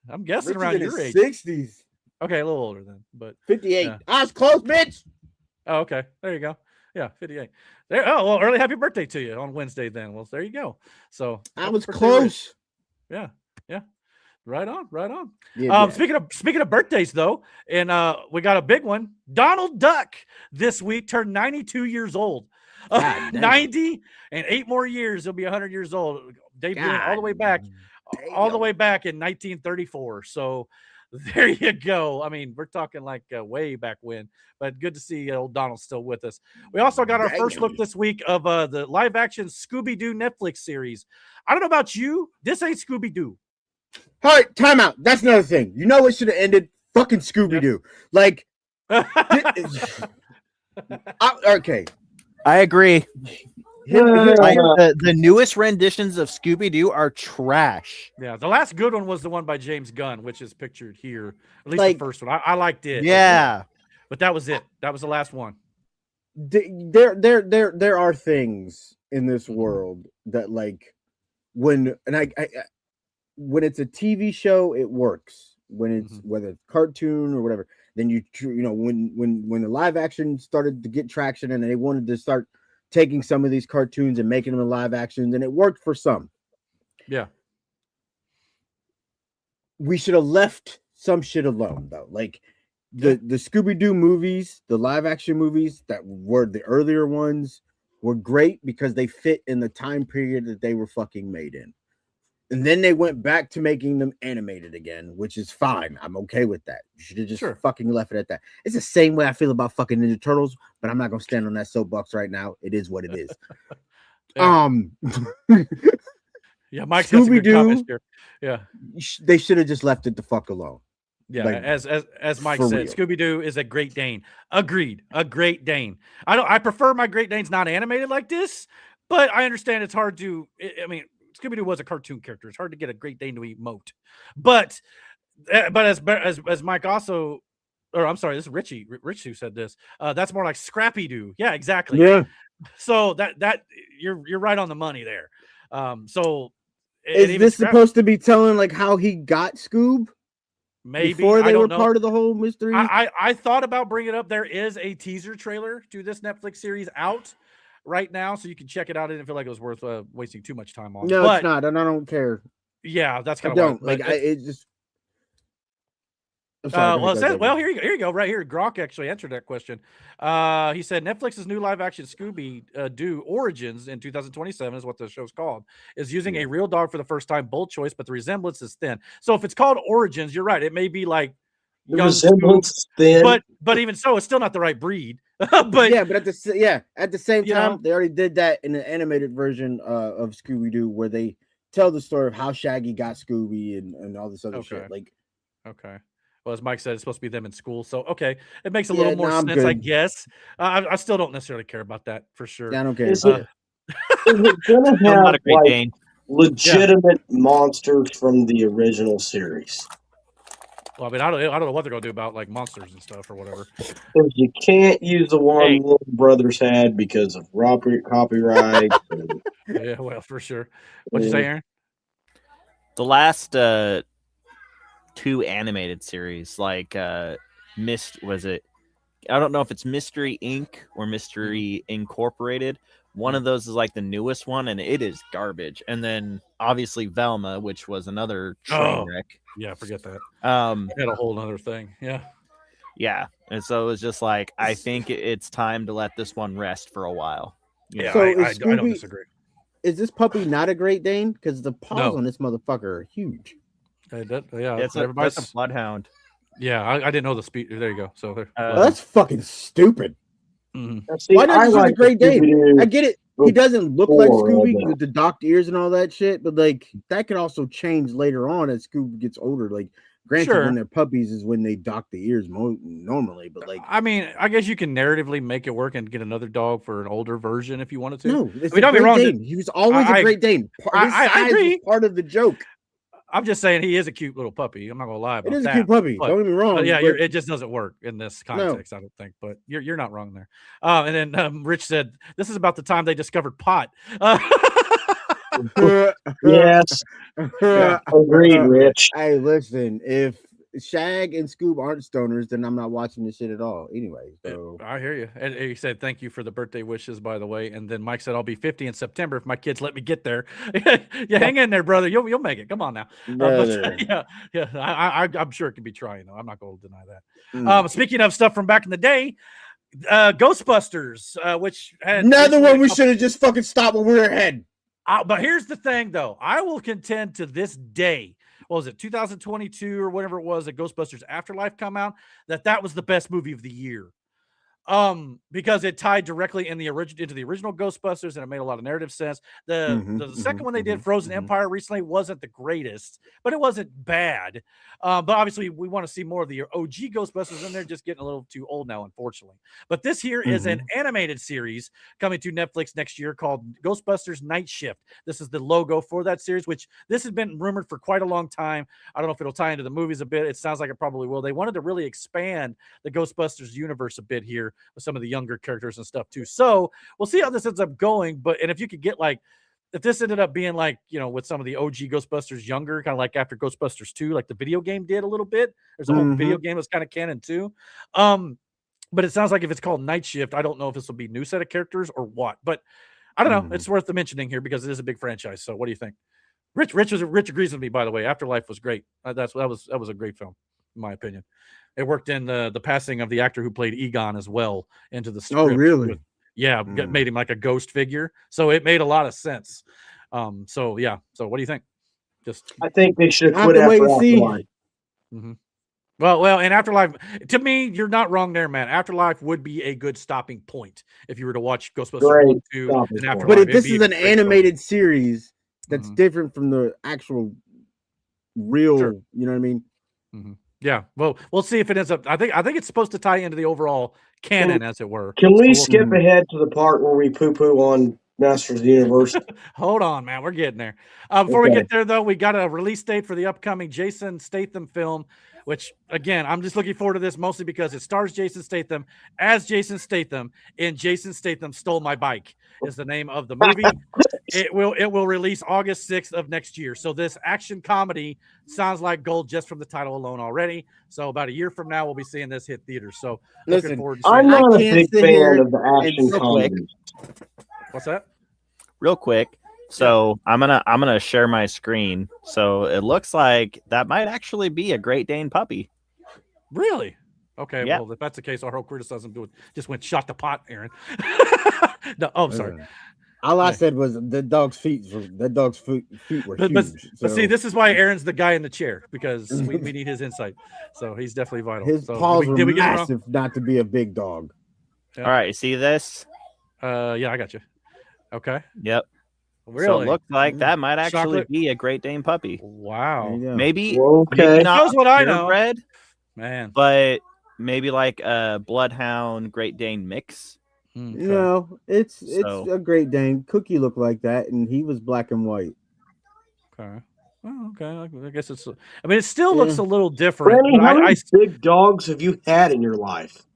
I'm guessing around your age. 60s. Okay, a little older then, but 58. I was close, bitch. Oh, okay. There you go. Yeah, 58. There. Oh, well, early happy birthday to you on Wednesday then. Well, there you go. So I was close. Yeah. Right on. Yeah, Speaking of birthdays though, and we got a big one. Donald Duck this week turned 92 years old. 90 and 8 more years, he'll be 100 years old. Debuting all the way back all the way back in 1934. So there you go. I mean, we're talking like way back when, but good to see old Donald still with us. We also got our first look this week of the live action Scooby-Doo Netflix series. I don't know about you. This ain't Scooby-Doo. All right, time out. That's another thing. You know what should have ended? Fucking Scooby-Doo. Like, okay. I agree. The newest renditions of Scooby-Doo are trash. Yeah, the last good one was the one by James Gunn, which is pictured here. At least the first one. I liked it. Yeah. But that was it. That was the last one. There are things in this world that, like, when it's a TV show, it works. When it's whether it's cartoon or whatever, then you know when the live action started to get traction and they wanted to start taking some of these cartoons and making them live actions, and it worked for some. Yeah. We should have left some shit alone, though. Like the Scooby-Doo movies, the live action movies that were the earlier ones were great because they fit in the time period that they were fucking made in. And then they went back to making them animated again, which is fine. I'm okay with that. You should have just fucking left it at that. It's the same way I feel about fucking Ninja Turtles, but I'm not gonna stand on that soapbox right now. It is what it is. Yeah, Mike's got some good comments here. Yeah, they should have just left it the fuck alone. Yeah, like, as Mike said, Scooby-Doo is a Great Dane. Agreed, a Great Dane. I prefer my Great Danes not animated like this, but I understand it's hard to. I mean, Scooby-Doo was a cartoon character. It's hard to get a Great Dane to emote. But as Mike also, or I'm sorry, this is Richie who said this. That's more like Scrappy-Doo. Yeah, exactly. Yeah. So that you're right on the money there. So is this supposed to be telling like how he got Scoob? Maybe before they were part of the whole mystery. I thought about bringing it up. There is a teaser trailer to this Netflix series out right now, so you can check it out. I didn't feel like it was worth wasting too much time on. No, it's not, and I don't care. Yeah, that's kind of don't like. It just. Well, here you go. Right here, Grok actually answered that question. He said Netflix's new live-action Scooby-Doo Origins in 2027 is what the show's called. Is using a real dog for the first time. Bold choice, but the resemblance is thin. So if it's called Origins, you're right. It may be like the resemblance is thin, but even so, it's still not the right breed. but at the same time, they already did that in the animated version of Scooby-Doo, where they tell the story of how Shaggy got Scooby and all this other shit. Like, okay. Well, as Mike said, it's supposed to be them in school. So, okay. It makes a little more sense, I guess. I still don't necessarily care about that for sure. Yeah, I don't care. Is it going to have like legitimate monsters from the original series? Well, I mean, I don't know what they're going to do about like monsters and stuff or whatever. Because you can't use the one Little Brothers had because of copyright. Yeah, well, for sure. What'd you say, Aaron? The last... two animated series like was it I don't know if it's Mystery Inc. or Mystery Incorporated. One of those is like the newest one and it is garbage. And then obviously Velma, which was another train wreck. Yeah, forget that. Had a whole other thing. Yeah. And so it was just like I think it's time to let this one rest for a while. Yeah, so I don't disagree. Is this puppy not a Great Dane? Because the paws on this motherfucker are huge. It's a bloodhound. Yeah, I didn't know the speed. There you go. So that's fucking stupid. Mm-hmm. See, why not use a Great Dane? I get it. He doesn't look like Scooby with the docked ears and all that shit, but like that could also change later on as Scooby gets older. Like, granted, when they're puppies is when they dock the ears normally, but like, I mean, I guess you can narratively make it work and get another dog for an older version if you wanted to. No, don't be wrong. He was always a Great Dane. I agree. Part of the joke. I'm just saying he is a cute little puppy. I'm not gonna lie about that. It is a cute puppy. Don't get me wrong. But it just doesn't work in this context, I don't think. But you're not wrong there. And then Rich said this is about the time they discovered pot. Yes, agreed, Rich. Hey, listen, if Shag and Scoob aren't stoners, then I'm not watching this shit at all. Anyway, so I hear you. And he said thank you for the birthday wishes, by the way. And then Mike said I'll be 50 in September if my kids let me get there. Hang in there, brother. You'll make it. Come on now. I'm sure it can be trying though. I'm not going to deny that. Speaking of stuff from back in the day, Ghostbusters, which had another one we should have just fucking stopped when we were ahead. But here's the thing, though. I will contend to this day, what was it, 2022 or whatever it was, that Ghostbusters Afterlife come out, that was the best movie of the year. Because it tied directly into the original Ghostbusters, and it made a lot of narrative sense. The second one they did, Frozen Empire, recently wasn't the greatest, but it wasn't bad. But obviously we want to see more of the OG Ghostbusters, and they're just getting a little too old now, unfortunately. But this here is an animated series coming to Netflix next year called Ghostbusters Night Shift. This is the logo for that series, which this has been rumored for quite a long time. I don't know if it'll tie into the movies a bit. It sounds like it probably will. They wanted to really expand the Ghostbusters universe a bit here with some of the younger characters and stuff too. So we'll see how this ends up going. And if you could get if this ended up being with some of the OG Ghostbusters younger, kind of like after Ghostbusters 2, like the video game did a little bit. There's a whole video game that's kind of canon too. But it sounds like if it's called Night Shift, I don't know if this will be new set of characters or what, but I don't know. It's worth the mentioning here because it is a big franchise. So what do you think? Rich agrees with me, by the way. Afterlife was great. That was a great film, in my opinion. It worked in the passing of the actor who played Egon as well into the script. Oh, really? Made him like a ghost figure. So it made a lot of sense. So what do you think? I think they should have quit after Afterlife. Well, and Afterlife, to me, you're not wrong there, man. Afterlife would be a good stopping point if you were to watch Ghostbusters 1, 2, and Afterlife. But if this is an animated series that's different from the actual real, you know what I mean? Yeah, well, we'll see if it ends up. I think it's supposed to tie into the overall canon, as it were. Can we skip ahead to the part where we poo-poo on Masters of the Universe? Hold on, man. We're getting there. Before we get there, though, we got a release date for the upcoming Jason Statham film, which, again, I'm just looking forward to this mostly because it stars Jason Statham as Jason Statham in Jason Statham Stole My Bike is the name of the movie. It will release August 6th of next year. So this action comedy sounds like gold just from the title alone already. So about a year from now, we'll be seeing this hit theaters. So looking forward to seeing I'm not a big fan of the action comedy. What's that? Real quick. So I'm gonna share my screen. So it looks like that might actually be a Great Dane puppy. Really? Okay. Yeah. Well, if that's the case, our whole criticism just went shot the pot, Aaron. No, I'm sorry. All I said was the dog's feet were huge. But see, this is why Aaron's the guy in the chair, because we need his insight. So he's definitely vital. His paws were massive not to be a big dog. Yeah. All right, you see this? Yeah, I got you. Okay. Yep. Really? So it looks like that might actually be a Great Dane puppy. Wow. Maybe okay. Not knows what I know. Red, man. But maybe like a Bloodhound Great Dane mix. Okay. No, it's a Great Dane. Cookie looked like that, and he was black and white. Okay. Oh, okay. I guess it's. I mean, it still looks a little different. Randy, how many big dogs have you had in your life?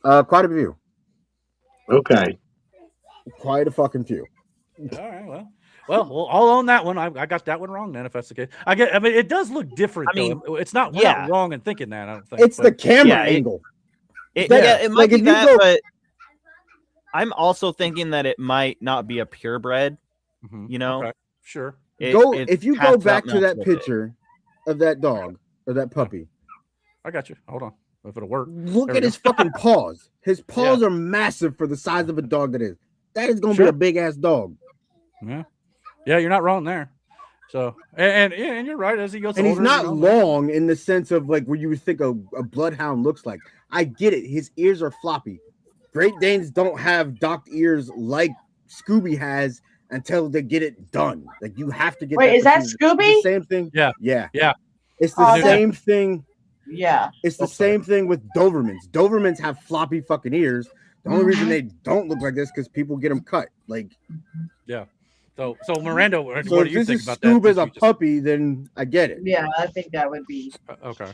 Quite a few. Okay. Quite a fucking few. All right. Well, I'll own that one. I got that one wrong then, if that's the case. I mean, it does look different. I mean, it's not. We're not wrong in thinking that. I don't think it's the camera angle. It might be that, but I'm also thinking that it might not be a purebred. You know, okay. Sure. If you go back to that picture of that dog or that puppy. I got you. Hold on. If it'll work. Look at his fucking paws. His paws are massive for the size of a dog that is. That is going to be a big ass dog. Yeah. Yeah, you're not wrong there. So, and you're right. As he goes, and he's not long in the sense of like where you would think a bloodhound looks like. I get it. His ears are floppy. Great Danes don't have docked ears like Scooby has until they get it done. Like you have to get. Wait, is that Scooby? The same thing. Yeah. It's the same thing. Yeah. It's the same thing with Dobermans. Dobermans have floppy fucking ears. The only reason they don't look like this because people get them cut. Like, yeah. So Miranda, what so do you think about that? Scoob as a puppy, then I get it. Yeah, I think that would be okay.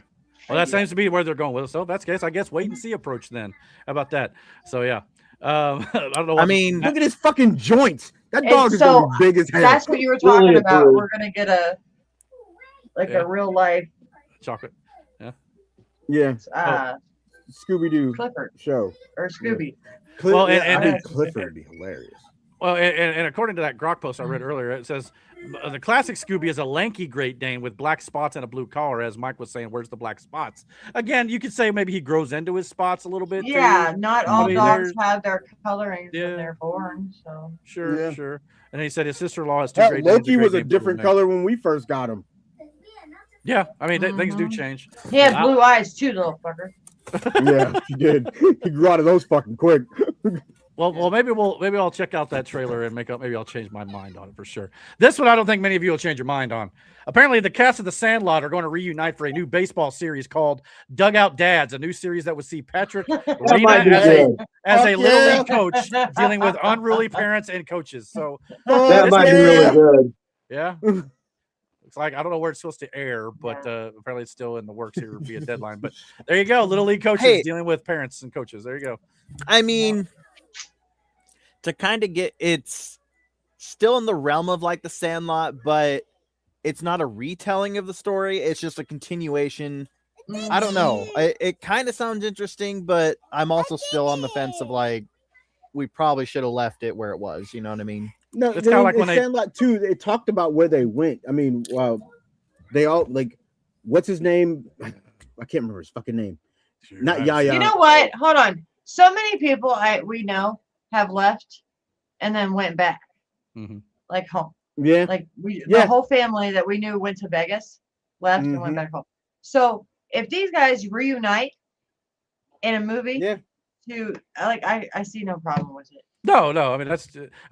Well, that seems to be where they're going with it. So if that's the case, I guess wait and see approach then. How about that? So yeah. I don't know. I mean, look at his fucking joints. That dog is gonna be big as hell. That's what you were talking about. We're gonna get a real life chocolate. Yeah. Scooby-Doo Clifford show or Scooby. Well, and Clifford would be hilarious. Well, and according to that Grok post I read earlier, it says the classic Scooby is a lanky Great Dane with black spots and a blue collar. As Mike was saying, where's the black spots? Again, you could say maybe he grows into his spots a little bit. Yeah, too. not all dogs have their colorings when they're born. So sure. And he said his sister-in-law has two Great Danes. Loki was a different color when we first got him. Yeah, I mean things do change. He had blue eyes too, little fucker. Yeah, he did. He grew out of those fucking quick. Well, maybe I'll check out that trailer and maybe I'll change my mind on it for sure. This one I don't think many of you will change your mind on. Apparently, the cast of the Sandlot are going to reunite for a new baseball series called Dugout Dads, a new series that would see Patrick Reina as a little league coach dealing with unruly parents and coaches. So that might be really good. Yeah. It's like I don't know where it's supposed to air, but apparently it's still in the works. Here would be a deadline, but there you go. Little league coaches dealing with parents and coaches. There you go. I mean, to kind of get it's still in the realm of like the Sandlot, but it's not a retelling of the story. It's just a continuation. I don't know. It kind of sounds interesting, but I'm also still on the fence of like we probably should have left it where it was. You know what I mean? No, it's kind of like when Sandlot 2, they talked about where they went. I mean, they all like, what's his name? I can't remember his fucking name. Not Yaya. You know what? Hold on. So many people we know have left and then went back, like home. Yeah, like the whole family that we knew went to Vegas, left and went back home. So if these guys reunite in a movie, to like, I see no problem with it. No. I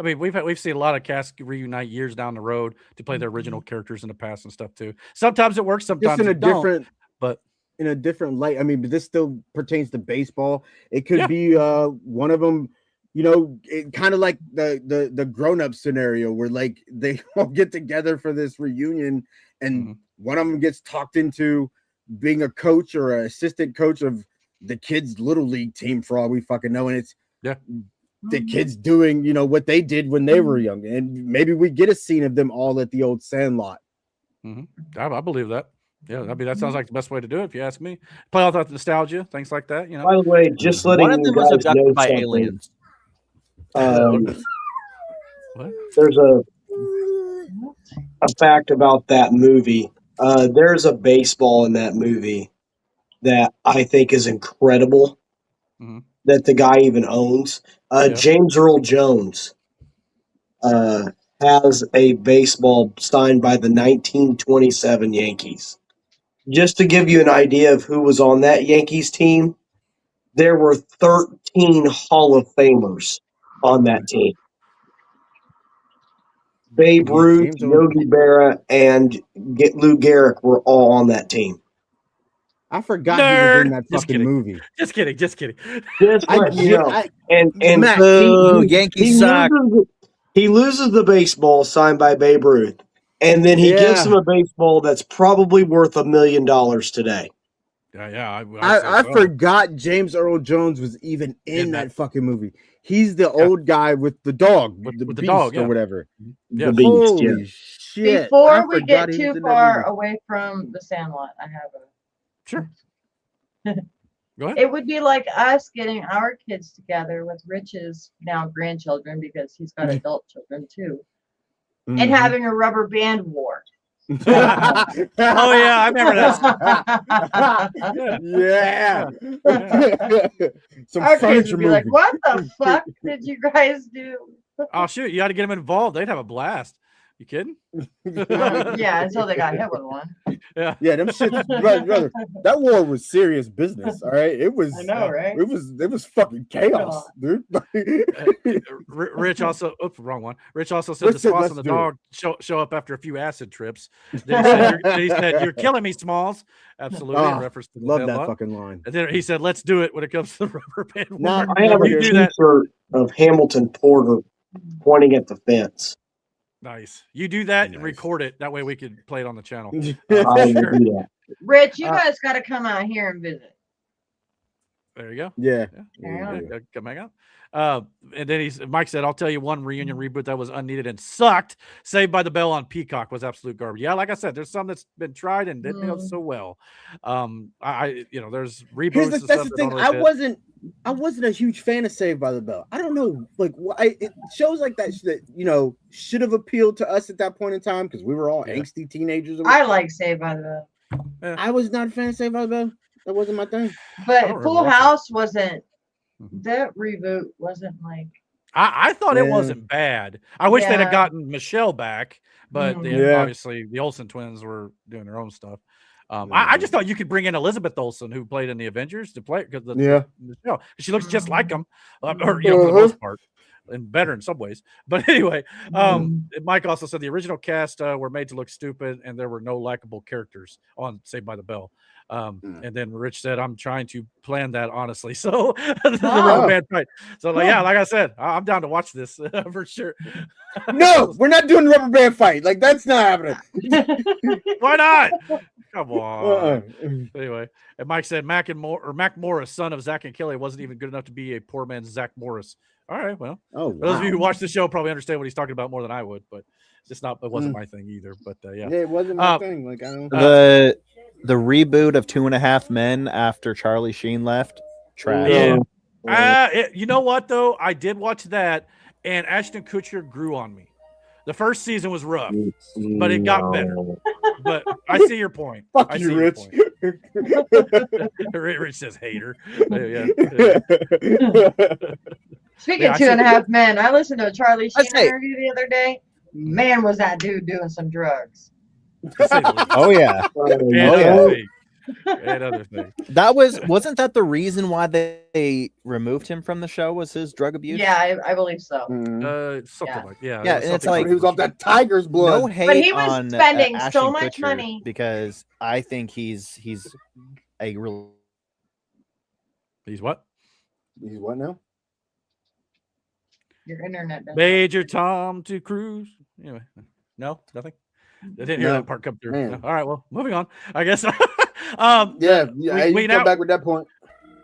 mean, we've seen a lot of casts reunite years down the road to play their original characters in the past and stuff too. Sometimes it works, sometimes it don't. But in a different light. I mean, but this still pertains to baseball. It could be one of them. You know, kind of like the grown-up scenario where like they all get together for this reunion, and one of them gets talked into being a coach or an assistant coach of the kids' little league team for all we fucking know, and it's the kids doing, you know, what they did when they were young, and maybe we get a scene of them all at the old Sandlot. I believe that. Yeah, I mean that sounds like the best way to do it, if you ask me. Play off that nostalgia, things like that. You know. By the way, just letting one of them was abducted by aliens. There's a fact about that movie. There's a baseball in that movie that I think is incredible. That the guy even owns. James Earl Jones has a baseball signed by the 1927 Yankees. Just to give you an idea of who was on that Yankees team, there were 13 Hall of Famers on that team. Babe Ruth, Yogi Berra, and Lou Gehrig were all on that team. I forgot he was in that fucking movie. Just kidding. Just let you know. And Matt, Yankees suck. He loses the baseball signed by Babe Ruth, and then he gives him a baseball that's probably worth $1 million today. I forgot James Earl Jones was even in that fucking movie. He's the old guy with the dog, with the beast dog, or whatever. The beast, holy shit! Before we get too far away from the Sandlot, I have a sure. Go ahead. It would be like us getting our kids together with Rich's now grandchildren, because he's got adult children too, and having a rubber band war. Oh yeah, I remember that. Some our kids would be like, "What the fuck did you guys do?" Oh shoot, you got to get them involved. They'd have a blast. You kidding? Yeah, until they got hit with one. Yeah, them shits, brother. That war was serious business. All right, it was. I know, right? It was fucking chaos, dude. Rich also, wrong one. Rich also said the Smalls and the dog show up after a few acid trips. Then he said, "You're killing me, Smalls." Absolutely, in reference to the love that fucking line. And then he said, "Let's do it when it comes to the rubber band war." I have a t-shirt of Hamilton Porter pointing at the fence. Nice. You do that and record it. That way we could play it on the channel. I will do that. Rich, you guys got to come out here and visit. There you go. Yeah. Come back out. And then Mike said, "I'll tell you one reunion reboot that was unneeded and sucked. Saved by the Bell on Peacock was absolute garbage." Yeah, like I said, there's some that's been tried and didn't go so well. There's reboots. That's the thing. I wasn't a huge fan of Saved by the Bell. I don't know, like why it shows like that should have appealed to us at that point in time because we were all angsty teenagers. I like Saved by the Bell. I was not a fan of Saved by the Bell. That wasn't my thing. But Full House wasn't. That reboot wasn't like. I thought it wasn't bad. I wish they'd have gotten Michelle back, but obviously the Olsen twins were doing their own stuff. I just thought you could bring in Elizabeth Olsen, who played in the Avengers, to play because Michelle, she looks just like him, or for the most part, and better in some ways. But anyway, Mike also said the original cast were made to look stupid, and there were no likable characters on Saved by the Bell. And then Rich said, "I'm trying to plan that honestly." So bad fight. So like I said, I'm down to watch this for sure. No, we're not doing rubber band fight. Like that's not happening. Why not? Come on. Anyway, and Mike said Mac Morris, son of Zach and Kelly, wasn't even good enough to be a poor man's Zach Morris. All right, well, those of you who watch the show probably understand what he's talking about more than I would, but it wasn't my thing either. But it wasn't my thing. Like I don't. The reboot of 2.5 Men after Charlie Sheen left, trash. You know what though? I did watch that, and Ashton Kutcher grew on me. The first season was rough, but it got better. But I see your point. Fuck you, Rich. Rich says hater. Speaking of 2.5 Men, I listened to a Charlie Sheen interview the other day. Man, was that dude doing some drugs? Oh yeah. And other things. Wasn't that the reason why they removed him from the show? Was his drug abuse? Yeah, I believe so. Something like and it's like he was off that tiger's blood. No hate but he was on, spending so Ashton much Kutcher money because I think he's a real. He's what? He's what now? Your internet. Major Tom to Cruise. Anyway, no, nothing. I didn't hear that part come through. No. All right, well, moving on. I guess. We come back with that point.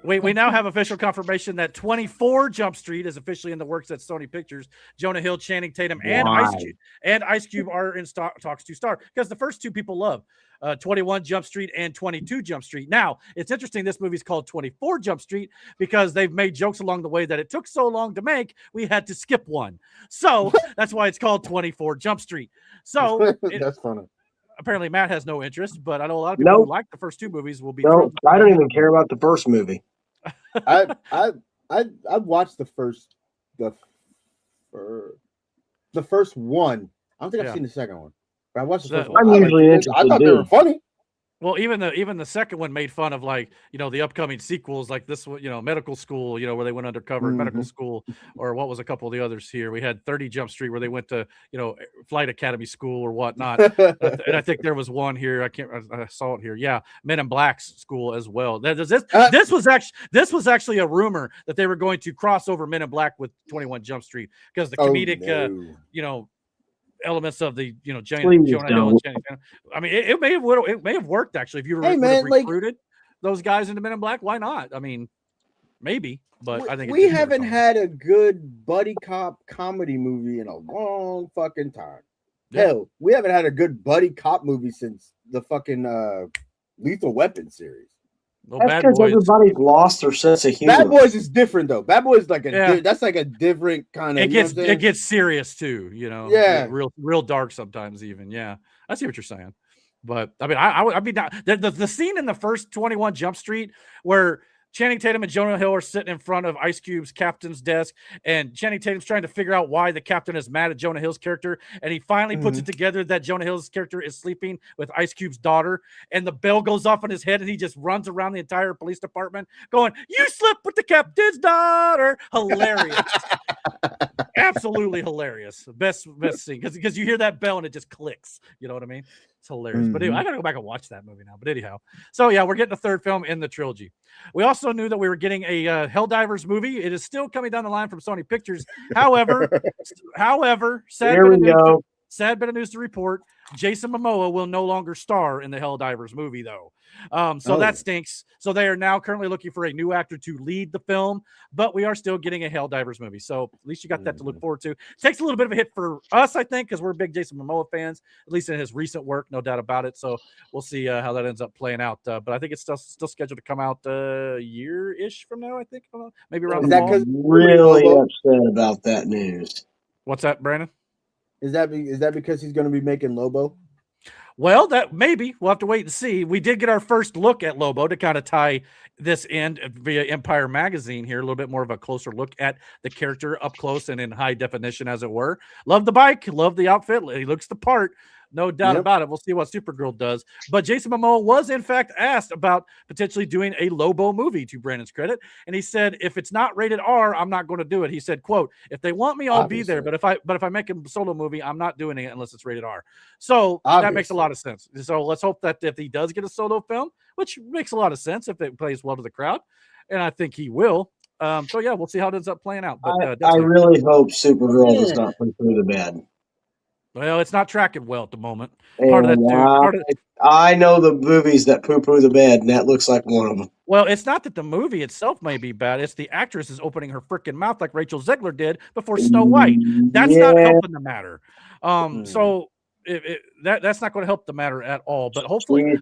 We now have official confirmation that 24 Jump Street is officially in the works at Sony Pictures. Jonah Hill, Channing Tatum, and Ice Cube are in talks to star because the first two people love 21 Jump Street and 22 Jump Street. Now, it's interesting this movie's called 24 Jump Street because they've made jokes along the way that it took so long to make, we had to skip one. So that's why it's called 24 Jump Street. So that's funny. Apparently Matt has no interest, but I know a lot of people who like the first two movies will be. No, I don't even care about the first movie. I watched the first one. I don't think I've seen the second one, but I watched the first one. I'm usually interested. I thought they were funny. Well, even the second one made fun of the upcoming sequels like this one, Medical School, where they went undercover in medical school, or what was a couple of the others here. We had 30 Jump Street where they went to, Flight Academy School or whatnot. And I think there was one here. I saw it here. Yeah. Men in Black's school as well. This was actually a rumor that they were going to cross over Men in Black with 21 Jump Street because the comedic, elements of the Jonah Hill and Channing Tatum. I mean, it may have worked actually if you recruited those guys into Men in Black. Why not? I mean, maybe, but I think we haven't had a good buddy cop comedy movie in a long fucking time. Hell, we haven't had a good buddy cop movie since the fucking Lethal Weapon series. Well, that's because everybody's lost their sense of humor. Bad Boys is different though. Bad Boys that's like a different kind of. It gets serious too. Real dark sometimes even. Yeah, I see what you're saying. But I mean, the scene in the first 21 Jump Street where Channing Tatum and Jonah Hill are sitting in front of Ice Cube's captain's desk, and Channing Tatum's trying to figure out why the captain is mad at Jonah Hill's character, and he finally puts it together that Jonah Hill's character is sleeping with Ice Cube's daughter, and the bell goes off in his head, and he just runs around the entire police department going, "You slept with the captain's daughter!" Hilarious. Absolutely hilarious. Best scene, because you hear that bell and it just clicks. You know what I mean? It's hilarious. But anyway, I gotta go back and watch that movie now. But anyhow, so yeah, we're getting a third film in the trilogy. We also knew that we were getting a Helldivers movie. It is still coming down the line from Sony Pictures. However, sad sad bit of news to report. Jason Momoa will no longer star in the Helldivers movie, though. So that stinks. So they are now currently looking for a new actor to lead the film, but we are still getting a Helldivers movie. So at least you got that to look forward to. Takes a little bit of a hit for us, I think, because we're big Jason Momoa fans, at least in his recent work, no doubt about it. So we'll see how that ends up playing out. But I think it's still scheduled to come out a year-ish from now, I think. Maybe around the fall. I'm really upset about that news. What's that, Brandon? Is that because he's going to be making Lobo? Well, that maybe we'll have to wait and see. We did get our first look at Lobo to kind of tie this in via Empire Magazine here, a little bit more of a closer look at the character up close and in high definition, as it were. Love the bike, love the outfit. He looks the part. No doubt about it. We'll see what Supergirl does. But Jason Momoa was, in fact, asked about potentially doing a Lobo movie, to Brandon's credit. And he said, if it's not rated R, I'm not going to do it. He said, quote, if they want me, I'll be there. But if I make a solo movie, I'm not doing it unless it's rated R. So that makes a lot of sense. So let's hope that if he does get a solo film, which makes a lot of sense if it plays well to the crowd, and I think he will. So yeah, we'll see how it ends up playing out. But I really hope Supergirl does not put through the bed. Well, it's not tracking well at the moment. I know the movies that poo-poo the bed, and that looks like one of them. Well, it's not that the movie itself may be bad. It's the actress is opening her freaking mouth like Rachel Zegler did before Snow White. That's not helping the matter. So that's not going to help the matter at all. But hopefully,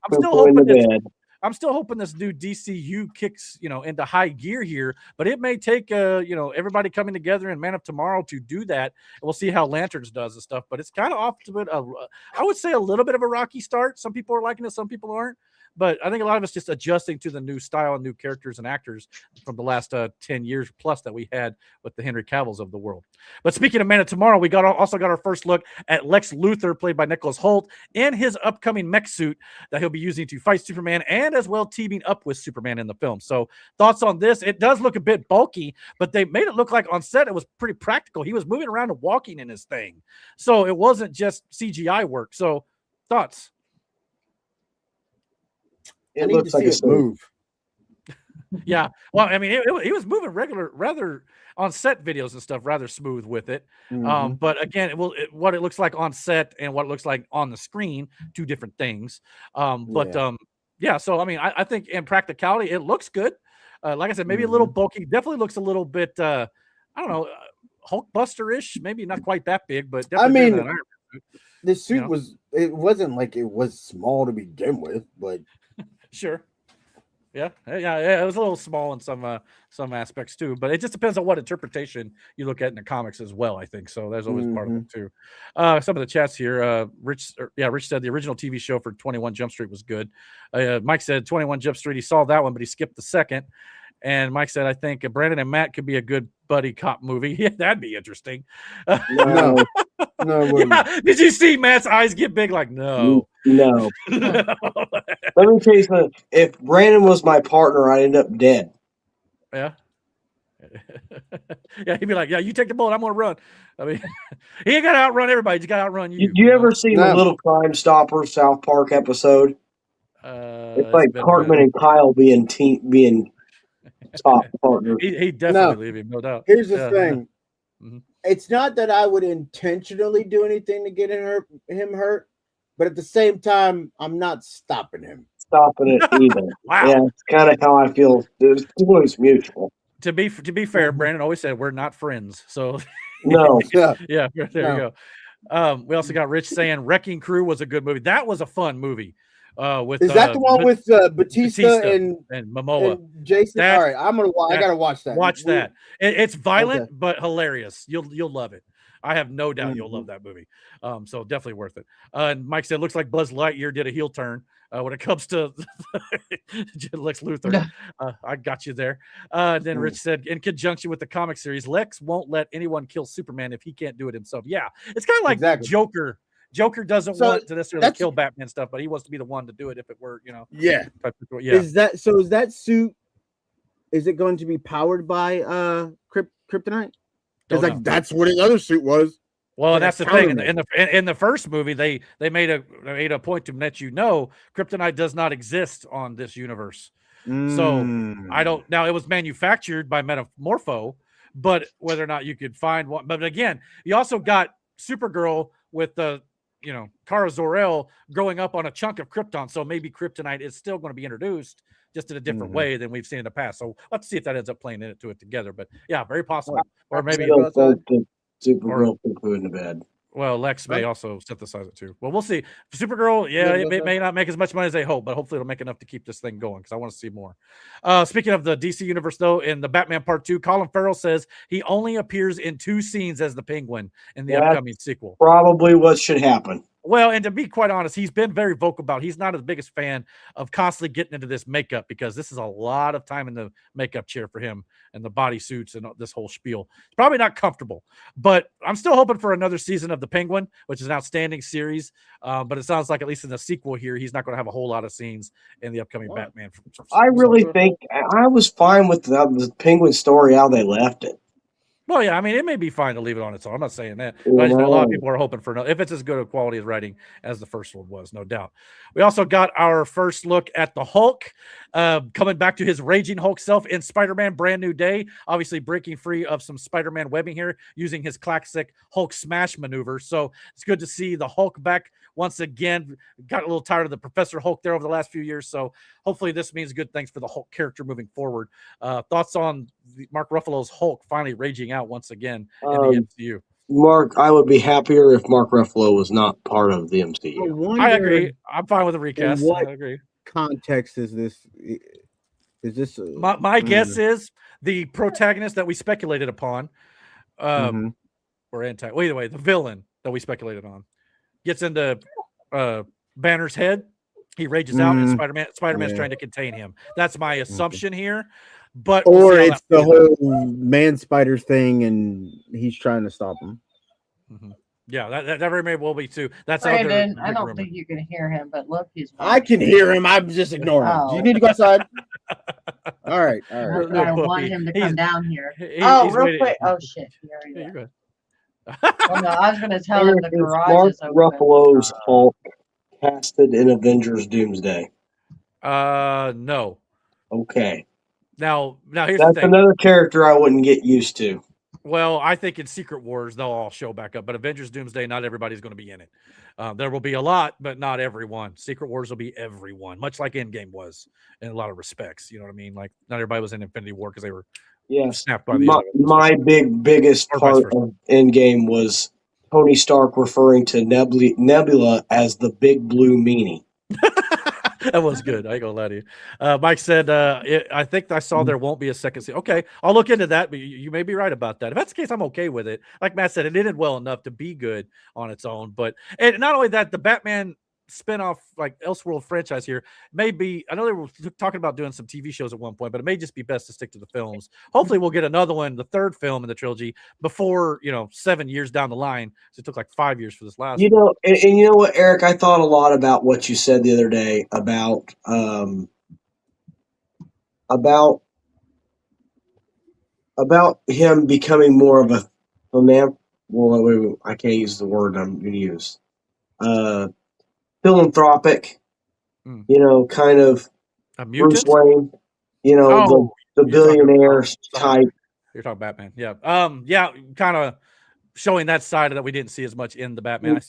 I'm still hoping this new DCU kicks, into high gear here, but it may take, everybody coming together in Man of Tomorrow to do that. And we'll see how Lanterns does and stuff, but it's kind of off to it. I would say a little bit of a rocky start. Some people are liking it. Some people aren't. But I think a lot of it's just adjusting to the new style and new characters and actors from the last 10 years plus that we had with the Henry Cavills of the world. But speaking of Man of Tomorrow, we also got our first look at Lex Luthor, played by Nicholas Hoult, in his upcoming mech suit that he'll be using to fight Superman and as well teaming up with Superman in the film. So thoughts on this? It does look a bit bulky, but they made it look like on set it was pretty practical. He was moving around and walking in his thing. So it wasn't just CGI work. So thoughts? It looks like a move. Yeah. Well, I mean, he was moving rather on set videos and stuff, rather smooth with it. But again, what it looks like on set and what it looks like on the screen, two different things. Yeah. So, I mean, I think in practicality, it looks good. Like I said, maybe a little bulky. Definitely looks a little bit, I don't know, Hulkbuster-ish. Maybe not quite that big, but definitely. I mean, the suit it wasn't like it was small to begin with, but. Sure. Yeah, it was a little small in some aspects too, but it just depends on what interpretation you look at in the comics as well, I think. So there's always part of it too. Some of the chats here, Rich said the original TV show for 21 Jump Street was good. Mike said 21 Jump Street, he saw that one, but he skipped the second. And Mike said, I think Brandon and Matt could be a good buddy cop movie. Yeah, that'd be interesting. No. Yeah. Did you see Matt's eyes get big? Like, no. No. Let me tell you something. If Brandon was my partner, I'd end up dead. Yeah. Yeah, he'd be like, yeah, you take the bullet, I'm going to run. I mean, he ain't got to outrun everybody. He's got to outrun you. Did you ever see the Little Crime Stopper South Park episode? It's like Cartman and Kyle being top partners. He definitely leave him, no doubt. Here's the thing. It's not that I would intentionally do anything to get him hurt, but at the same time, I'm not stopping him. Stopping it either. Wow. Yeah, it's kind of how I feel. It's always mutual. To be fair, Brandon always said we're not friends. So no. Yeah, there you go. We also got Rich saying Wrecking Crew was a good movie. That was a fun movie. Is that the one with Batista and Momoa and Jason? All right, I gotta watch that. Watch that. It's violent but hilarious. You'll love it. I have no doubt you'll love that movie. So definitely worth it. And Mike said, looks like Buzz Lightyear did a heel turn when it comes to Lex Luthor. I got you there. Then Rich said, in conjunction with the comic series, Lex won't let anyone kill Superman if he can't do it himself. Yeah, it's kind of like Joker. Joker doesn't want to necessarily kill Batman stuff, but he wants to be the one to do it if it were, Yeah. Yeah. Is that suit? Is it going to be powered by kryptonite? Because that's what his other suit was. Well, that's the thing. In the first movie, they made a point to let you know kryptonite does not exist on this universe. So I don't. Now it was manufactured by Metamorpho, but whether or not you could find one. But again, you also got Supergirl with the Kara Zor-El growing up on a chunk of Krypton. So maybe kryptonite is still going to be introduced just in a different way than we've seen in the past. So let's see if that ends up playing into it together. But yeah, very possible. Or maybe Supergirl poo in the bed. Well, Lex may also synthesize it too. Well, we'll see. Supergirl, it may not make as much money as they hope, but hopefully it'll make enough to keep this thing going because I want to see more. Speaking of the DC universe, though, in the Batman Part 2, Colin Farrell says he only appears in 2 scenes as the Penguin in the upcoming sequel. Probably what should happen. Well, and to be quite honest, he's been very vocal about he's not the biggest fan of constantly getting into this makeup because this is a lot of time in the makeup chair for him and the bodysuits and this whole spiel. It's probably not comfortable, but I'm still hoping for another season of The Penguin, which is an outstanding series. But it sounds like at least in the sequel here, he's not going to have a whole lot of scenes in the upcoming Batman. I really think I was fine with the Penguin story, how they left it. Well, yeah, I mean, it may be fine to leave it on its own. I'm not saying that. But I just know a lot of people are hoping for another, if it's as good a quality of writing as the first one was, no doubt. We also got our first look at the Hulk, coming back to his raging Hulk self in Spider-Man Brand New Day, obviously breaking free of some Spider-Man webbing here, using his classic Hulk smash maneuver. So it's good to see the Hulk back once again. Got a little tired of the Professor Hulk there over the last few years, so hopefully this means good things for the Hulk character moving forward. Thoughts on Mark Ruffalo's Hulk finally raging out once again in the MCU? Mark, I would be happier if Mark Ruffalo was not part of the MCU. I agree. I'm fine with the recast. What I agree. Context is this? Is this my guess is the protagonist that we speculated upon, or anti. Well, either way, the villain that we speculated on gets into Banner's head. He rages out, and Spider-Man's trying to contain him. That's my assumption here. But or it's the whole man spider thing, and he's trying to stop him. Yeah, that very well be too. That's Brandon. I don't think you can hear him, but look, he's. I can hear him. I'm just ignoring him. Do you need to go outside? All right. I want him to come down here. Real quick. Oh shit! You're good. Well, no, I was going to tell him the garage is open. Mark Ruffalo's Hulk casted in Avengers Doomsday? No. Okay. Now here's that's the thing. Another character I wouldn't get used to. Well, I think in Secret Wars they'll all show back up, but Avengers Doomsday, not everybody's going to be in it. There will be a lot, but not everyone. Secret Wars will be everyone, much like Endgame was in a lot of respects. You know what I mean? Like not everybody was in Infinity War because they were snapped by the my biggest part of Endgame was Tony Stark referring to Nebula as the big blue meanie. That was good. I ain't gonna lie to you. Mike said, I think I saw there won't be a second season. Okay, I'll look into that, but you may be right about that. If that's the case, I'm okay with it. Like Matt said, it ended well enough to be good on its own. But and not only that, the Batman spinoff, like Elseworld franchise here, may be. I know they were talking about doing some TV shows at one point, but it may just be best to stick to the films. Hopefully, we'll get another one, the third film in the trilogy, before 7 years down the line. So it took like 5 years for this last. And you know what, Eric? I thought a lot about what you said the other day about him becoming more of a man. Well, wait, I can't use the word I'm going to use. Philanthropic, kind of Bruce Wayne, the billionaire type. You're talking Batman, yeah, kind of showing that side that we didn't see as much in the Batman.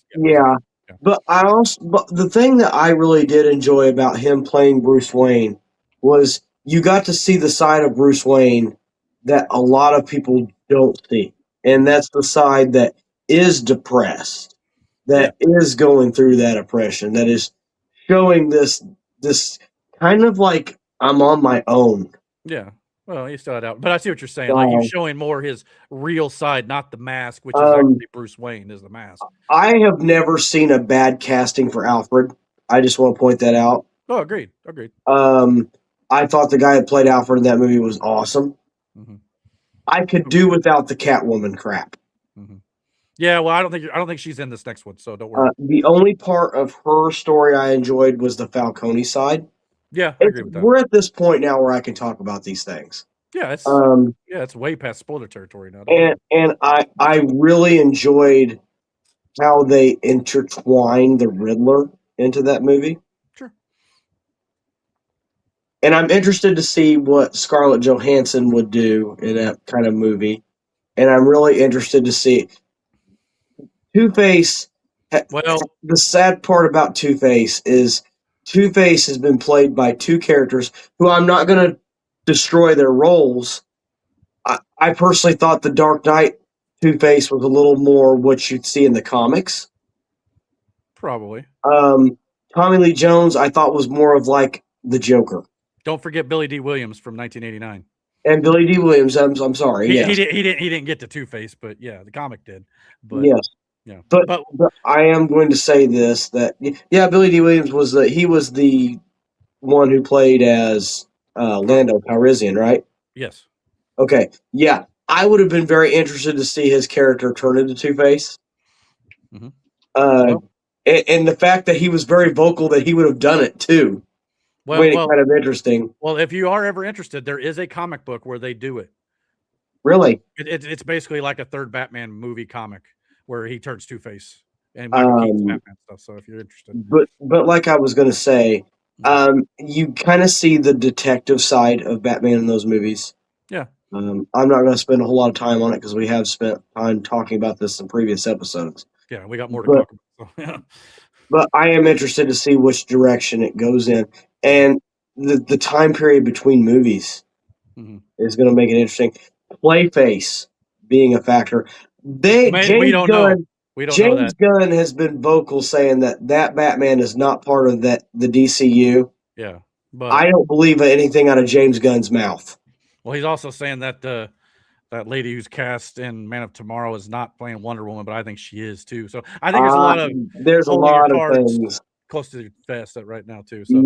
But but the thing that I really did enjoy about him playing Bruce Wayne was you got to see the side of Bruce Wayne that a lot of people don't see, and that's the side that is depressed. That is going through that oppression, that is showing this kind of like I'm on my own. Yeah. Well, he started out, but I see what you're saying. Like he's showing more his real side, not the mask, which is actually Bruce Wayne is the mask. I have never seen a bad casting for Alfred. I just want to point that out. Oh, agreed. I thought the guy that played Alfred in that movie was awesome. I could do without the Catwoman crap. Yeah, well, I don't think she's in this next one, so don't worry. The only part of her story I enjoyed was the Falcone side. Yeah, I agree with that. We're at this point now where I can talk about these things. Yeah, it's way past spoiler territory now. And I really enjoyed how they intertwined the Riddler into that movie. Sure. And I'm interested to see what Scarlett Johansson would do in that kind of movie. And I'm really interested to see Two-Face Well, the sad part about Two-Face is Two-Face has been played by two characters who I'm not going to destroy their roles. I personally thought the Dark Knight Two-Face was a little more what you'd see in the comics. Probably. Tommy Lee Jones, I thought was more of like the Joker. Don't forget Billy D. Williams from 1989. And Billy D. Williams, I'm sorry. He, yes. he didn't get to Two-Face, but yeah, the comic did. But yes. Yeah. But I am going to say this, that Billy D. Williams was the one who played as Lando Calrissian, right? Yes. Okay. Yeah. I would have been very interested to see his character turn into Two-Face. Mm-hmm. And the fact that he was very vocal that he would have done it too. Made it kind of interesting. Well, if you are ever interested, there is a comic book where they do it. Really? It's basically like a third Batman movie comic where he turns Two-Face and Michael Keaton's Batman stuff. So if you're interested, but like I was going to say, you kind of see the detective side of Batman in those movies. Yeah. I'm not going to spend a whole lot of time on it because we have spent time talking about this in previous episodes. Yeah, we got more to talk about. So, yeah. But I am interested to see which direction it goes in, and the time period between movies is going to make it interesting. Clayface being a factor. James Gunn has been vocal saying that Batman is not part of the DCU. Yeah, but I don't believe anything out of James Gunn's mouth. Well, he's also saying that that lady who's cast in Man of Tomorrow is not playing Wonder Woman, but I think she is too. So I think there's a lot of things close to the vest right now too. So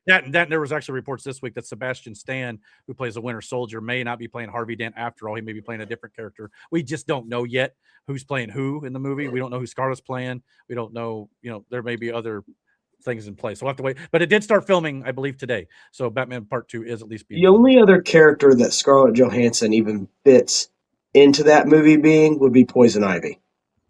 that there was actually reports this week that Sebastian Stan, who plays the Winter Soldier, may not be playing Harvey Dent after all. He may be playing a different character. We just don't know yet who's playing who in the movie. We don't know who Scarlett's playing. We don't know. There may be other things in place. So we'll have to wait. But it did start filming, I believe, today. So Batman Part 2 is at least being filmed. Only other character that Scarlett Johansson even fits into that movie would be Poison Ivy.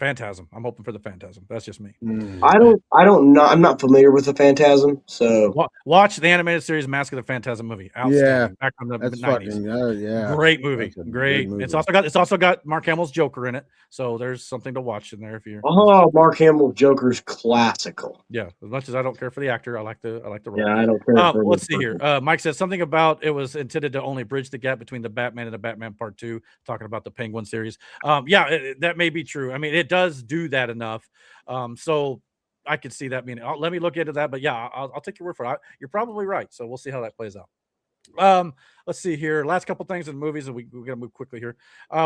Phantasm. I'm hoping for the Phantasm. That's just me. I don't know. I'm not familiar with the Phantasm, so watch the animated series Mask of the Phantasm movie. Outstanding. Back from the 90s. Great movie. Great. Movie. It's also got Mark Hamill's Joker in it, so there's something to watch in there if you're. Oh, Mark Hamill's Joker's classical. Yeah, as much as I don't care for the actor, I like the role. Yeah, I don't care. Let's see here. Mike says something about it was intended to only bridge the gap between the Batman and the Batman Part 2. Talking about the Penguin series. That may be true. I mean, it does do that enough. So I could see that meaning. Let me look into that. But yeah, I'll take your word for it. You're probably right. So we'll see how that plays out. Let's see here. Last couple things in movies, and we're gonna move quickly here.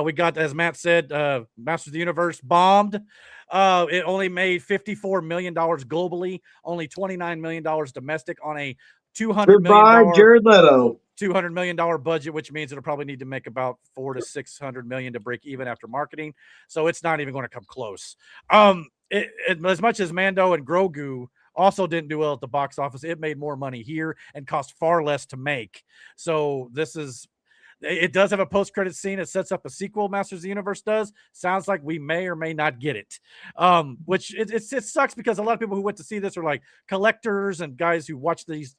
We got, as Matt said, Masters of the Universe bombed. It only made $54 million globally, only $29 million domestic on a $200 million. Jared Leto. $200 million budget, which means it'll probably need to make about $400 to $600 million to break even after marketing. So it's not even going to come close. As much as Mando and Grogu also didn't do well at the box office, it made more money here and cost far less to make. So it does have a post-credit scene. It sets up a sequel. Masters of the Universe does. Sounds like we may or may not get it. Which it sucks because a lot of people who went to see this are like collectors and guys who watch this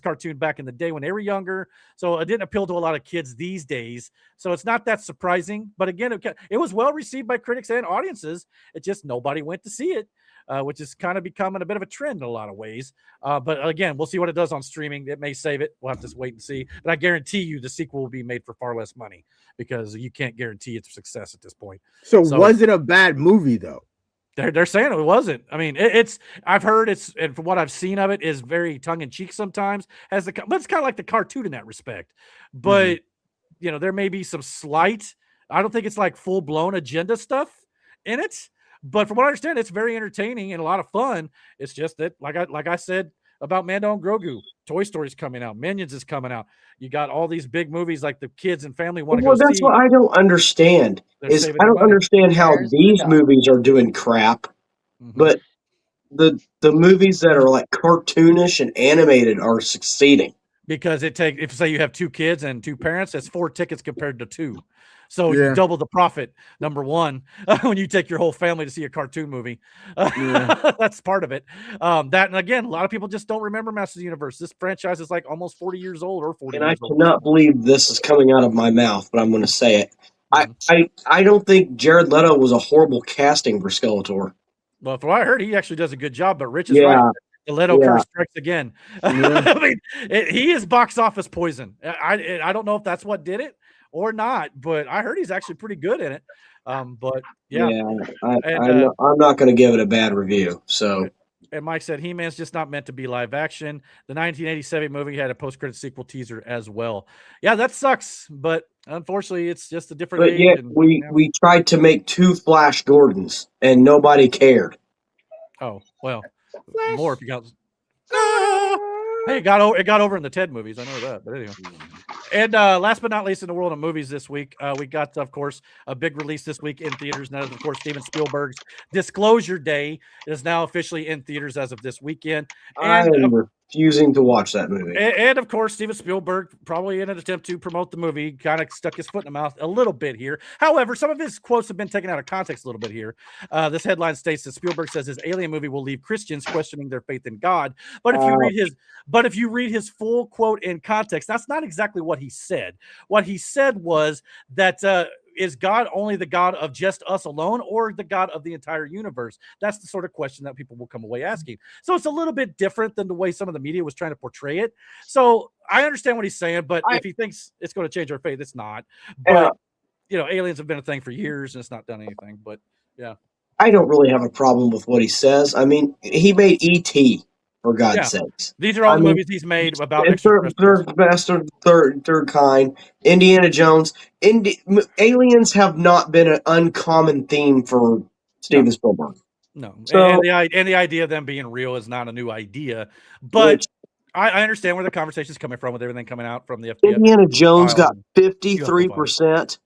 cartoon back in the day when they were younger. So it didn't appeal to a lot of kids these days. So it's not that surprising. But again, it was well received by critics and audiences. It just nobody went to see it, which is kind of becoming a bit of a trend in a lot of ways. But again, we'll see what it does on streaming. It may save it. We'll have to wait and see. But I guarantee you the sequel will be made for far less money because you can't guarantee its success at this point. So was it a bad movie though? They're saying it wasn't. I mean, I've heard and from what I've seen of it, is very tongue in cheek sometimes. But it's kind of like the cartoon in that respect. But there may be some slight. I don't think it's like full blown agenda stuff in it. But from what I understand, it's very entertaining and a lot of fun. It's just that, like I said about Mando and Grogu, Toy Story's coming out, Minions is coming out. You got all these big movies like the kids and family want to go see. That's what I don't understand. I don't understand how these movies are doing crap, but the movies that are like cartoonish and animated are succeeding. Because if say you have two kids and two parents, that's 4 tickets compared to 2. So you double the profit, number one, when you take your whole family to see a cartoon movie. That's part of it. That, and again, a lot of people just don't remember Masters of the Universe. This franchise is like almost 40 years old or 40 and years old. And I cannot believe this is coming out of my mouth, but I'm going to say it. I don't think Jared Leto was a horrible casting for Skeletor. Well, from what I heard, he actually does a good job. But Rich is Yeah. right. The Leto Yeah. curse strikes again. Yeah. I mean, he is box office poison. I don't know if that's what did it or not, but I heard he's actually pretty good in it. But yeah, I'm not going to give it a bad review. So, and Mike said He-Man's just not meant to be live action. The 1987 movie had a post-credit sequel teaser as well. Yeah, that sucks, but unfortunately, it's just a different age. Yet we tried to make 2 Flash Gordons, and nobody cared. Oh well, more if you got. Hey, it got over in the Ted movies. I know that, but anyway. And last but not least, in the world of movies this week, we got, of course, a big release this week in theaters. And that is, of course, Steven Spielberg's Disclosure Day is now officially in theaters as of this weekend. And I'm refusing to watch that movie. And of course, Steven Spielberg, probably in an attempt to promote the movie, kind of stuck his foot in the mouth a little bit here. However, some of his quotes have been taken out of context a little bit here. This headline states that Spielberg says his Alien movie will leave Christians questioning their faith in God. But if you read his full quote in context, that's not exactly what he said. What he said was that is God only the God of just us alone, or the God of the entire universe? That's the sort of question that people will come away asking. So it's a little bit different than the way some of the media was trying to portray it. So I understand what he's saying, but if he thinks it's going to change our faith, it's not. But aliens have been a thing for years, and it's not done anything. But yeah, I don't really have a problem with what he says. I mean, he made E.T. for God's sakes. These are all the movies he's made about third kind. Indiana Jones. Aliens have not been an uncommon theme for Steven Spielberg. No, so, and the idea of them being real is not a new idea. But I understand where the conversation is coming from with everything coming out from the FDA. Indiana Jones got 53%.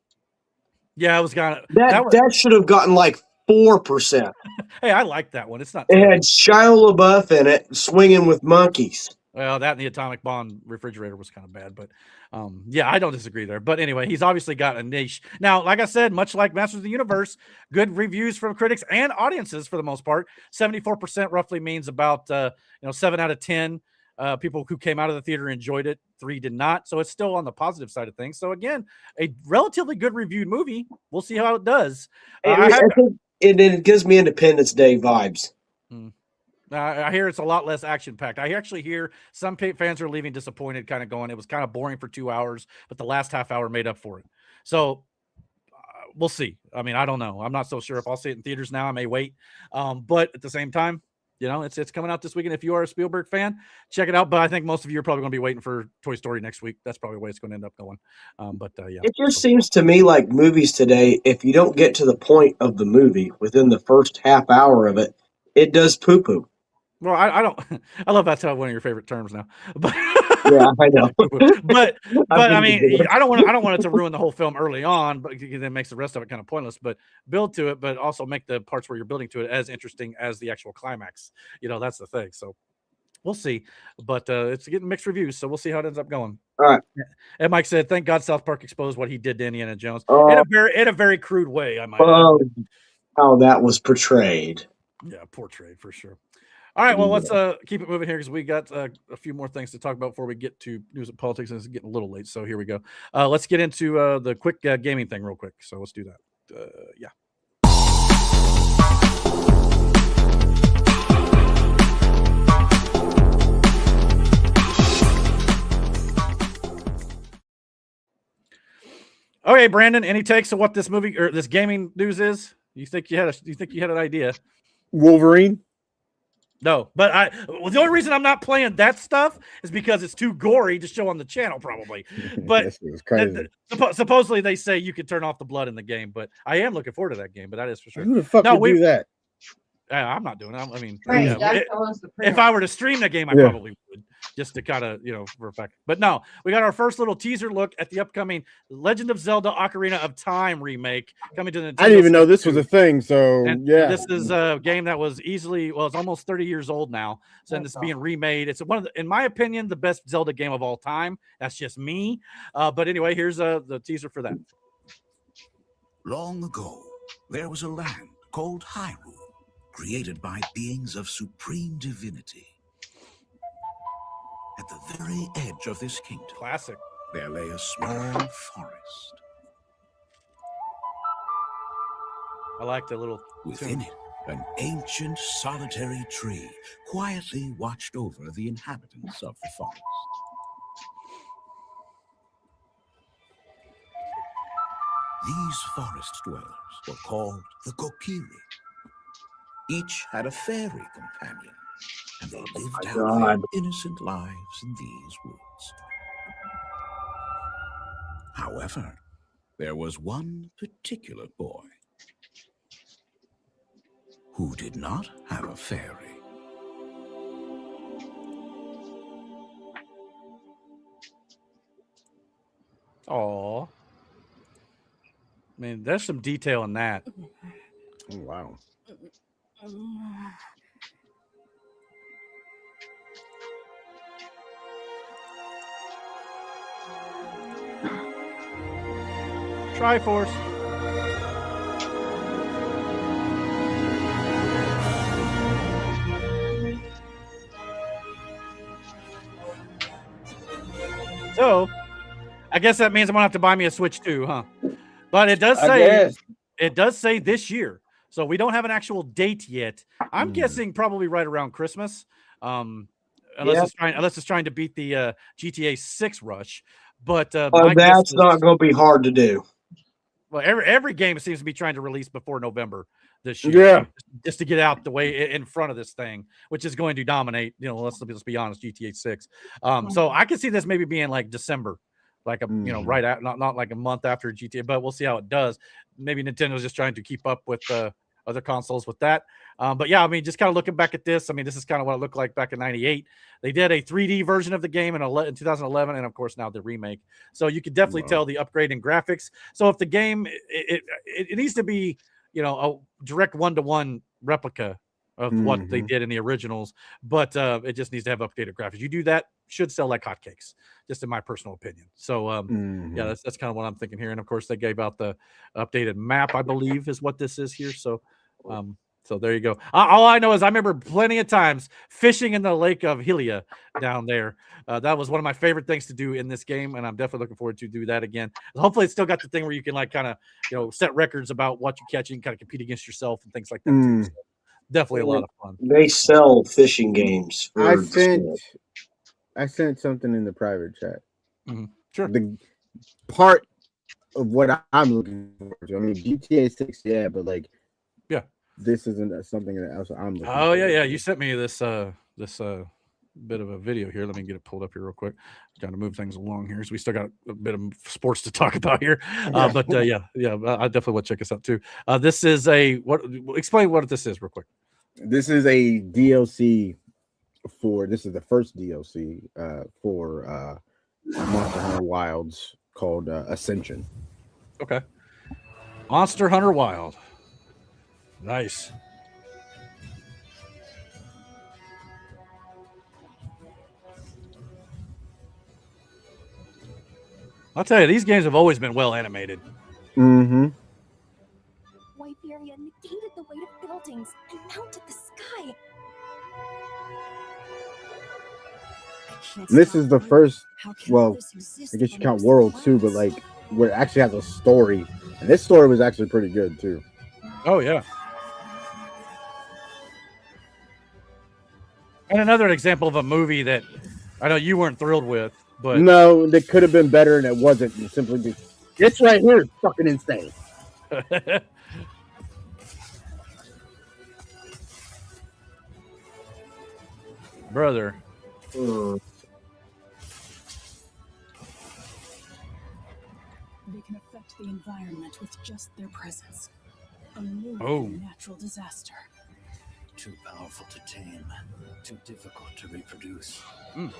Yeah, it was kind of that should have gotten like 4%. Hey, I like that one. It's not. It had Shia LaBeouf in it, swinging with monkeys. Well, that and the atomic bomb refrigerator was kind of bad, but yeah, I don't disagree there. But anyway, he's obviously got a niche. Now, like I said, much like Masters of the Universe, good reviews from critics and audiences for the most part. 74% roughly means about 7 out of 10 people who came out of the theater enjoyed it. 3 did not. So it's still on the positive side of things. So again, a relatively good reviewed movie. We'll see how it does. I think it gives me Independence Day vibes. I hear it's a lot less action-packed. I actually hear some fans are leaving disappointed, kind of going, it was kind of boring for 2 hours, but the last half hour made up for it. So we'll see. I mean, I don't know. I'm not so sure if I'll see it in theaters now. I may wait. But at the same time, it's coming out this weekend. If you are a Spielberg fan, check it out. But I think most of you are probably going to be waiting for Toy Story next week. That's probably the way it's going to end up going. Yeah. It just seems to me like movies today, if you don't get to the point of the movie within the first half hour of it, it does poo-poo. Well, I don't. I love that's one of your favorite terms now. But yeah, I know. but I mean, I don't want it to ruin the whole film early on, but then makes the rest of it kind of pointless. But build to it, but also make the parts where you're building to it as interesting as the actual climax. That's the thing. So we'll see. But it's getting mixed reviews, so we'll see how it ends up going. All right. And Mike said, "Thank God South Park exposed what he did to Indiana Jones in a very crude way." I might. How that was portrayed. Yeah, portrayed for sure. All right, well, let's keep it moving here because we got a few more things to talk about before we get to news and politics, and it's getting a little late. So here we go. Let's get into the quick gaming thing real quick. So let's do that. Yeah. Okay, Brandon, any takes on what this movie or this gaming news is? You think you had an idea? Wolverine? No, but the only reason I'm not playing that stuff is because it's too gory to show on the channel, probably. But supposedly they say you could turn off the blood in the game. But I am looking forward to that game. But that is for sure. Who the fuck would do that? I'm not doing it. I mean, Right, if I were to stream the game, I probably would, just to kind of, for a fact. But no, we got our first little teaser look at the upcoming Legend of Zelda Ocarina of Time remake coming to the Nintendo. I didn't even know this was a thing. So yeah, this is a game that was it's almost 30 years old now. So it's being remade. It's one of in my opinion, the best Zelda game of all time. That's just me. But anyway, here's the teaser for that. Long ago, there was a land called Hyrule, created by beings of supreme divinity. At the very edge of this kingdom, classic, there lay a small forest. I like the little within it An ancient solitary tree quietly watched over the inhabitants of the forest. These forest dwellers were called the Kokiri. Each had a fairy companion, and they lived out their innocent lives in these woods. However, there was one particular boy who did not have a fairy. Aw. I mean, there's some detail in that. Oh, wow. Triforce. So, I guess that means I'm gonna have to buy me a Switch too, huh? But it does say this year, so we don't have an actual date yet. I'm guessing probably right around Christmas, unless it's trying to beat the GTA 6 rush. But that's not going to be hard to do. Well, every game seems to be trying to release before November this year, just to get out the way in front of this thing, which is going to dominate. Let's be honest, GTA 6. So I can see this maybe being like December, like right at not like a month after GTA, but we'll see how it does. Maybe Nintendo's just trying to keep up with other consoles with that. But yeah, I mean, just kind of looking back at this, I mean, this is kind of what it looked like back in '98. They did a 3D version of the game in 2011, and of course now the remake. So you could definitely tell the upgrade in graphics. So if the game, it needs to be, a direct one-to-one replica of what they did in the originals, but it just needs to have updated graphics. You do that, should sell like hotcakes, just in my personal opinion. So yeah, that's kind of what I'm thinking here. And of course, they gave out the updated map, I believe, is what this is here. So so there you go. All I know is I remember plenty of times fishing in the lake of Hylia down there. That was one of my favorite things to do in this game, and I'm definitely looking forward to do that again. Hopefully, it's still got the thing where you can like kind of set records about what you catch and kind of compete against yourself and things like that too. So definitely a lot of fun. They sell fishing games. I sent something in the private chat. Sure. The part of what I'm looking forward to. I mean, GTA 6, yeah, but like, this isn't something that else I'm looking forward to. Yeah. You sent me this bit of a video here. Let me get it pulled up here real quick. Got to move things along here. So we still got a bit of sports to talk about here. But I definitely want to check this out too. This is explain what this is real quick. This is a DLC this is the first DLC for Monster Hunter Wilds called Ascension. Okay. Monster Hunter Wild. Nice. I'll tell you, these games have always been well animated. Mm-hmm. White Barrier negated the weight of buildings and mounted the sky. This is the first, well, I guess you count World too, but like where it actually has a story. And this story was actually pretty good too. Oh, yeah. And another example of a movie that I know you weren't thrilled with, but no, that could have been better, and it wasn't. You simply this right here is fucking insane. Brother. They can affect the environment with just their presence. A new natural disaster. Too powerful to tame, too difficult to reproduce.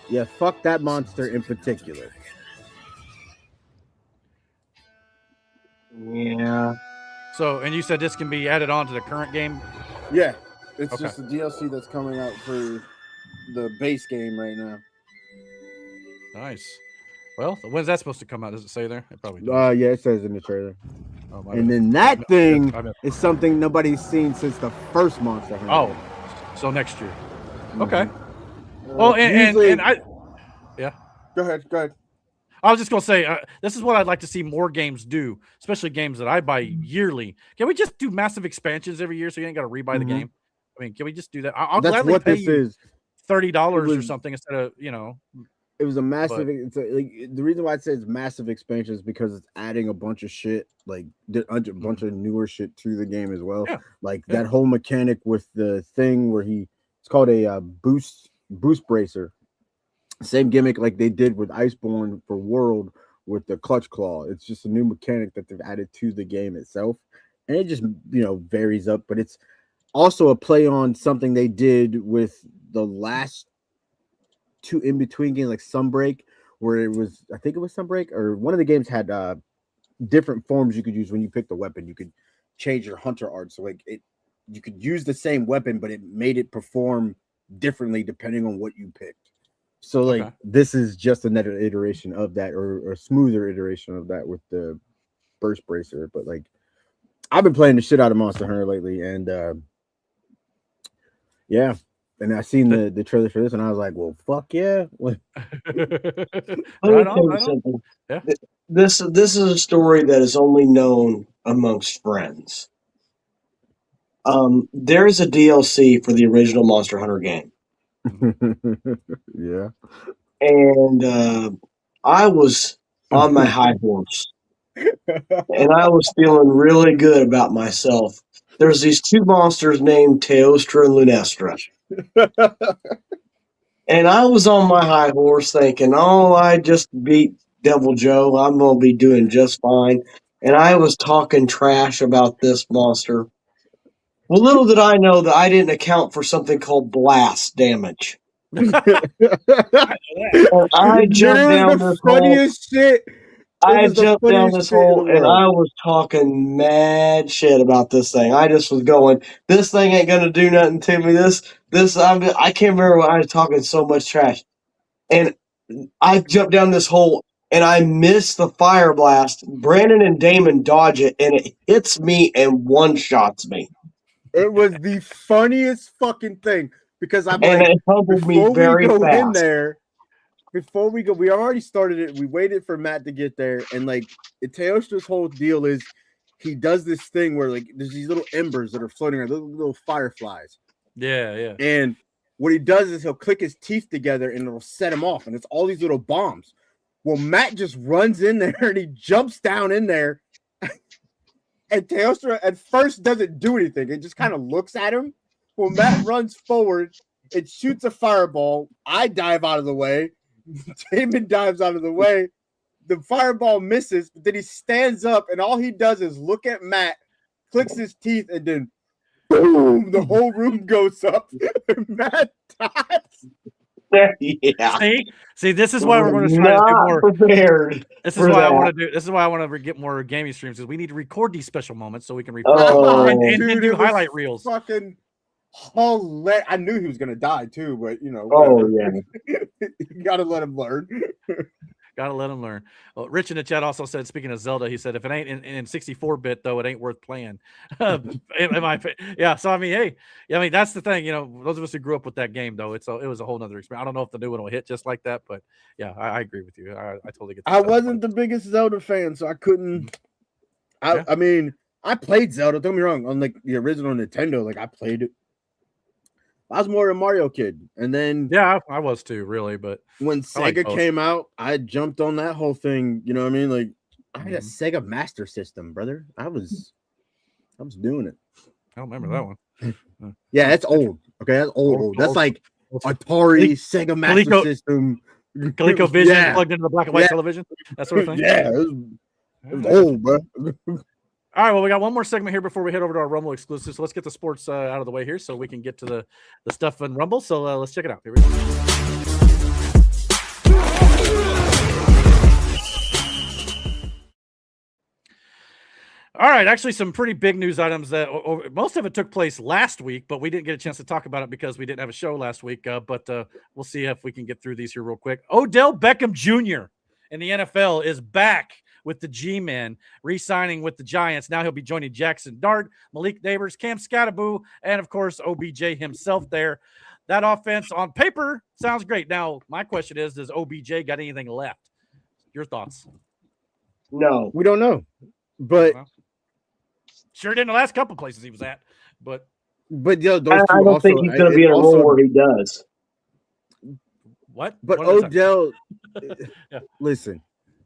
Yeah, fuck that monster in particular. Yeah. So, and you said this can be added on to the current game? Yeah, it's just a DLC that's coming out for the base game right now. Nice. Well, when's that supposed to come out? Does it say there? It probably does. Yeah, it says in the trailer. And then that thing is something nobody's seen since the first Monster Hunter. Oh, so next year. Okay. Well, and I, yeah. Go ahead. I was just gonna say this is what I'd like to see more games do, especially games that I buy yearly. Can we just do massive expansions every year so you ain't got to rebuy the game? I mean, can we just do that? I'll gladly pay you $30 or something instead of It was a massive. The reason why I say it's massive expansion is because it's adding a bunch of shit, like a bunch of newer shit to the game as well. Yeah. Like that whole mechanic with the thing where it's called a boost bracer. Same gimmick like they did with Iceborne for World with the clutch claw. It's just a new mechanic that they've added to the game itself, and it just varies up. But it's also a play on something they did with the last 2 in between games, like Sunbreak, where I think it was Sunbreak, or one of the games had different forms you could use when you picked the weapon. You could change your hunter art, so like you could use the same weapon, but it made it perform differently depending on what you picked. So like this is just another iteration of that, or a smoother iteration of that with the burst bracer. But like I've been playing the shit out of Monster Hunter lately, and yeah. And I seen the trailer for this, and I was like, "Well, fuck yeah!" Let me tell you something. Yeah. This is a story that is only known amongst friends. There's a DLC for the original Monster Hunter game. Yeah. And I was on my high horse, and I was feeling really good about myself. There's these 2 monsters named Teostra and Lunestra. And I was on my high horse thinking, I just beat Devil Joe. I'm going to be doing just fine. And I was talking trash about this monster. Well, little did I know that I didn't account for something called blast damage. And I jumped down this funniest shit. I jumped down this hole and I was talking mad shit about this thing. I just was going, this thing ain't gonna do nothing to me. I can't remember why I was talking so much trash. And I jumped down this hole and I missed the fire blast. Brandon and Damon dodge it and it hits me and one-shots me. It was the funniest fucking thing because I'm and like, it humbled me very fast. In there, before we go, we already started it. We waited for Matt to get there, and like Teostra's whole deal is he does this thing where like there's these little embers that are floating around, little fireflies. Yeah. And what he does is he'll click his teeth together and it'll set him off, and it's all these little bombs. Well, Matt just runs in there and he jumps down in there, and Teostra at first doesn't do anything. It just kind of looks at him. Well, Matt runs forward, it shoots a fireball. I dive out of the way. Damon dives out of the way. The fireball misses, but then he stands up, and all he does is look at Matt, clicks his teeth, and then boom, the whole room goes up. Matt dies. Yeah. See, this is why we're going to try to do more. Prepared. This is why I want to do. This is why I want to get more gaming streams, because we need to record these special moments so we can record and do highlight reels. Fucking hilarious. I knew he was gonna die too, but you gotta let him learn. Gotta let him learn. Well, Rich in the chat also said, speaking of Zelda, he said, if it ain't in 64-bit though, it ain't worth playing. Yeah. So I mean, hey, that's the thing. Those of us who grew up with that game, though, it was a whole nother experience. I don't know if the new one will hit just like that, but yeah, I agree with you. I totally get that. I wasn't the biggest Zelda fan, so I couldn't. I mean, I played Zelda. Don't get me wrong. On like the original Nintendo, like I played it. I was more a Mario kid, and then I was too, really. But when Sega came out, I jumped on that whole thing. You know what I mean? Like I had a Sega Master System, brother. I was doing it. I don't remember that one. Yeah, that's old. Okay, that's old. That's like Atari, Sega Master System, ColecoVision plugged into the black and white television. That sort of thing. Yeah, it was old, bro. All right, well, we got one more segment here before we head over to our Rumble exclusive. So let's get the sports out of the way here so we can get to the stuff in Rumble. So let's check it out. Here we go. All right, actually some pretty big news items that most of it took place last week, but we didn't get a chance to talk about it because we didn't have a show last week. But we'll see if we can get through these here real quick. Odell Beckham Jr. in the NFL is back with the G-Men, re-signing with the Giants. Now he'll be joining Jackson Dart, Malik Neighbors, Cam Scattaboo, and, of course, OBJ himself there. That offense on paper sounds great. Now, my question is, does OBJ got anything left? Your thoughts? No, we don't know, but sure did in the last couple places he was at, but yo, those I two don't also. think he's going to be in a role where he does. What? But What is Odell, Yeah. listen,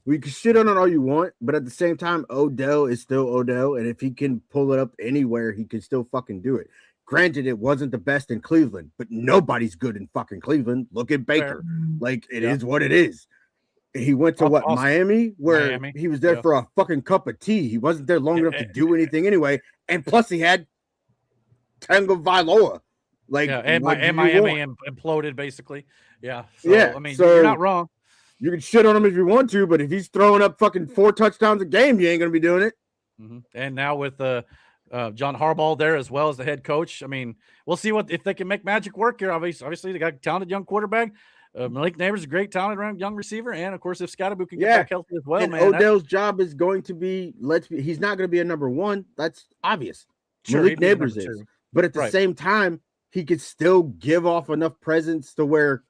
we can shit on it all you want, but at the same time, Odell is still Odell, and if he can pull it up anywhere, he can still fucking do it. Granted, it wasn't the best in Cleveland, but nobody's good in fucking Cleveland. Look at Baker. Like, it is what it is. He went to what, Miami, where Miami. he was there for a fucking cup of tea. He wasn't there long enough to do anything anyway. And plus, he had Tango Vailoa. Like, and Miami imploded basically. Yeah. So, yeah. I mean, so you're not wrong. You can shit on him if you want to, but if he's throwing up fucking 4 touchdowns a game, you ain't gonna be doing it. Mm-hmm. And now with John Harbaugh there as well as the head coach, I mean, we'll see if they can make magic work here. Obviously, they got a talented young quarterback. Malik Neighbors, a great talented young receiver, and of course, if Scottaboo can get back healthy as well, and man. Odell's job is going to be he's not going to be a number 1. That's obvious. Sure, Malik Neighbors is, 2. but at the same time, he could still give off enough presence to where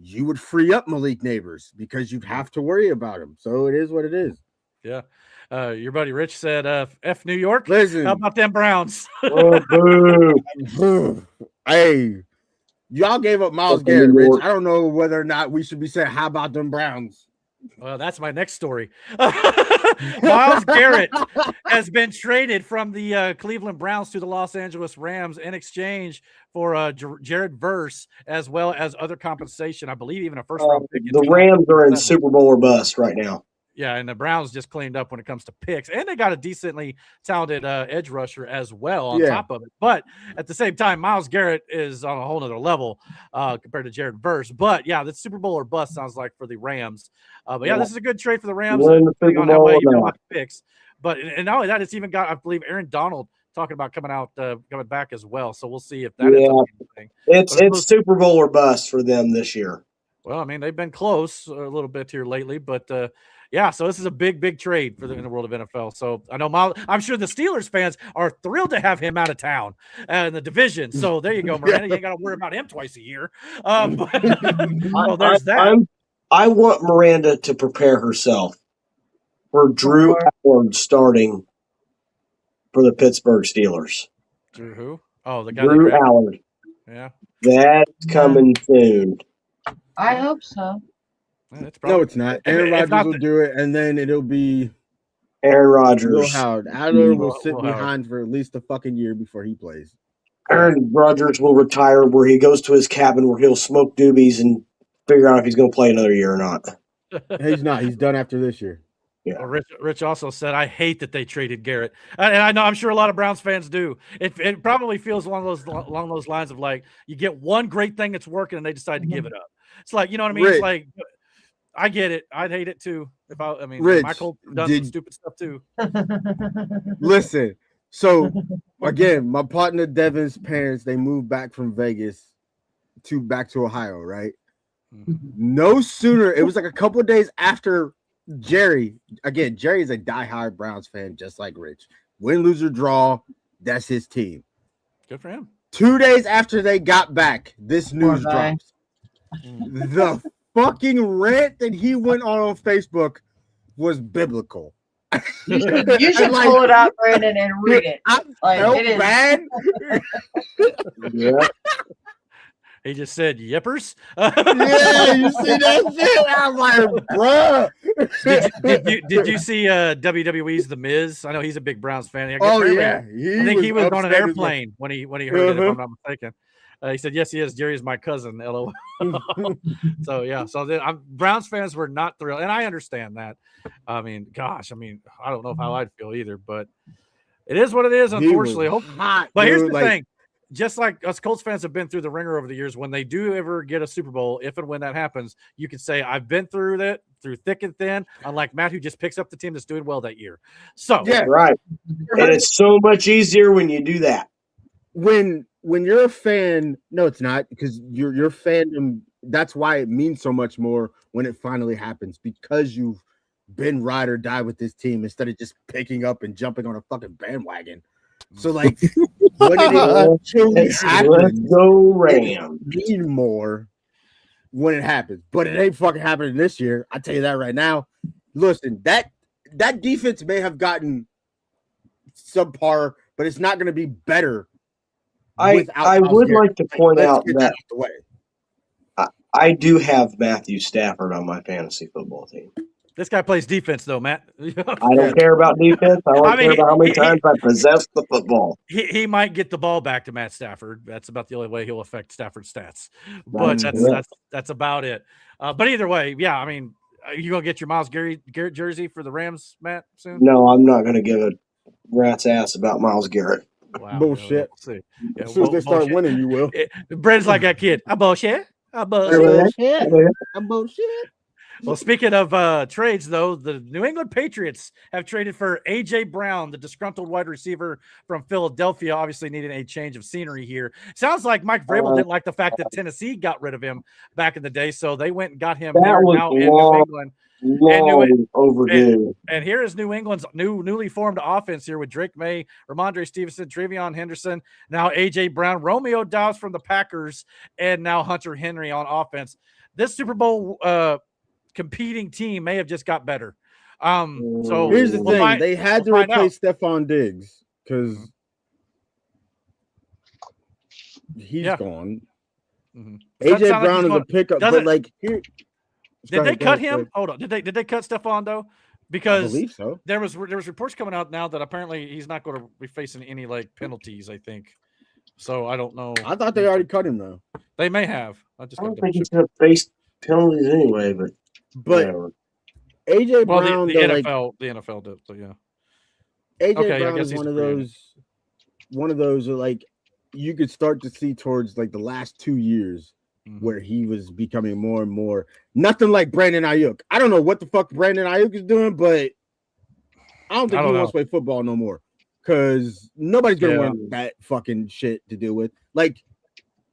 you would free up Malik Neighbors because you'd have to worry about him. So it is what it is. Yeah. Your buddy Rich said, F New York. Listen, how about them Browns? Hey, y'all gave up Myles Garrett, Rich. I don't know whether or not we should be saying, how about them Browns? Well, that's my next story. Myles Garrett has been traded from the Cleveland Browns to the Los Angeles Rams in exchange for Jared Verse, as well as other compensation. I believe even a first-round pick. The Rams are in Super Bowl or bust right now. Yeah, and the Browns just cleaned up when it comes to picks, and they got a decently talented edge rusher as well on top of it. But at the same time, Myles Garrett is on a whole nother level compared to Jared Verse. But yeah, the Super Bowl or bust sounds like for the Rams. But yeah, this is a good trade for the Rams. Depending on how well you feel about the picks. But and not only that, it's even got, I believe, Aaron Donald talking about coming back as well. So we'll see if that is anything. It's Super Bowl or bust for them this year. Well, I mean, they've been close a little bit here lately, but yeah, so this is a big trade for in the world of NFL. So I know I'm sure the Steelers fans are thrilled to have him out of town in the division. So there you go, Miranda. You ain't got to worry about him twice a year. There's that. I want Miranda to prepare herself for Drew Howard starting for the Pittsburgh Steelers. Drew who? Oh, the guy. Drew Howard. Yeah. That's coming soon. I hope so. No, it's not. Aaron Rodgers will do it, and then it'll be Aaron Rodgers. Howard. Adler will sit behind for at least a fucking year before he plays. Aaron Rodgers will retire where he goes to his cabin where he'll smoke doobies and figure out if he's going to play another year or not. He's not. He's done after this year. Yeah. Well, Rich also said, I hate that they traded Garrett. And I know, I'm sure a lot of Browns fans do. It probably feels along those lines of like, you get one great thing that's working and they decide to give it up. It's like, you know what I mean? Rich, it's like, I get it. I'd hate it too. Rich, Michael done some stupid stuff too. Listen, so again, my partner Devin's parents, they moved back from Vegas back to Ohio, right? No sooner, it was like a couple of days after Jerry. Again, Jerry's a diehard Browns fan, just like Rich. Win, lose, or draw, that's his team. Good for him. 2 days after they got back, this news drops. The fucking rant that he went on Facebook was biblical. You should pull it up, Brandon, and read it. It is bad. Yeah. He just said yippers. Yeah, you see that shit? I'm like, bruh. Did you see WWE's The Miz? I know he's a big Browns fan. Yeah, I think he was on an airplane when he heard it, if I'm not mistaken. He said, "Yes, he is. Jerry is my cousin." LOL. So yeah, Browns fans were not thrilled, and I understand that. I mean, gosh, I don't know how I'd feel either, but it is what it is. Unfortunately, but here's the thing: just like us Colts fans have been through the ringer over the years, when they do ever get a Super Bowl, if and when that happens, you can say, "I've been through that, through thick and thin." Unlike Matt, who just picks up the team that's doing well that year. So yeah, right. And it's so much easier when you do that. When you're a fan, no, it's not, because your fandom, that's why it means so much more when it finally happens, because you've been ride or die with this team instead of just picking up and jumping on a fucking bandwagon. So like when it actually happens, let's go Rams. Mean more when it happens, but it ain't fucking happening this year. I tell you that right now. Listen, that defense may have gotten subpar, but it's not going to be better. I would like to point out get that out the way. I do have Matthew Stafford on my fantasy football team. This guy plays defense, though, Matt. I don't care about defense. I don't care about how many times I possess the football. He might get the ball back to Matt Stafford. That's about the only way he'll affect Stafford's stats. But that's about it. But either way, yeah, I mean, are you gonna get your Myles Garrett jersey for the Rams, Matt, soon? No, I'm not gonna give a rat's ass about Myles Garrett. Wow, bullshit. We'll see. Yeah, as soon as they start winning, you will. Brent's like that kid. I bullshit. Well, speaking of trades, though, the New England Patriots have traded for A.J. Brown, the disgruntled wide receiver from Philadelphia, obviously needing a change of scenery here. Sounds like Mike Vrabel didn't like the fact that Tennessee got rid of him back in the day, so they went and got him here now in New England. Overdue. And here is New England's newly formed offense here with Drake May, Ramondre Stevenson, Trevion Henderson, now A.J. Brown, Romeo Doubs from the Packers, and now Hunter Henry on offense. This Super Bowl competing team may have just got better. So here's the thing: they had to replace Stephon Diggs because he's gone. Mm-hmm. AJ Brown is a pickup, but like here, did they cut him? Hold on, did they cut Stephon though? Because I believe so. There was reports coming out now that apparently he's not going to be facing any like penalties. I think so. I don't know. I thought they already cut him though. They may have. I don't think he's going to face penalties anyway, but whatever. AJ Brown, the NFL did. So yeah, AJ Brown is one of those like you could start to see towards like the last 2 years where he was becoming more and more nothing like Brandon Ayuk. I don't know what the fuck Brandon Ayuk is doing, but I don't think he wants to play football no more because nobody's gonna want that fucking shit to deal with. Like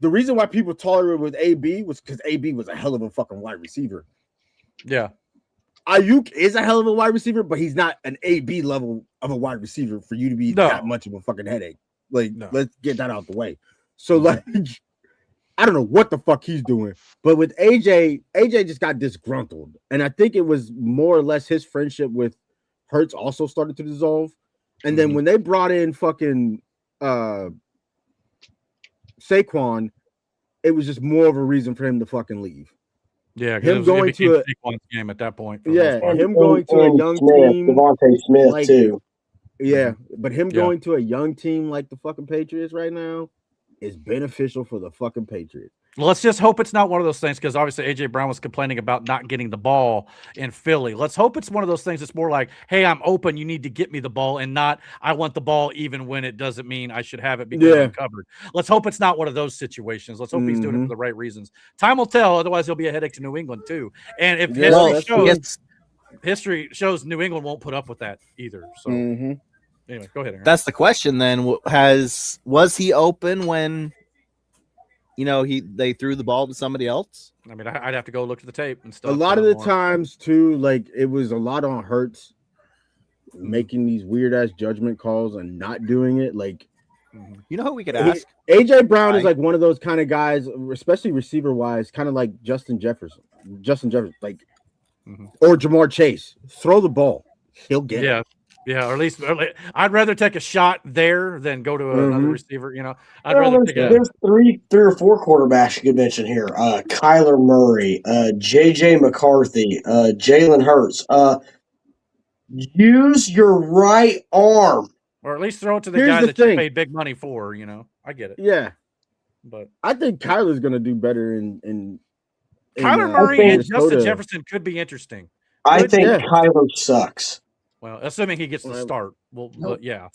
the reason why people tolerated with AB was because AB was a hell of a fucking wide receiver. Yeah. Ayuk is a hell of a wide receiver, but he's not an AB level of a wide receiver for you to be that much of a fucking headache. Like, let's get that out the way. So, like, I don't know what the fuck he's doing, but with AJ just got disgruntled. And I think it was more or less his friendship with Hurts also started to dissolve. And then when they brought in fucking Saquon, it was just more of a reason for him to fucking leave. Yeah, him going to a game at that point. Him going to a young team, Devontae Smith too. Yeah, but him going to a young team like the fucking Patriots right now is beneficial for the fucking Patriots. Well, let's just hope it's not one of those things because obviously AJ Brown was complaining about not getting the ball in Philly. Let's hope it's one of those things that's more like, hey, I'm open. You need to get me the ball and not I want the ball even when it doesn't mean I should have it because I'm covered. Let's hope it's not one of those situations. Let's hope he's doing it for the right reasons. Time will tell. Otherwise, he'll be a headache to New England too. And if history shows New England won't put up with that either. So anyway, go ahead, Aaron. That's the question then. Was he open when they threw the ball to somebody else? I mean, I'd have to go look at the tape and stuff. A lot of the times too, like it was a lot on Hurts making these weird ass judgment calls and not doing it. Like, you know who we could ask? AJ Brown is like one of those kind of guys, especially receiver wise, kind of like Justin Jefferson, like, or Jamar Chase. Throw the ball, he'll get it. Yeah, or at least I'd rather take a shot there than go to another receiver. I'd rather take there's three or four quarterbacks you could mention here: Kyler Murray, JJ McCarthy, Jalen Hurts. Use your right arm, or at least throw it to the guy that you paid big money for. I get it. Yeah, but I think Kyler's going to do better in Kyler Murray and Justin Jefferson could be interesting. I think Kyler sucks. Well, assuming he gets the start. Well, but yeah.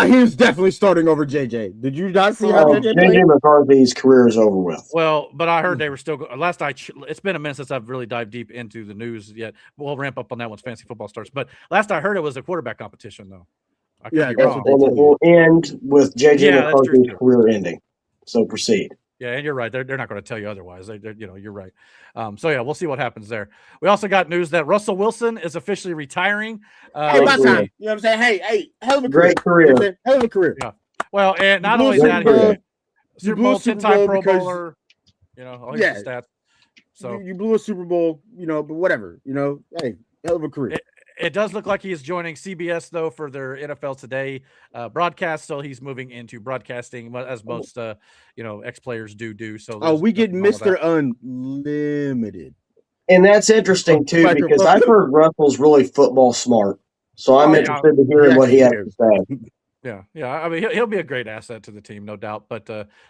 He's definitely starting over JJ. Did you not see how JJ McCarthy's career is over with? Well, but I heard they were still it's been a minute since I've really dived deep into the news yet. We'll ramp up on that once fantasy football starts. But last I heard it was a quarterback competition, though. It will end with JJ McCarthy's career ending. So proceed. Yeah, and you're right. They're not going to tell you otherwise. You're right. So yeah, we'll see what happens there. We also got news that Russell Wilson is officially retiring. Hey, my time. You know what I'm saying? Hey, hell of a great career. Hell of a career. Yeah. Well, and not only that, Super Bowl 10-time Pro Bowler. All his stats. So you blew a Super Bowl. But whatever. Hey, Hell of a career. It does look like he is joining CBS though for their NFL Today broadcast. So he's moving into broadcasting, as most ex-players do. So we get Mr. Unlimited, and that's interesting too because I've heard Russell's really football smart. So I'm interested to hear what he has to say. Yeah. I mean, he'll be a great asset to the team, no doubt. But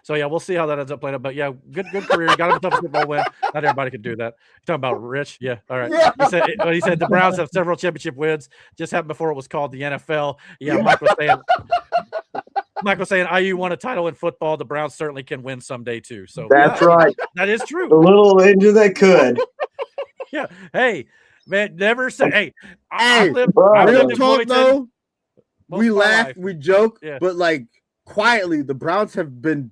we'll see how that ends up playing out. But yeah, good career. Got him a tough football win. Not everybody can do that. You're talking about Rich? Yeah. All right. Yeah. He said the Browns have several championship wins. Just happened before it was called the NFL. Yeah, Mike was saying IU won a title in football. The Browns certainly can win someday too. So that's right. That is true. A little engine that could. Yeah. Hey, man, never say. Hey, I lived in Bloomington. We laugh, we joke, but like quietly, the Browns have been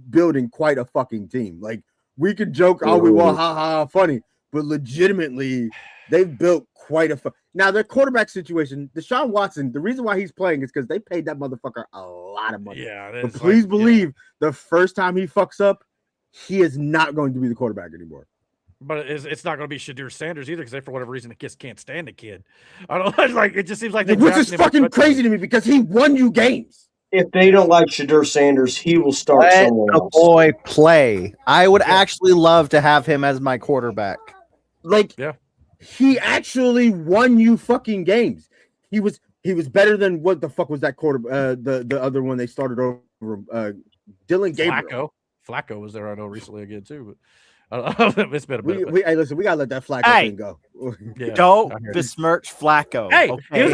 building quite a fucking team. Like we could joke, we want funny, but legitimately, they've built quite a. Now their quarterback situation, Deshaun Watson. The reason why he's playing is because they paid that motherfucker a lot of money. Yeah, but please believe the first time he fucks up, he is not going to be the quarterback anymore. But it's not going to be Shadur Sanders either because they, for whatever reason, can't stand the kid. I don't like. It just seems like which is fucking crazy to me because he won you games. If they don't like Shadur Sanders, he will start somewhere else. Boy, play. I would actually love to have him as my quarterback. Like, he actually won you fucking games. He was better than what the fuck was that quarter? The other one they started over. Dylan Gabriel. Flacco was there. I know recently again too, but. It's been a bit. Hey, listen, we gotta let that Flacco thing go. Don't besmirch Flacco. Hey, he was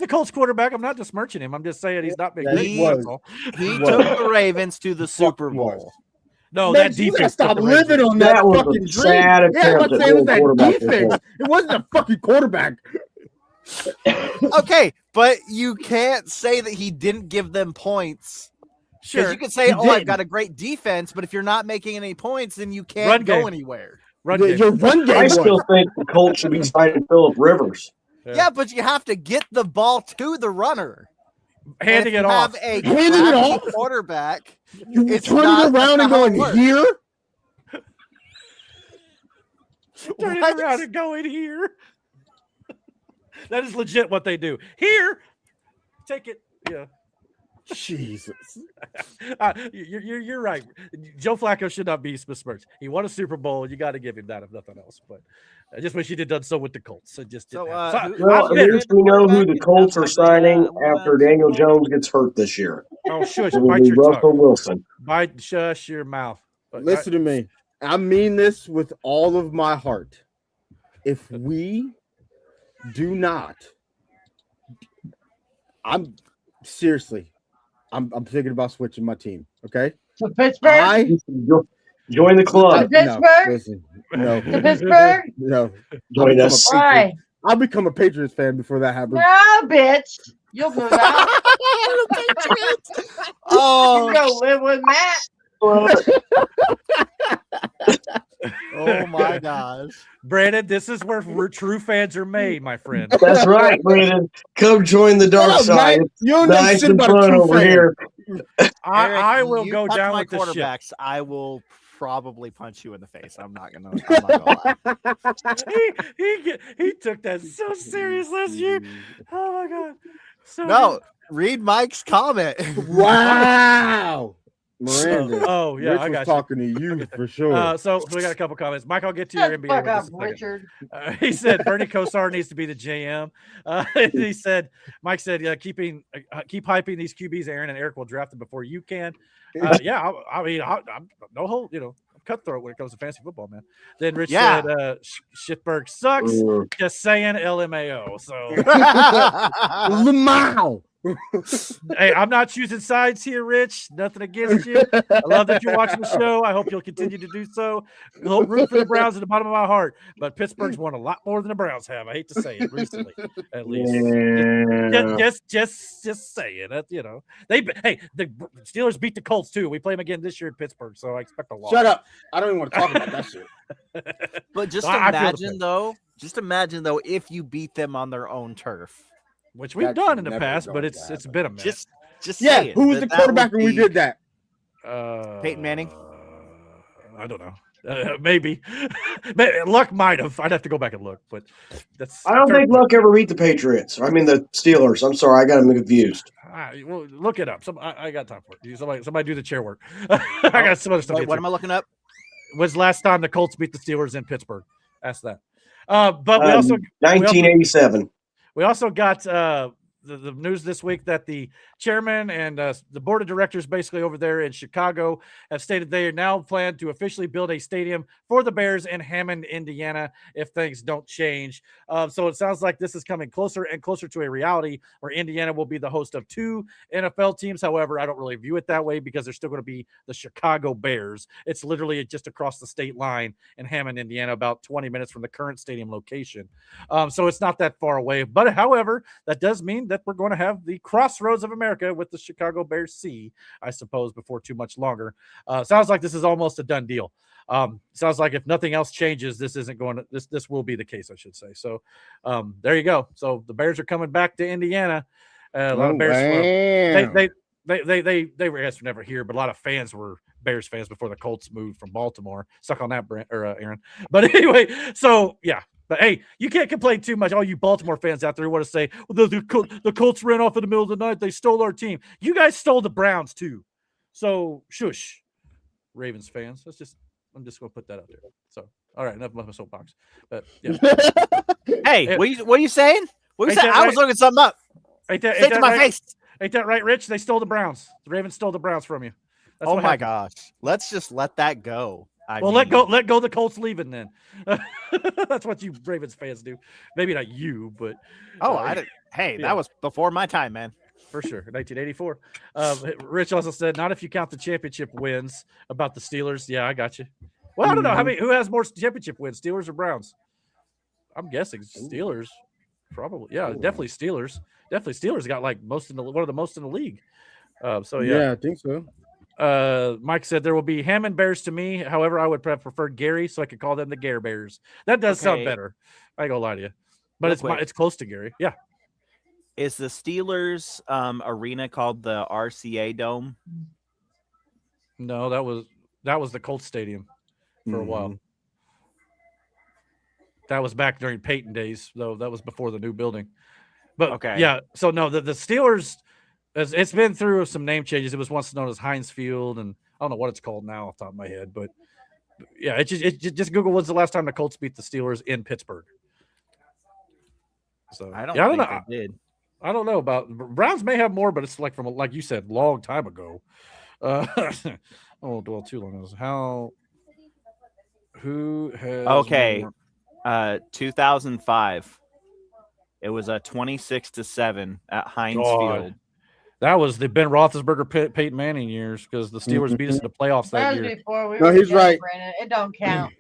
a Colts quarterback. I'm not besmirching him. I'm just saying he's not big. He took the Ravens to the Super Bowl. No, that defense. Stop living on that fucking dream. It was that defense. It wasn't a fucking quarterback. Okay, but you can't say that he didn't give them points. Sure, you could say, I've got a great defense, but if you're not making any points, then you can't go anywhere. Your run game. I still think the Colts should be signing Phillip Rivers. Yeah, but you have to get the ball to the runner. Handing it off. Handing it off. Quarterback. You turn it around and going here. Turning around and going here. That is legit what they do. Here, take it. Yeah. Jesus. You're right. Joe Flacco should not be besmirched. He won a Super Bowl. You got to give him that, if nothing else. But I just wish he had done so with the Colts. It just didn't happen. Well, at least we know who the Colts are signing after Daniel Jones gets hurt this year. Oh, shush. Bite your Russell Wilson. Shush your mouth. Listen to me. I mean this with all of my heart. If we do not, I'm seriously, I'm thinking about switching my team. Okay. To Pittsburgh. Join the club. To Pittsburgh. No. To Pittsburgh. No. Join us. Why? I'll become a Patriots fan before that happens. No, bitch. You'll do that. Oh, you go live with Matt. Oh my gosh, Brandon, this is where true fans are made, my friend. That's right, Brandon. Come join the dark side. You're nice and fun over here. I will go down my with the quarterbacks. ship. I will probably punch you in the face. I'm not gonna lie. he took that so serious last year. Oh my god. No, read Mike's comment. Wow. Miranda. Oh yeah, Rich I got was talking to you for sure. So we got a couple comments. Mike, I'll get to your NBA. Fuck up, Richard. He said Bernie Kosar needs to be the JM. He said, Mike said, keep hyping these QBs. Aaron and Eric will draft them before you can. Yeah, I mean, I'm no hold, I'm cutthroat when it comes to fantasy football, man. Then Rich said, Shitberg sucks. Just saying, LMAO. So Lamau. Hey, I'm not choosing sides here, Rich. Nothing against you. I love that you're watching the show. I hope you'll continue to do so. I'll root for the Browns at the bottom of my heart, but Pittsburgh's won a lot more than the Browns have. I hate to say it recently, at least. Just saying that. The Steelers beat the Colts too. We play them again this year in Pittsburgh, so I expect a lot. Shut up! I don't even want to talk about that shit. But just imagine though, if you beat them on their own turf. Which we've done in the past, but it's been a minute. Just who was the quarterback when we did that? Peyton Manning. I don't know. Maybe. Luck might have. I'd have to go back and look, but that's. I don't think Luck ever beat the Patriots. I mean the Steelers. I'm sorry, I got them confused. Well, look it up. I got time for it. Somebody do the chair work. I got some other stuff. Wait, what am I looking up? Was last time the Colts beat the Steelers in Pittsburgh? Ask that. But we also 1987. We also got the news this week that the chairman and the board of directors basically over there in Chicago have stated they are now plan to officially build a stadium for the Bears in Hammond, Indiana, if things don't change. So it sounds like this is coming closer and closer to a reality where Indiana will be the host of 2 NFL teams. However, I don't really view it that way because they're still going to be the Chicago Bears. It's literally just across the state line in Hammond, Indiana, about 20 minutes from the current stadium location. So it's not that far away. But however, that does mean that we're going to have the crossroads of America with the Chicago Bears I suppose, before too much longer. Sounds like this is almost a done deal. Sounds like if nothing else changes, this isn't going to this will be the case, I should say. So there you go. So the Bears are coming back to Indiana. A lot of Bears. They were, I guess, never here, but a lot of fans were Bears fans before the Colts moved from Baltimore. Suck on that, Aaron. But anyway, so yeah. But hey, you can't complain too much. All you Baltimore fans out there who want to say, well, the Colts ran off in the middle of the night. They stole our team. You guys stole the Browns too. So shush, Ravens fans. I'm just going to put that out there. So, all right, enough of my soapbox. But yeah. Hey, what are you saying? What are you saying? I was looking something up. Say it to my face. Ain't that right, Rich? They stole the Browns. The Ravens stole the Browns from you. That's oh my gosh. Let's just let that go. Let go the Colts leaving then. That's what you Ravens fans do. Maybe not you, but that was before my time, man. For sure. 1984. Rich also said, not if you count the championship wins about the Steelers. Yeah, I got you. Well, I don't know. Who has more championship wins, Steelers or Browns? I'm guessing Steelers. Probably. Yeah, definitely Steelers. Definitely Steelers got like one of the most in the league. So yeah, I think so. Mike said there will be Hammond Bears to me. However, I would prefer Gary, so I could call them the Gare Bears. That does sound better. I ain't gonna lie to you, but it's close to Gary. Yeah. Is the Steelers arena called the RCA Dome? No, that was the Colts Stadium for a while. That was back during Peyton days, though. That was before the new building. But yeah, so no, the Steelers. It's been through some name changes. It was once known as Heinz Field, and I don't know what it's called now off the top of my head. But yeah, it just Google when's the last time the Colts beat the Steelers in Pittsburgh. So I don't know. They did. I don't know about Browns may have more, but it's like from like you said, long time ago. I won't dwell too long on this. Who has 2005. It was a 26-7 at Heinz Field. That was the Ben Roethlisberger, Peyton Manning years because the Steelers beat us in the playoffs that year. No, he's right. Brandon. It don't count.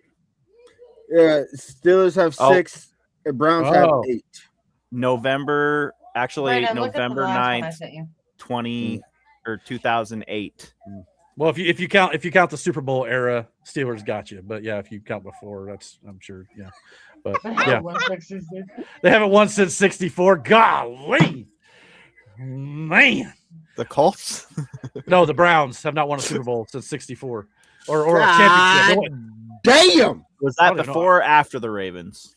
Yeah, Steelers have 6, and Browns have 8. November 9th, 2008. Well, if you count the Super Bowl era, Steelers got you. But yeah, if you count before, I'm sure. Yeah, but yeah, they haven't won since '64. Golly. Man, the Colts? No, the Browns have not won a Super Bowl since '64 or a championship. Damn, was that before or after the Ravens?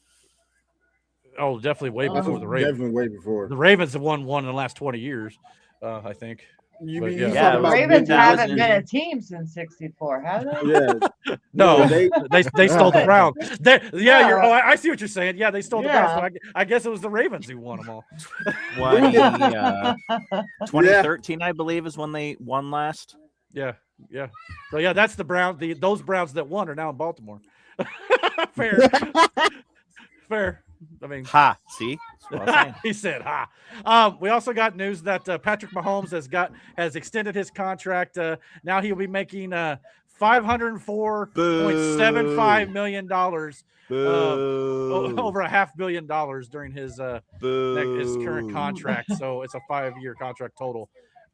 Oh, definitely way before the Ravens. Definitely way before. The Ravens have won one in the last 20 years, I think. The Ravens haven't been a team since '64, have they? Yeah. No, they stole the Browns. I see what you're saying. Yeah, they stole the Browns. So I guess it was the Ravens who won them all. 2013, I believe, is when they won last. Yeah. So yeah, that's the Browns. Those Browns that won are now in Baltimore. Fair. I mean, see, he said, "Ha." We also got news that Patrick Mahomes has extended his contract. Now he'll be making $504.75 million, over $500 million during his current contract. So it's a 5-year contract total.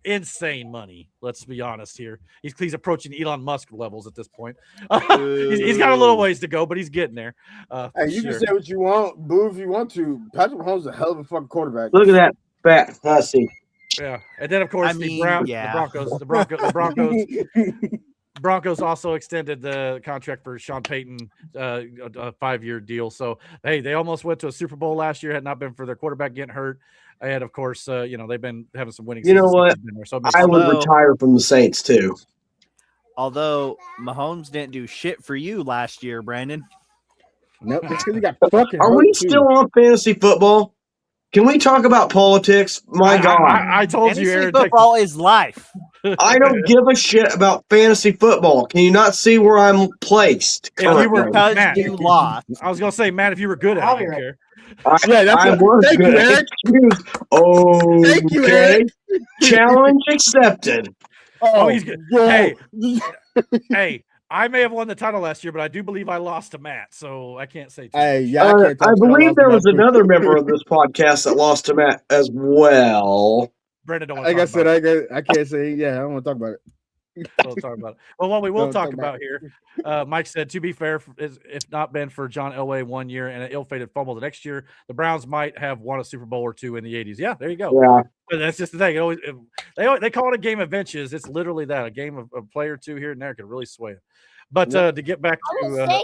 Insane money. Let's be honest here. He's approaching Elon Musk levels at this point. He's got a little ways to go, but he's getting there. And you can say what you want, boo, if you want to. Patrick Mahomes is a hell of a fucking quarterback. Look at that fat hussy. Yeah, and then of course the Broncos. Broncos also extended the contract for Sean Payton, a 5-year deal. So, hey, they almost went to a Super Bowl last year had not been for their quarterback getting hurt. And, of course, they've been having some winning You know seasons. what? So I would retire from the Saints, too. Although Mahomes didn't do shit for you last year, Brandon. Nope, because he got fucking Are hurt, we too. still on fantasy football? Can we talk about politics? My God. I told you, Aaron. Football is life. I don't give a shit about fantasy football. Can you not see where I'm placed? If you were Matt, you lost. I was going to say, Matt, if you were good at it, I don't care. I was thank good. you, Eric. Thank you, okay. Eric. Challenge accepted. Oh, he's good. Hey, I may have won the title last year, but I do believe I lost to Matt, so I can't say. Hey, yeah, I can't I believe there was another member of this podcast that lost to Matt as well. Brandon, don't want like to I talk said, about it. I can't say. Yeah, I don't want to talk about it. We'll talk about it. Well, what we will talk about here, Mike said, to be fair, if not been for John Elway 1 year and an ill-fated fumble the next year, the Browns might have won a Super Bowl or two in the 80s. Yeah, there you go. Yeah. But that's just the thing. They call it a game of inches. It's literally that, a game of a play or two here and there could really sway it. But to get back to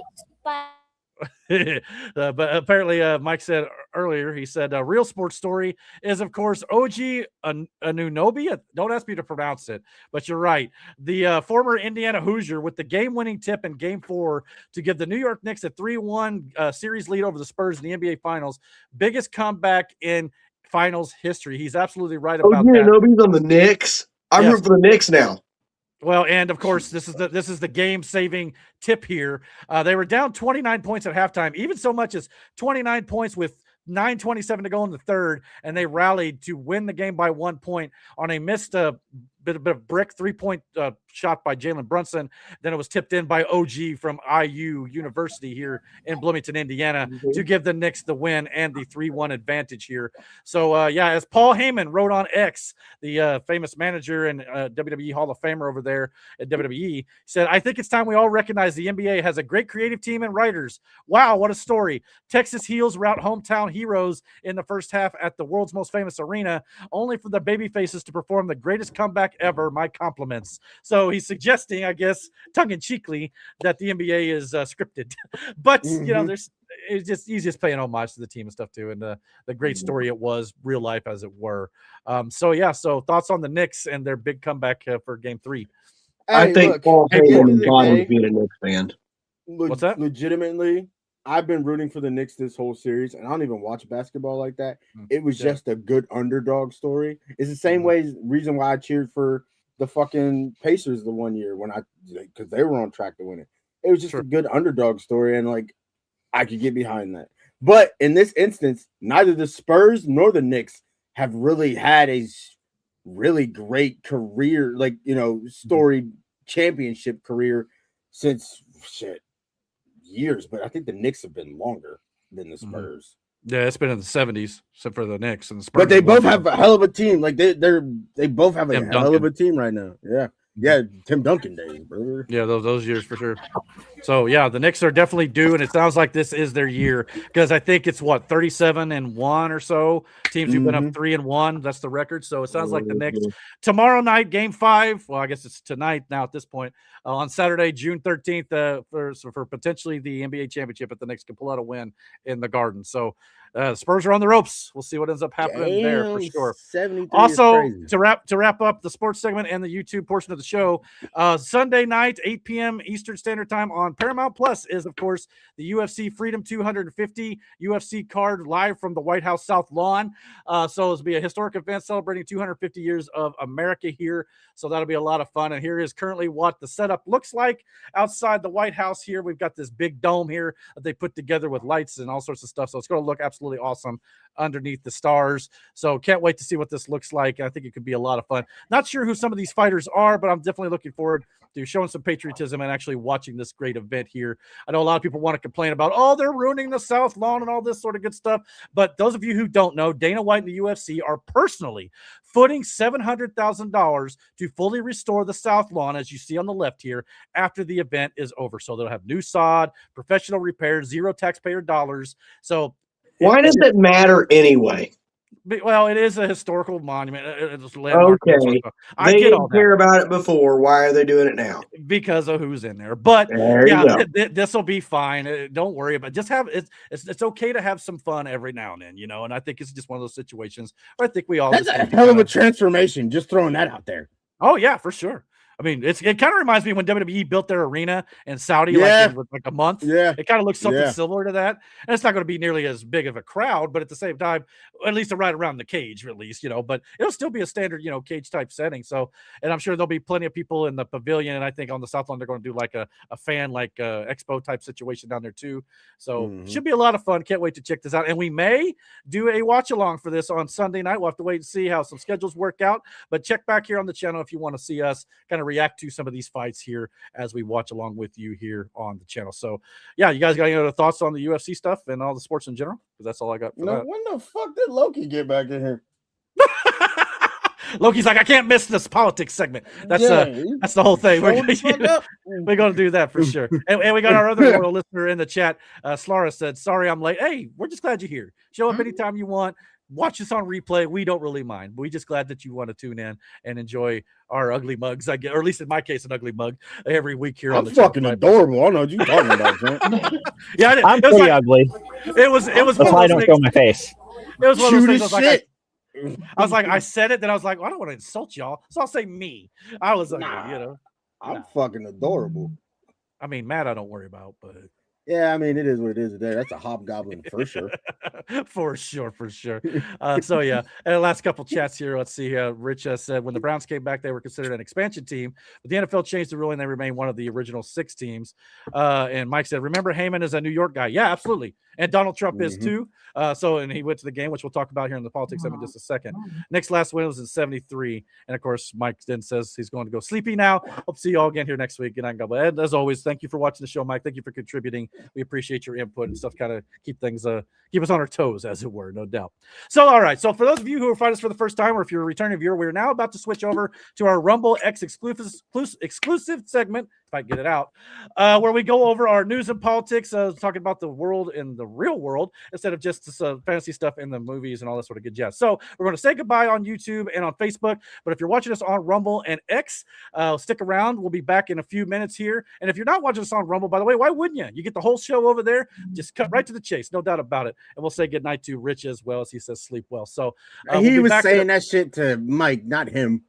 but apparently Mike said earlier, he said a real sports story is, of course, OG Anunoby. Don't ask me to pronounce it, but you're right. The former Indiana Hoosier with the game-winning tip in Game 4 to give the New York Knicks a 3-1 series lead over the Spurs in the NBA Finals. Biggest comeback in Finals history. He's absolutely right about that. Anunoby's on the Knicks. I'm rooting for the Knicks now. Well, and of course, this is the game-saving tip here. They were down 29 points at halftime, even so much as 29 points with 9:27 to go in the third, and they rallied to win the game by 1 point on a missed bit of brick 3-point shot by Jalen Brunson. Then it was tipped in by OG from IU University here in Bloomington, Indiana, to give the Knicks the win and the 3-1 advantage here. So, as Paul Heyman wrote on X, the famous manager and WWE Hall of Famer over there at WWE, said, I think it's time we all recognize the NBA has a great creative team and writers. Wow, what a story. Texas heels rout hometown heroes in the first half at the world's most famous arena, only for the babyfaces to perform the greatest comeback ever. My compliments. So he's suggesting, I guess, tongue-in-cheekly, that the NBA is scripted. But, he's just paying homage to the team and stuff, too, and the great story it was, real life, as it were. So thoughts on the Knicks and their big comeback for Game 3? I think Paul Heyman would be a Knicks fan. What's that? Legitimately, I've been rooting for the Knicks this whole series, and I don't even watch basketball like that. It was just a good underdog story. It's the same reason why I cheered for the fucking Pacers the 1 year because they were on track to win it. It was just a good underdog story, and I could get behind that. But in this instance, neither the Spurs nor the Knicks have really had a really great career, storied championship career since years. But I think the Knicks have been longer than the Spurs. Yeah, it's been in the 70s, except for the Knicks and the Spurs. But they both have a hell of a team. They both have a hell of a team right now. Yeah, Tim Duncan days, brother. Yeah, those years for sure. So the Knicks are definitely due, and it sounds like this is their year because I think it's 37-1 or so teams who've been up 3-1. That's the record. So it sounds like the Knicks tomorrow night, Game 5. Well, I guess it's tonight now at this point. On Saturday, June 13th, for potentially the NBA championship, if the Knicks can pull out a win in the Garden. So Spurs are on the ropes. We'll see what ends up happening there for sure. Also, to wrap up the sports segment and the YouTube portion of the show, Sunday night, 8 p.m. Eastern Standard Time on Paramount Plus is, of course, the UFC Freedom 250 UFC card live from the White House South Lawn. So it'll be a historic event celebrating 250 years of America here. So that'll be a lot of fun. And here is currently what the setup looks like outside the White House here. We've got this big dome here that they put together with lights and all sorts of stuff. So it's going to look absolutely awesome underneath the stars. So can't wait to see what this looks like. I think it could be a lot of fun. Not sure who some of these fighters are, but I'm definitely looking forward to showing some patriotism and actually watching this great event here. I know a lot of people want to complain about, they're ruining the South Lawn and all this sort of good stuff. But those of you who don't know, Dana White and the UFC are personally footing $700,000 to fully restore the South Lawn, as you see on the left here, after the event is over. So they'll have new sod, professional repairs, zero taxpayer dollars. So why does it matter anyway? Well, it is a historical monument. It's a landmark. Okay. I They get all didn't that. care about it before. Why are they doing it now? Because of who's in there. But there yeah, this will be fine. Don't worry about it. Just have it's okay to have some fun every now and then, and I think it's just one of those situations where I think we all that's a hell of a transformation. Just throwing that out there. Oh yeah, for sure. I mean, it kind of reminds me when WWE built their arena in Saudi in like a month. Yeah. It kind of looks something similar to that. And it's not going to be nearly as big of a crowd, but at the same time, at least right around the cage, at least, but it'll still be a standard, cage type setting. So, and I'm sure there'll be plenty of people in the pavilion. And I think on the South Lawn, they're going to do like a fan, like expo type situation down there too. So should be a lot of fun. Can't wait to check this out. And we may do a watch along for this on Sunday night. We'll have to wait and see how some schedules work out, but check back here on the channel if you want to see us kind of react to some of these fights here as we watch along with you here on the channel. So yeah, you guys got any other thoughts on the UFC stuff and all the sports in general? Because that's all I got for that. When the fuck did Loki get back in here? Loki's like, I can't miss this politics segment. That's the whole thing. We're gonna do that for sure. And we got our other loyal listener in the chat. Slara said, sorry I'm late. Hey, we're just glad you're here. Show up anytime you want. Watch this on replay. We don't really mind. We're just glad that you want to tune in and enjoy our ugly mugs. I get, or at least in my case, an ugly mug every week here on the fucking adorable. I don't know what you're talking about, man. Yeah, I'm pretty ugly. It was. That's why I don't show my face. It was one of those things. I was like, I said it, then I was like, well, I don't want to insult y'all, so I'll say me. I was ugly, I'm fucking adorable. I mean, Matt, I don't worry about, but. Yeah, I mean, it is what it is today. That's a hobgoblin for sure. for sure. So, yeah. And the last couple chats here. Let's see. Rich said, when the Browns came back, they were considered an expansion team, but the NFL changed the ruling. They remain one of the original 6 teams. And Mike said, remember Heyman is a New York guy. Yeah, absolutely. And Donald Trump is too. And he went to the game, which we'll talk about here in the politics segment in just a second. Nick's last win was in 1973. And of course, Mike then says he's going to go sleepy now. Hope to see you all again here next week. And and as always, thank you for watching the show, Mike. Thank you for contributing. We appreciate your input and stuff, kind of keep things, keep us on our toes, as it were, no doubt. So, all right. So for those of you who are finding us for the first time, or if you're a returning viewer, we're now about to switch over to our Rumble X exclusive segment, if I get it out, where we go over our news and politics, talking about the world and the real world, instead of just this fantasy stuff in the movies and all that sort of good jazz. So we're going to say goodbye on YouTube and on Facebook, but if you're watching us on Rumble and X, stick around. We'll be back in a few minutes here. And if you're not watching us on Rumble, by the way, why wouldn't you? You get the whole show over there. Just cut right to the chase, no doubt about it. And we'll say goodnight to Rich as well, as he says sleep well. So he was saying that shit to Mike, not him.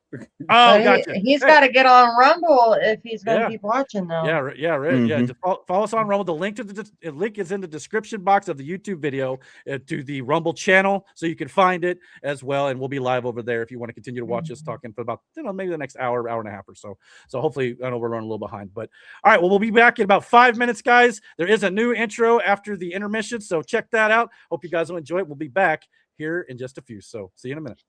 Oh, gotcha. He's got to get on Rumble if he's going to keep watching, though. Yeah. Just follow us on Rumble. The link to the link is in the description box of the YouTube video to the Rumble channel, so you can find it as well. And we'll be live over there if you want to continue to watch us talking for about maybe the next hour and a half or so. So hopefully, I know we're running a little behind, but all right. Well, we'll be back in about 5 minutes, guys. There is a new intro after the intermission, so check that out. Hope you guys will enjoy it. We'll be back here in just a few. So see you in a minute.